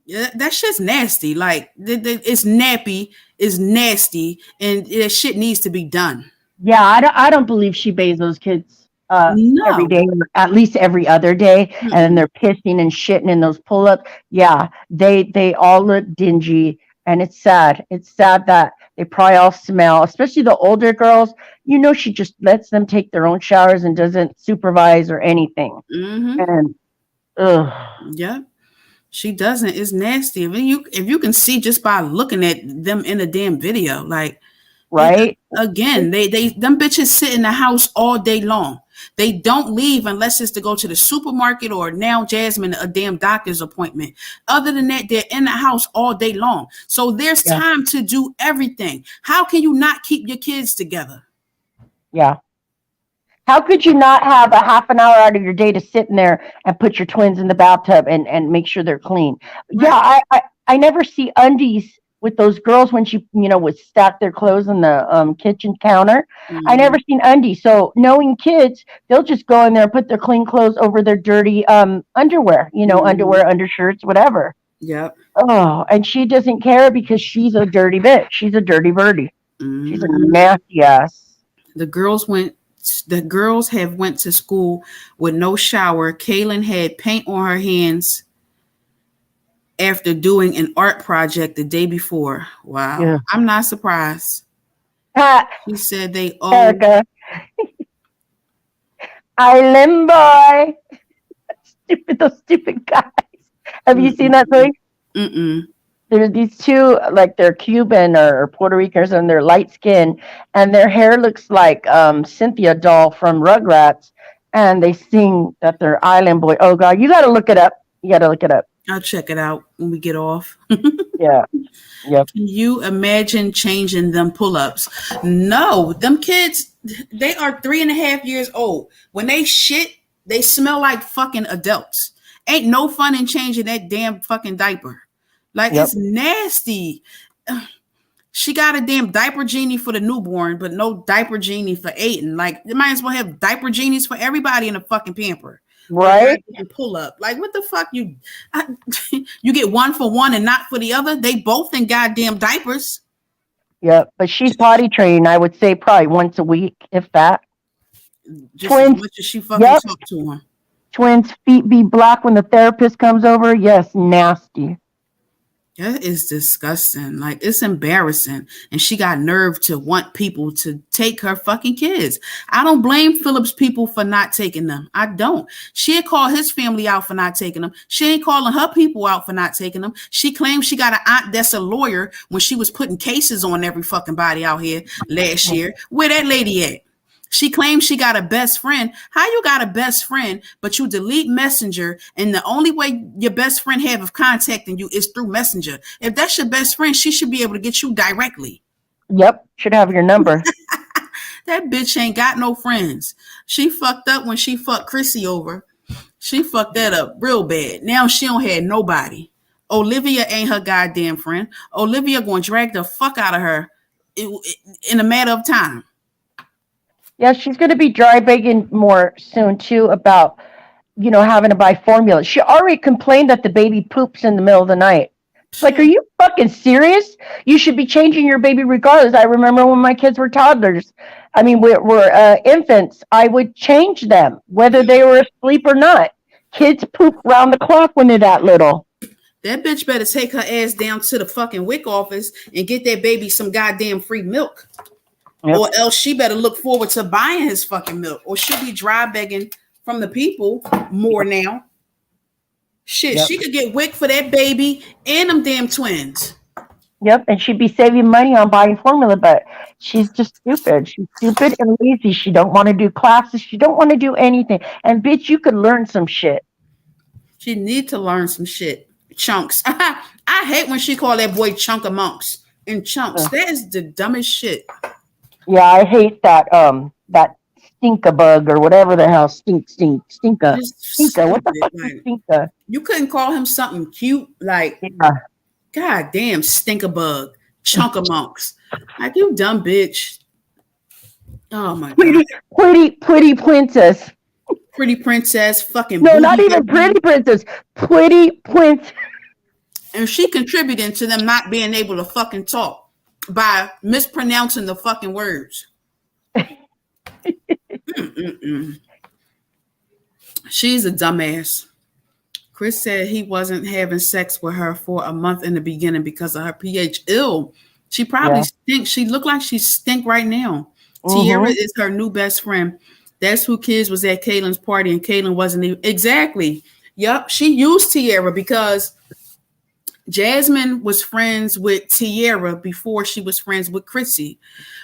Yeah, that shit's nasty. Like it's nappy, it's nasty, and that shit needs to be done. Yeah, I don't believe she bathes those kids every No. day, or at least every other day, and then Mm-mm. they're pissing and shitting in those pull-ups. Yeah, they all look dingy, and it's sad. It's sad that they probably all smell, especially the older girls. She just lets them take their own showers and doesn't supervise or anything. Mm-hmm. And ugh, Yeah. She doesn't. It's nasty. If you can see just by looking at them in a damn video, like it, right? again, they them bitches sit in the house all day long. They don't leave unless it's to go to the supermarket or now Jasmine a damn doctor's appointment. Other than that, they're in the house all day long. So there's Yeah, time to do everything. How can you not keep your kids together? yeah. How could you not have a half an hour out of your day to sit in there and put your twins in the bathtub and make sure they're clean? Yeah, Right. I never see undies with those girls when she, would stack their clothes on the kitchen counter. I never Hmm. seen undies. So knowing kids, they'll just go in there and put their clean clothes over their dirty underwear, Hmm. underwear, undershirts, whatever. Yep. Oh, and she doesn't care because she's a dirty bitch. She's a dirty birdie. She's a Hmm. nasty ass. The girls went. The girls have went to school with no shower. Kaylin had paint on her hands after doing an art project the day before. Wow, Yeah. I'm not surprised. Ha, She said they owe. Erica, Island boy. Stupid, those stupid guys. Have you seen that Mm-mm, thing? mm-mm, There's these two, like they're Cuban or Puerto Ricans, and they're light skinned, and their hair looks like Cynthia Doll from Rugrats, and they sing that they're Island Boy. Oh God, you got to look it up. You got to look it up. I'll check it out when we get off. Yeah. Yep. Can you imagine changing them pull ups? No, them kids, they are 3.5 years old. When they shit, they smell like fucking adults. Ain't no fun in changing that damn fucking diaper. Like, Yep. it's nasty. She got a damn diaper genie for the newborn, but no diaper genie for Aiden. Like, you might as well have diaper genies for everybody in a fucking pamper or a Right. goddamn pull up. Like, what the fuck? I, you get one for one and not for the other. They both in goddamn diapers. Yep. But she's potty trained. I would say probably once a week, if that. Just as Twins. much as she fucking Yep. talked to him. Twins' feet be black when the therapist comes over. Yes, nasty. That is disgusting. Like, it's embarrassing. And she got nerve to want people to take her fucking kids. I don't blame Phillips people for not taking them. I don't. She'd call his family out for not taking them. She ain't calling her people out for not taking them. She claims she got an aunt that's a lawyer when she was putting cases on every fucking body out here last year. Where that lady at? She claims she got a best friend. How you got a best friend, but you delete Messenger, and the only way your best friend have of contacting you is through Messenger? If that's your best friend, she should be able to get you directly. Yep. Should have your number. That bitch ain't got no friends. She fucked up when she fucked Chrissy over. She fucked that up real bad. Now she don't have nobody. Olivia ain't her goddamn friend. Olivia gonna drag the fuck out of her in a matter of time. Yeah, she's going to be dry begging more soon too about having to buy formula. She already complained that the baby poops in the middle of the night. It's like, are you fucking serious? You should be changing your baby regardless. I remember when my kids were toddlers. I mean, were infants. I would change them whether they were asleep or not. Kids poop round the clock when they're that little. That bitch better take her ass down to the fucking WIC office and get that baby some goddamn free milk. Yep. Or else she better look forward to buying his fucking milk. Or she'll be dry begging from the people more now. Shit, Yep. she could get WIC for that baby and them damn twins. Yep, and she'd be saving money on buying formula, but she's just stupid. She's stupid and lazy. She don't want to do classes. She don't want to do anything. And bitch, you could learn some shit. She need to learn some shit. Chunks. I hate when she call that boy Chunk of Monks. And chunks. Uh, That is the dumbest shit. Yeah, I hate that stinka bug or whatever the hell stinka Just stinka. What the stupid. fuck is Like, stinka? you couldn't call him something cute like Yeah, God damn, stink a bug, chunk of monks. Like, you dumb bitch. Oh my god. pretty princess. Pretty princess, fucking No, not booty even baby. pretty princess. Pretty princess. And she contributing to them not being able to fucking talk by mispronouncing the fucking words. Mm-mm-mm. She's a dumbass. Chris said he wasn't having sex with her for a month in the beginning because of her pH. Ill. She probably Yeah. stinks. She look like she stink right now. Tierra Mm-hmm. is her new best friend. That's who kids was at Kaylin's party, and Kaylin wasn't even exactly. Yup, she used Tierra because Jasmine was friends with Tierra before she was friends with Chrissy.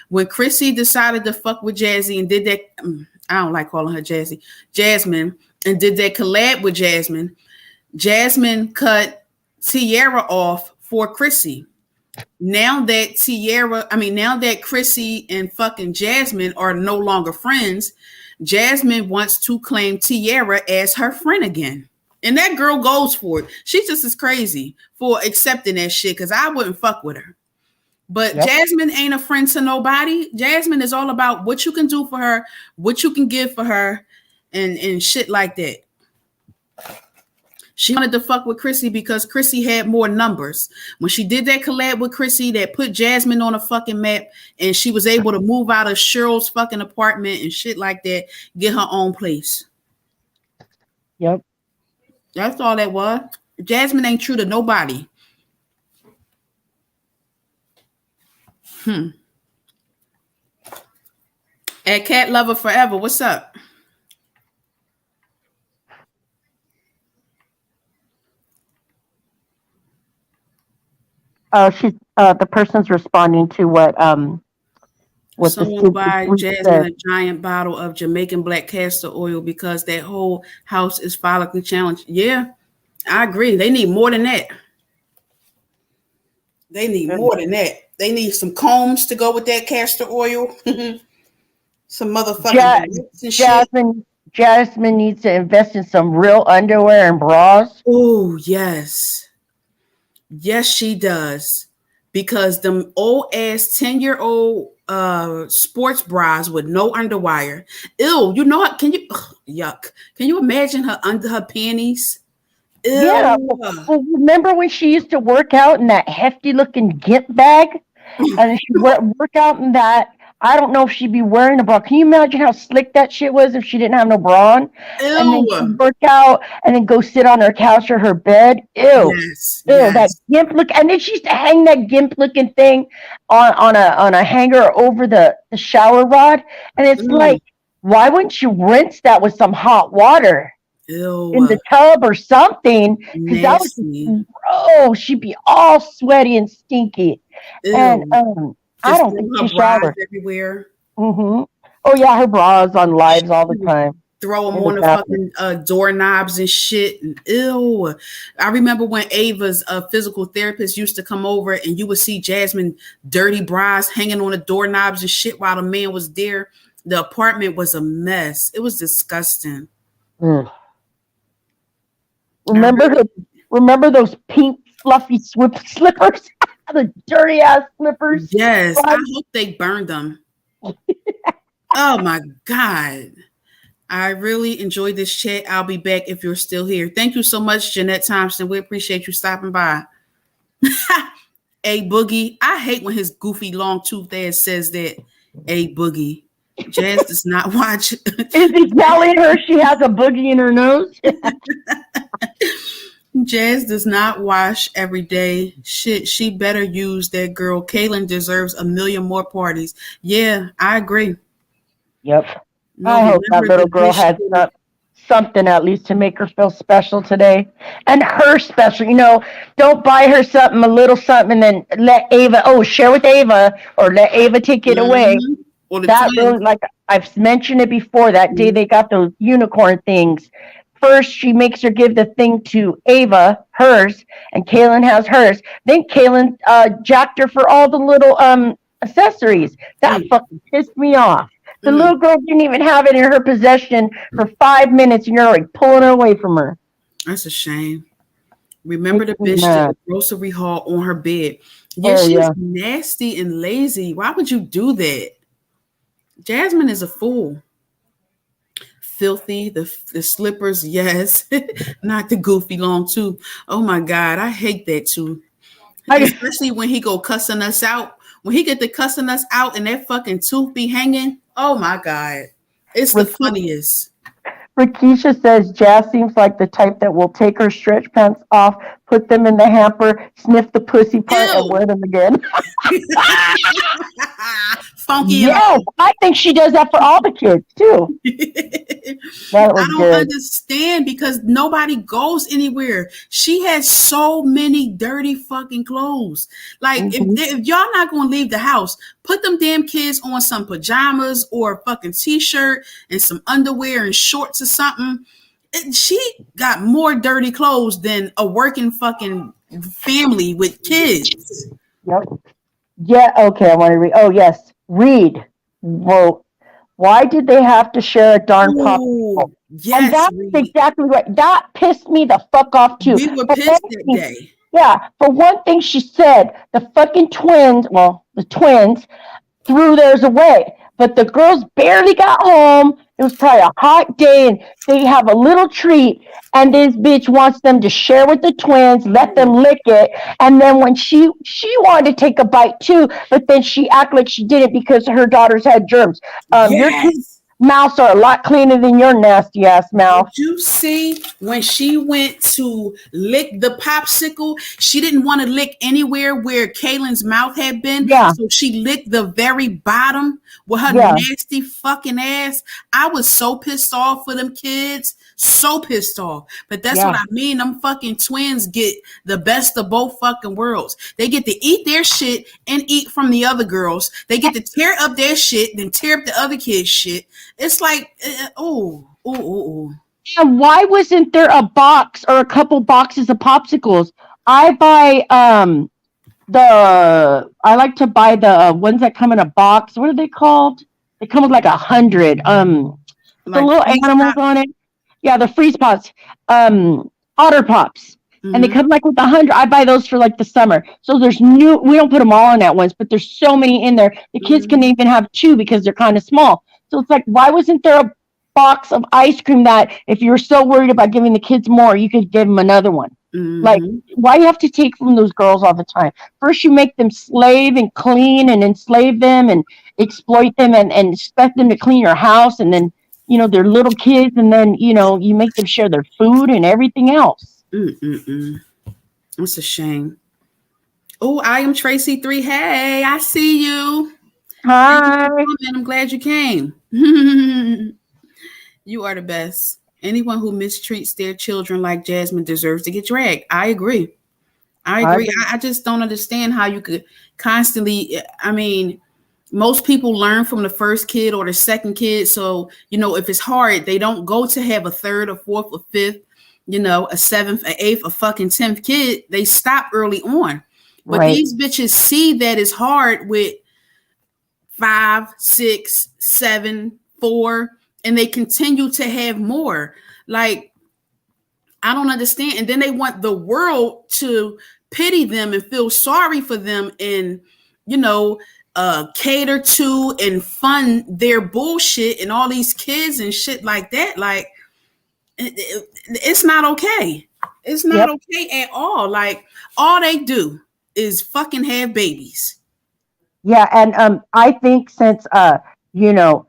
When Chrissy decided to fuck with Jazzy and did that, I don't like calling her Jazzy, Jasmine, and did that collab with Jasmine, Jasmine cut Tierra off for Chrissy. Now that Chrissy and fucking Jasmine are no longer friends, Jasmine wants to claim Tierra as her friend again. And that girl goes for it. She just is crazy for accepting that shit because I wouldn't fuck with her. But Yep. Jasmine ain't a friend to nobody. Jasmine is all about what you can do for her, what you can give for her, and shit like that. She wanted to fuck with Chrissy because Chrissy had more numbers. When she did that collab with Chrissy, that put Jasmine on a fucking map, and she was able to move out of Cheryl's fucking apartment and shit like that, get her own place. Yep. That's all that was. Jasmine ain't true to nobody. At Cat Lover Forever, what's up? She's the person's responding to what the Someone stupid buy tweet Jasmine said. a giant bottle of Jamaican black castor oil because that whole house is follically challenged. Yeah, I agree. They need more than that. They need Good. more than that. They need some combs to go with that castor oil. Some motherfucking Ja- belts and shit. Jasmine needs to invest in some real underwear and bras. Oh, yes. Yes, she does. Because them old ass 10-year-old sports bras with no underwire. Ew, you know what? Can you yuck. Can you imagine her under her panties? Yeah. Ew. Well, remember when she used to work out in that hefty looking gimp bag? And she work out in that. I don't know if she'd be wearing a bra. Can you imagine how slick that shit was if she didn't have no bra on? And then Ew. she'd work out and then go sit on her couch or her bed. Ew. Yes, Ew, that yes. gimp look. And then she used to hang that gimp looking thing on a hanger over the shower rod. And it's Mm, like, why wouldn't you rinse that with some hot water in ew. the tub or something? Because that was just Nasty. gross. She'd be all sweaty and stinky. And Ew. I Just don't throw think her she bras showered. everywhere. Oh yeah, her bras on lives all the time Throw them in the on the bathroom. fucking doorknobs and shit. And ew. I remember when Ava's physical therapist used to come over and you would see Jasmine dirty bras hanging on the doorknobs and shit while the man was there. The apartment was a mess. It was disgusting. Ugh. I Remember really, her? Remember those pink fluffy slippers? The dirty ass slippers. yes, I Right? hope they burned them. Oh my God. I really enjoyed this chat. I'll be back if you're still here. Thank you so much, Jeanette Thompson. We appreciate you stopping by. A Boogie. I hate when his goofy long tooth ass says that. A Boogie. Jazz does not watch. Is he telling her she has a boogie in her nose? Jazz does not wash every day. Shit, she better use that girl. Kaylin deserves a million more parties. Yeah, I agree. Yep. No, I hope that remember little the girl dish. has something at least to make her feel special today. And her special, don't buy her something, a little something, and then let Ava, share with Ava or let Ava take it away. Mm-hmm. Or the That twins. really, like I've mentioned it before, that day Mm-hmm. they got those unicorn things. First, she makes her give the thing to Ava, hers, and Kaylin has hers. Then Kaylin jacked her for all the little accessories. That fucking pissed me off. The Mm-hmm. little girl didn't even have it in her possession for 5 minutes, and you're already pulling her away from her. That's a shame. Remember Makes the me bitch did mad. the grocery haul on her bed. Yeah, Oh she's yeah. nasty and lazy. Why would you do that? Jasmine is a fool. Filthy, the slippers, yes. Not the goofy long too. Oh my God, I hate that too. I, Especially when he go cussing us out. When he get to cussing us out and that fucking tooth be hanging. Oh my God. It's the funniest. Rakisha says Jazz seems like the type that will take her stretch pants off, put them in the hamper, sniff the pussy part, and Ew. wear them again. Funky and Yes, all. I think she does that for all the kids too. That I was don't good. understand because nobody goes anywhere. She has so many dirty fucking clothes. Like Hmm. if y'all not gonna leave the house, put them damn kids on some pajamas or a fucking t-shirt and some underwear and shorts or something. She got more dirty clothes than a working fucking family with kids. Yep. Yeah. Okay. I want to read. Oh yes, read. Well, why did they have to share a darn popsicle? Oh And yes, that's Reed. exactly right. That pissed me the fuck off too. We were For one pissed that thing, day. yeah. For one thing, she said the fucking twins. Well, the twins threw theirs away. But the girls barely got home. It was probably a hot day, and they have a little treat. And this bitch wants them to share with the twins, let them lick it. And then when she wanted to take a bite too, but then she acted like she didn't because her daughters had germs. Your kids' Yes. mouths are a lot cleaner than your nasty ass Did mouth. you see when she went to lick the popsicle? She didn't want to lick anywhere where Kaylin's mouth had been. Yeah, So she licked the very bottom with her yeah, nasty fucking ass. I was so pissed off for them kids. So pissed off. But that's what yeah. I mean. Them fucking twins get the best of both fucking worlds. They get to eat their shit and eat from the other girls. They get to tear up their shit, then tear up the other kids' shit. It's like, oh, oh, oh, oh. And why wasn't there a box or a couple boxes of popsicles? I buy I like to buy the ones that come in a box. What are they called? They come with like 100. With the Like little freeze animals pop. on it. Yeah, the freeze pops. Otter pops. And they Mm-hmm. come like with 100. I buy those for like the summer. So there's new. We don't put them all in at once, but there's so many in there. The kids can Mm-hmm. even have two because they're kind of small. So it's like, why wasn't there a box of ice cream that if you were so worried about giving the kids more, you could give them another one? Like, Mm-hmm. why you have to take from those girls all the time? First, you make them slave and clean and enslave them and exploit them and expect them to clean your house, and then they're little kids, and then you make them share their food and everything else. Mm-mm-mm. It's a shame. Oh, I am Tracy 3. Hey, I see you. Thank you for Hi. coming. I'm glad you came. You are the best. Anyone who mistreats their children like Jasmine deserves to get dragged. I agree. I I agree. agree. I just don't understand how you could constantly. I mean, most people learn from the first kid or the second kid. So, if it's hard, they don't go to have a third or fourth or fifth, a seventh, a eighth, a fucking 10th kid. They stop early on. But Right. these bitches see that it's hard with five, six, seven, four, and they continue to have more. Like, I don't understand. And then they want the world to pity them and feel sorry for them and, you know, cater to and fund their bullshit and all these kids and shit like that. Like, it's not okay. It's not Yep. okay at all. Like, all they do is fucking have babies. Yeah, and I think since you know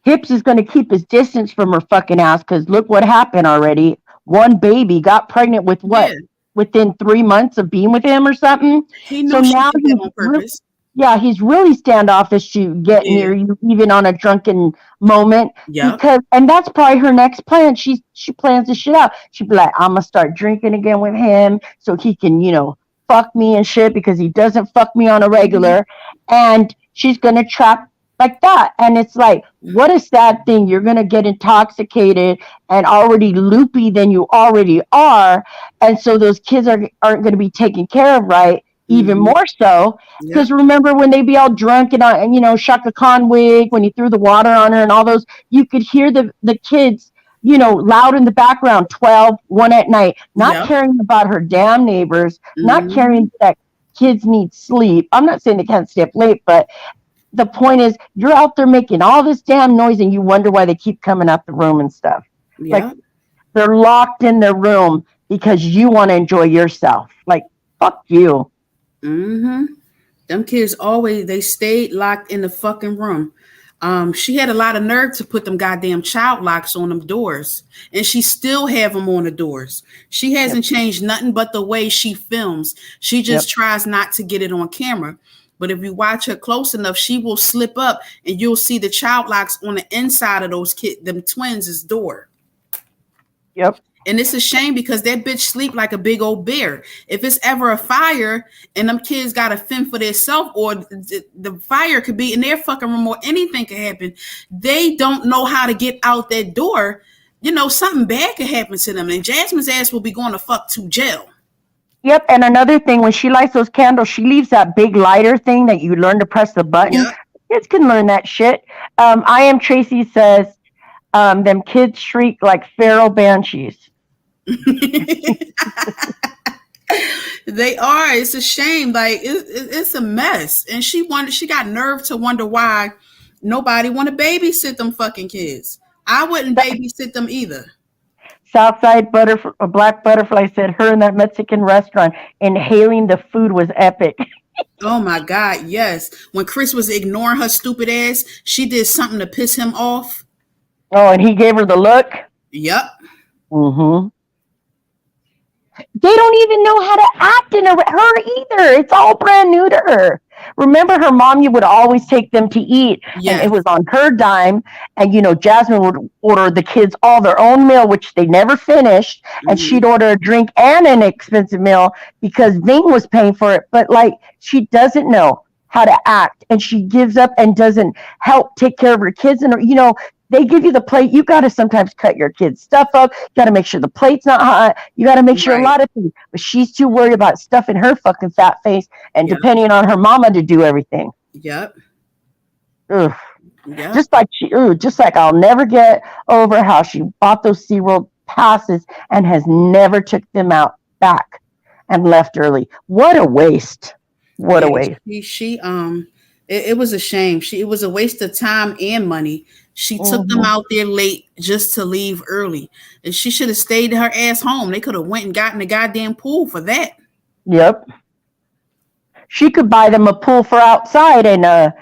Hips is going to keep his distance from her fucking ass, because look what happened already. One baby got pregnant with Yeah. what, within 3 months of being with him or something. He So knew she now did that on purpose. yeah, he's really standoffish to get Yeah. near you, even on a drunken moment. Yep. And that's probably her next plan. She plans this shit out. She'd be like, I'm gonna start drinking again with him so he can, fuck me and shit, because he doesn't fuck me on a Mhm. regular. And she's gonna trap like that. And it's like, what a sad thing. You're gonna get intoxicated and already loopy than you already are. And so those kids aren't gonna be taken care of right, even Mhm. more so. Because Yep. remember when they be all drunk and Shaka Khan wig, when he threw the water on her and all those, you could hear the kids, loud in the background, 12, 1 at night, not Yep. caring about her damn neighbors, not Mhm. caring that kids need sleep. I'm not saying they can't stay up late, but the point is, you're out there making all this damn noise and you wonder why they keep coming out the room and stuff. Like, Yep. they're locked in their room because you want to enjoy yourself. Like, fuck you. Mhm. Them kids always they stayed locked in the fucking room. She had a lot of nerve to put them goddamn child locks on them doors, and she still have them on the doors. She Yep. hasn't changed nothing but the way she films. She Yep. just tries not to get it on camera. But if you watch her close enough, she will slip up, and you'll see the child locks on the inside of those them twins' door. Yep. And it's a shame because that bitch sleep like a big old bear. If it's ever a fire and them kids got to fend for themselves, or the fire could be in their fucking room, or anything could happen, they don't know how to get out that door. Something bad could happen to them. And Jasmine's ass will be going to fuck to jail. Yep, and another thing, when she lights those candles, she leaves that big lighter thing that you learn to press the button. Yep. Kids can learn that shit. I am Tracy says, them kids shriek like feral banshees. They are. It's a shame. Like it's a mess. And she got nerve to wonder why nobody want to babysit them fucking kids. I wouldn't babysit them either. Southside Black Butterfly said her in that Mexican restaurant inhaling the food was epic. Oh my God, yes. When Chris was ignoring her stupid ass, she did something to piss him off. Oh, and he gave her the look. Yep. Mm-hmm. They don't even know how to act in her either. It's all brand new to her. Remember, her mom, you would always take them to eat, and it Yes. was on her dime. And Jasmine would order the kids all their own meal, which they never finished, and she'd Hmm. order a drink and an expensive meal because Ving was paying for it. But like, she doesn't know how to act, and she gives up and doesn't help take care of her kids. And They give you the plate. You got to sometimes cut your kids' stuff up. You got to make sure the plate's not hot. You got to make sure a Right. lot of things. But she's too worried about stuffing her fucking fat face and Yep. depending on her mama to do everything. Yep. Ugh. Yep. Just like I'll never get over how she bought those SeaWorld passes and has never took them out back and left early. What a waste. What a Yeah. waste. It was a shame. It was a waste of time and money. She took them Hmm. out there late just to leave early. And she should have stayed her ass home. They could have went and gotten the goddamn pool for that. Yep. She could buy them a pool for outside and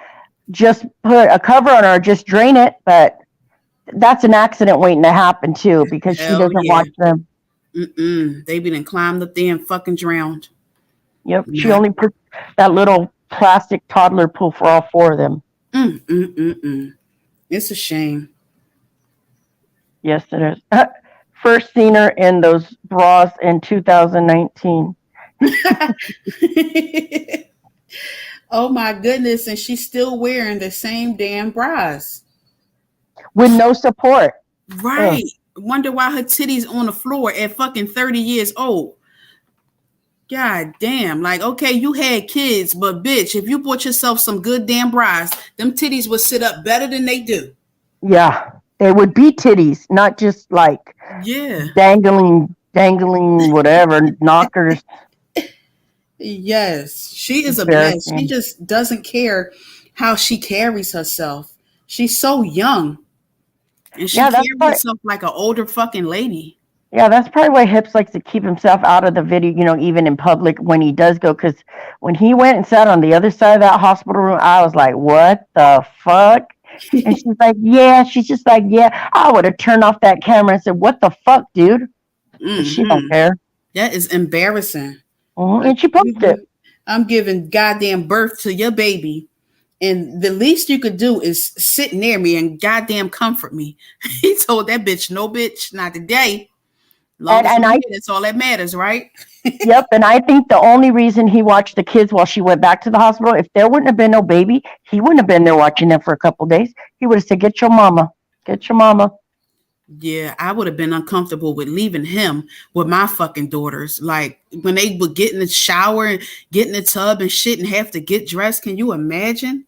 just put a cover on her, just drain it. But that's an accident waiting to happen too because she Hell doesn't yeah. watch them. Mm-mm. They been climbed up there and fucking drowned. Yep. She Nah. only put that little plastic toddler pool for all four of them. Mm. It's a shame. Yes, it is. First seen her in those bras in 2019 Oh my goodness. And she's still wearing the same damn bras. with no support. Ugh. Right. Wonder why her titties on the floor at fucking 30 years old. God damn. Like, okay, you had kids, but bitch, if you bought yourself some good damn bras, them titties would sit up better than they do. Yeah, they would be titties, not just like Yeah. dangling, whatever, knockers. Yes. She is a mess. She Embarrassing. just doesn't care how she carries herself. She's so young and she Yeah, that's carries part. herself like an older fucking lady. Yeah, that's probably why Hips likes to keep himself out of the video, even in public when he does go. Because when he went and sat on the other side of that hospital room, I was like, what the fuck? And she's like, yeah. She's just like, yeah. I would have turned off that camera and said, what the fuck, dude? But she don't Hmm. care. That is embarrassing. Mhm. Like And she posted it. I'm giving goddamn birth to your baby. And the least you could do is sit near me and goddamn comfort me. He told that bitch, no bitch, not today. Long And, as and you're I here, that's all that matters, right? Yep, and I think the only reason he watched the kids while she went back to the hospital, if there wouldn't have been no baby, he wouldn't have been there watching them for a couple of days. He would have said, "Get your mama, get your mama." Yeah, I would have been uncomfortable with leaving him with my fucking daughters. Like when they would get in the shower and get in the tub and shit and have to get dressed. Can you imagine?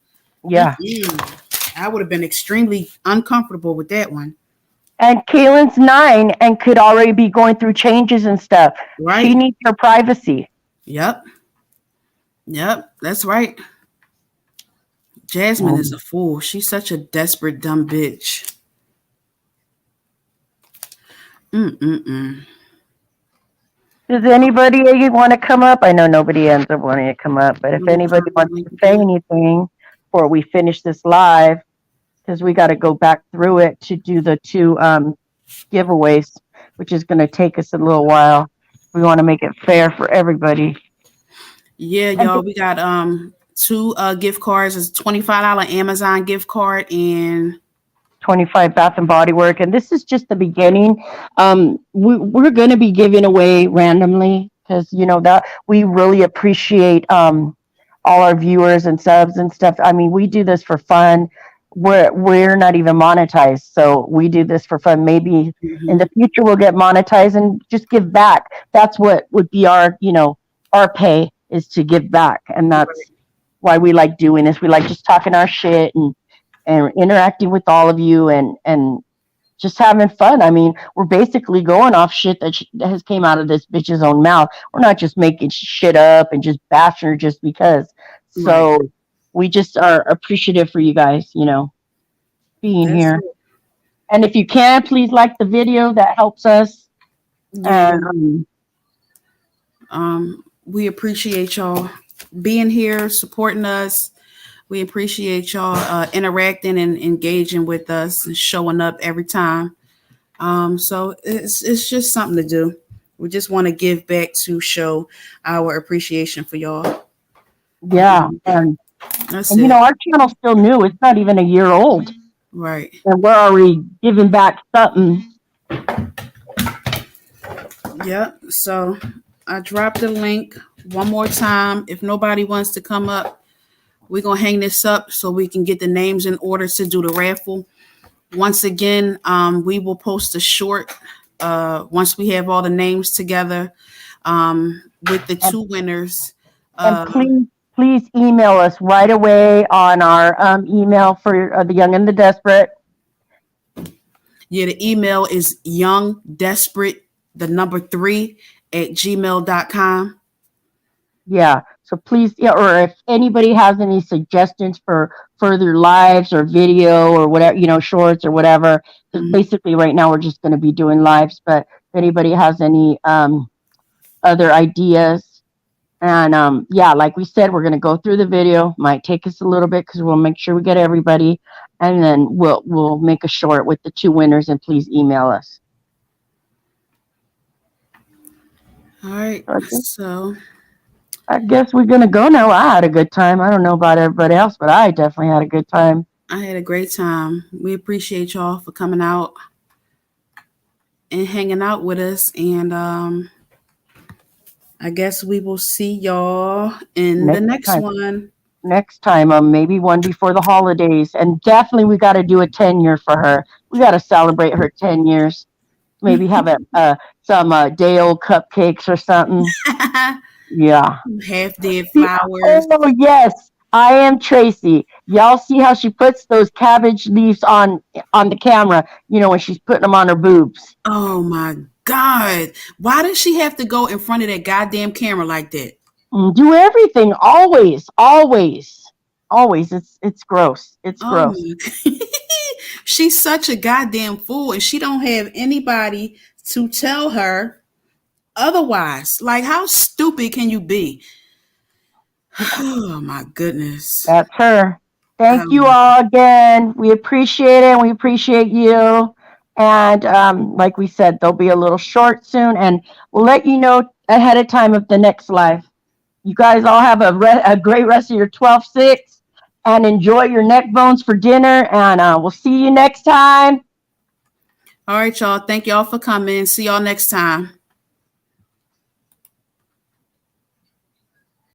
Yeah, Mm-mm. I would have been extremely uncomfortable with that one. and Kaylin's 9 and could already be going through changes and stuff. She Right. needs her privacy. Yep. Yep. That's right. Jasmine is Um, a fool. She's such a desperate, dumb bitch. Mm-mm-mm. Does anybody want to come up? I know nobody ends up wanting to come up, but if Let me anybody find the wants link to say again. anything before we finish this live, because we got to go back through it to do the two giveaways, which is going to take us a little while. We want to make it fair for everybody. Yeah, And y'all, we got two gift cards. It's $25 Amazon gift card and 25 Bath and Body Work, and this is just the beginning. We're going to be giving away randomly because that we really appreciate all our viewers and subs and stuff. I mean, we do this for fun. We're not even monetized, so we do this for fun. Maybe in mhm, the future we'll get monetized and just give back. That's what would be our pay is to give back, and that's why we like doing this. We like just talking our shit and interacting with all of you and just having fun. I mean, we're basically going off shit that has came out of this bitch's own mouth. We're not just making shit up and just bashing her just because. right. So we just are appreciative for you guys, being That's here. it. And if you can, please like the video. That helps us. Yeah. And We appreciate y'all being here, supporting us. We appreciate y'all interacting and engaging with us and showing up every time. So it's just something to do. We just want to give back to show our appreciation for y'all. yeah, Um, that's and it. our channel's still new. It's not even a year old, Right. and we're already giving back something. Yep. So I dropped the link one more time. If nobody wants to come up, we're gonna hang this up so we can get the names in order to do the raffle. Once again, we will post a short once we have all the names together with the And, two winners. and Uh, please email us right away on our email for the Young and the Desperate. yeah, the email is youngdesperate, the number three at gmail.com. Yeah. So please, yeah, or if anybody has any suggestions for further lives or video or whatever, shorts or whatever, because Mhm. basically right now we're just going to be doing lives. But if anybody has any other ideas, and yeah, like we said, we're going to go through the video. Might take us a little bit because we'll make sure we get everybody, and then we'll make a short with the two winners. And please email us. All right. Okay. So I guess we're gonna go now. I had a good time. I don't know about everybody else, but I definitely had a good time. I had a great time. We appreciate y'all for coming out and hanging out with us. And I guess we will see y'all in the Next next time, one. next time, maybe one before the holidays, and definitely we got to do a 10-year for her. We got to celebrate her 10 years. Maybe have some day old cupcakes or something. Yeah. Half dead See, flowers. oh yes, I am Tracy. Y'all see how she puts those cabbage leaves on the camera? When she's putting them on her boobs. Oh my God. Why does she have to go in front of that goddamn camera like that? Do everything always, always, always. It's gross. It's Oh gross. my God. She's such a goddamn fool and she don't have anybody to tell her otherwise. Like how stupid can you be? Oh my goodness. That's her. Thank you all again. We appreciate it. We appreciate you. And like we said, there'll be a little short soon, and we'll let you know ahead of time of the next live. You guys all have a great rest of your 12/6, and enjoy your neck bones for dinner. And we'll see you next time. All right, y'all. Thank y'all for coming. See y'all next time.